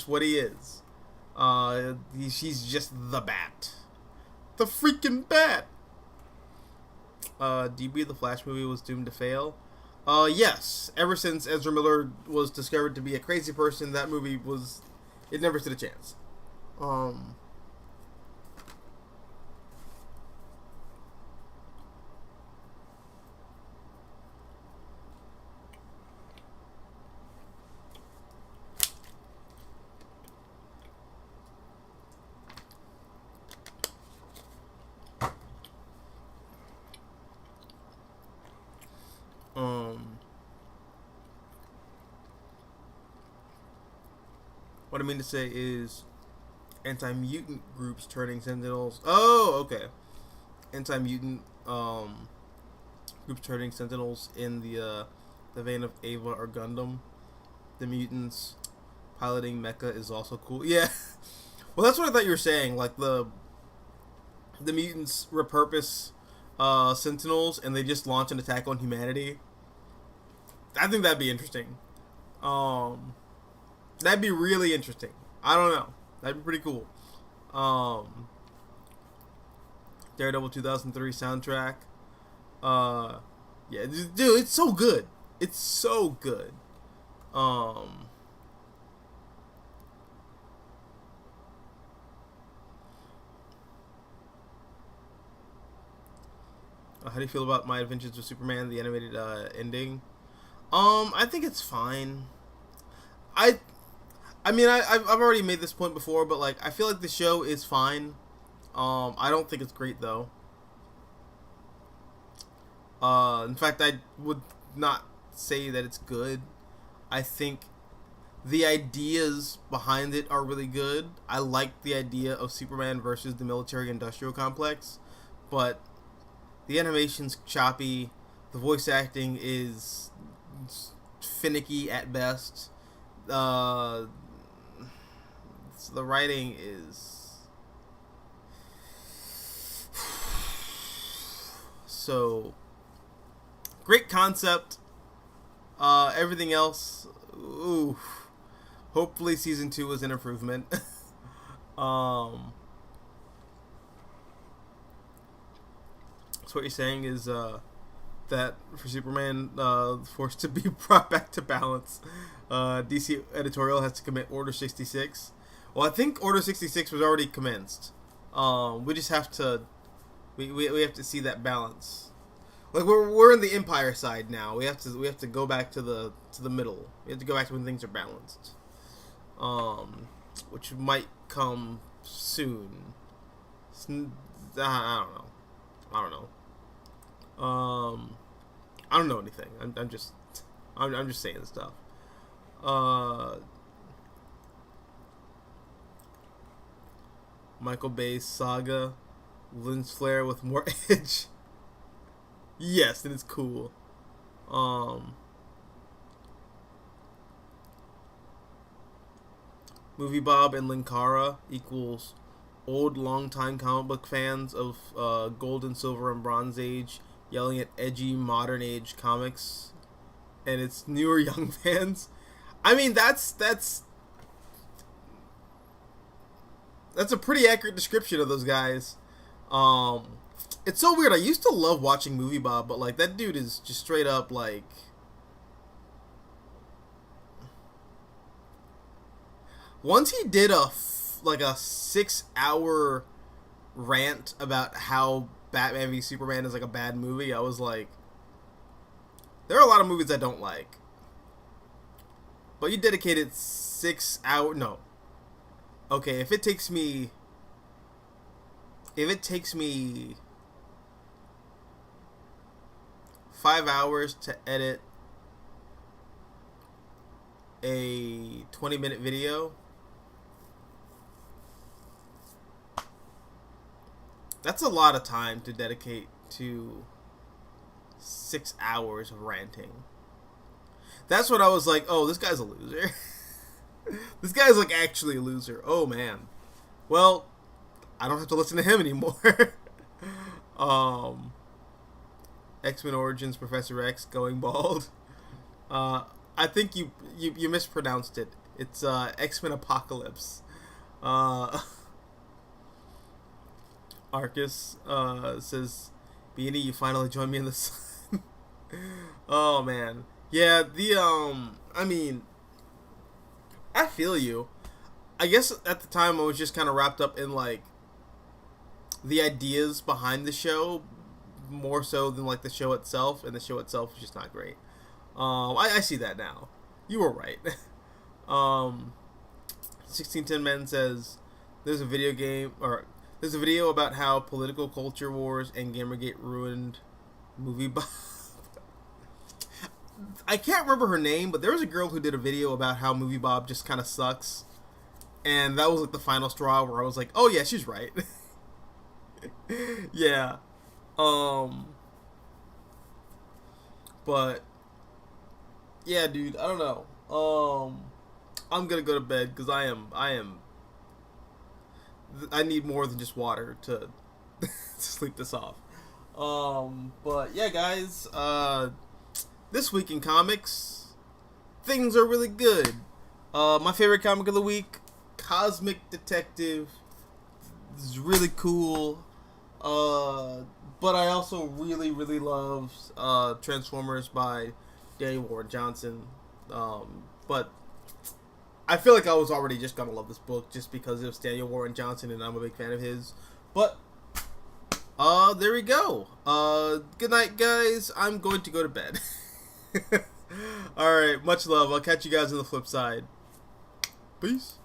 what he is. He's just the Bat. The freaking Bat. DB, the Flash movie was doomed to fail. Yes. Ever since Ezra Miller was discovered to be a crazy person, that movie it never stood a chance. What I mean to say is anti-mutant groups turning Sentinels. Oh, okay. Anti-mutant groups turning Sentinels in the vein of Ava or Gundam. The mutants piloting mecha is also cool. Yeah. Well, that's what I thought you were saying. Like the mutants repurpose Sentinels and they just launch an attack on humanity. I think that'd be interesting. That'd be really interesting. I don't know. That'd be pretty cool. Daredevil 2003 soundtrack. Yeah, dude, it's so good. It's so good. How do you feel about My Adventures with Superman, the animated ending? I think it's fine. I mean, I've already made this point before, but like I feel like the show is fine. I don't think it's great though. In fact, I would not say that it's good. I think the ideas behind it are really good. I like the idea of Superman versus the military-industrial complex, but the animation's choppy. The voice acting is finicky at best. The writing is so great concept. Everything else, ooh. Hopefully season 2 is an improvement. So what you're saying is that for Superman forced to be brought back to balance, DC editorial has to commit Order 66. Well, I think Order 66 was already commenced. We just have to we have to see that balance. Like we're in the Empire side now. We have to go back to the middle. We have to go back to when things are balanced. Which might come soon. I don't know. I don't know anything. I'm just saying stuff. Michael Bay's Saga, Lens Flare with more edge. Yes, and it's cool. Movie Bob and Linkara equals old long-time comic book fans of Gold and Silver and Bronze Age yelling at edgy modern age comics, and it's newer young fans. I mean, that's a pretty accurate description of those guys. It's so weird. I used to love watching Movie Bob, but like that dude is just straight up like. Once he did a 6-hour rant about how Batman v Superman is like a bad movie, I was like, there are a lot of movies I don't like, but you dedicated 6 hours. No, okay, if it takes me 5 hours to edit a 20-minute video, that's a lot of time to dedicate to 6 hours of ranting. That's what I was like, oh, this guy's a loser. This guy's like actually a loser. Oh man. Well, I don't have to listen to him anymore. X-Men Origins Professor X going bald. I think you mispronounced it. It's X-Men Apocalypse. Arcus says, Beanie, you finally joined me in the sun. Oh man. Yeah, I mean, I feel you. I guess at the time I was just kind of wrapped up in like the ideas behind the show more so than like the show itself, and the show itself is just not great. I see that now. You were right. 1610 Men says there's a video about how political culture wars and Gamergate ruined Movie Bob. I can't remember her name, but there was a girl who did a video about how Movie Bob just kind of sucks, and that was like the final straw where I was like, oh yeah, she's right. Yeah. But yeah, dude, I don't know. I'm gonna go to bed because I need more than just water to to sleep this off. But yeah, guys, this week in comics, things are really good. My favorite comic of the week, Cosmic Detective, is really cool. But I also really, really love Transformers by Daniel Warren Johnson. But I feel like I was already just gonna love this book just because it was Daniel Warren Johnson and I'm a big fan of his. But there we go. Good night, guys. I'm going to go to bed. Alright, much love. I'll catch you guys on the flip side. Peace.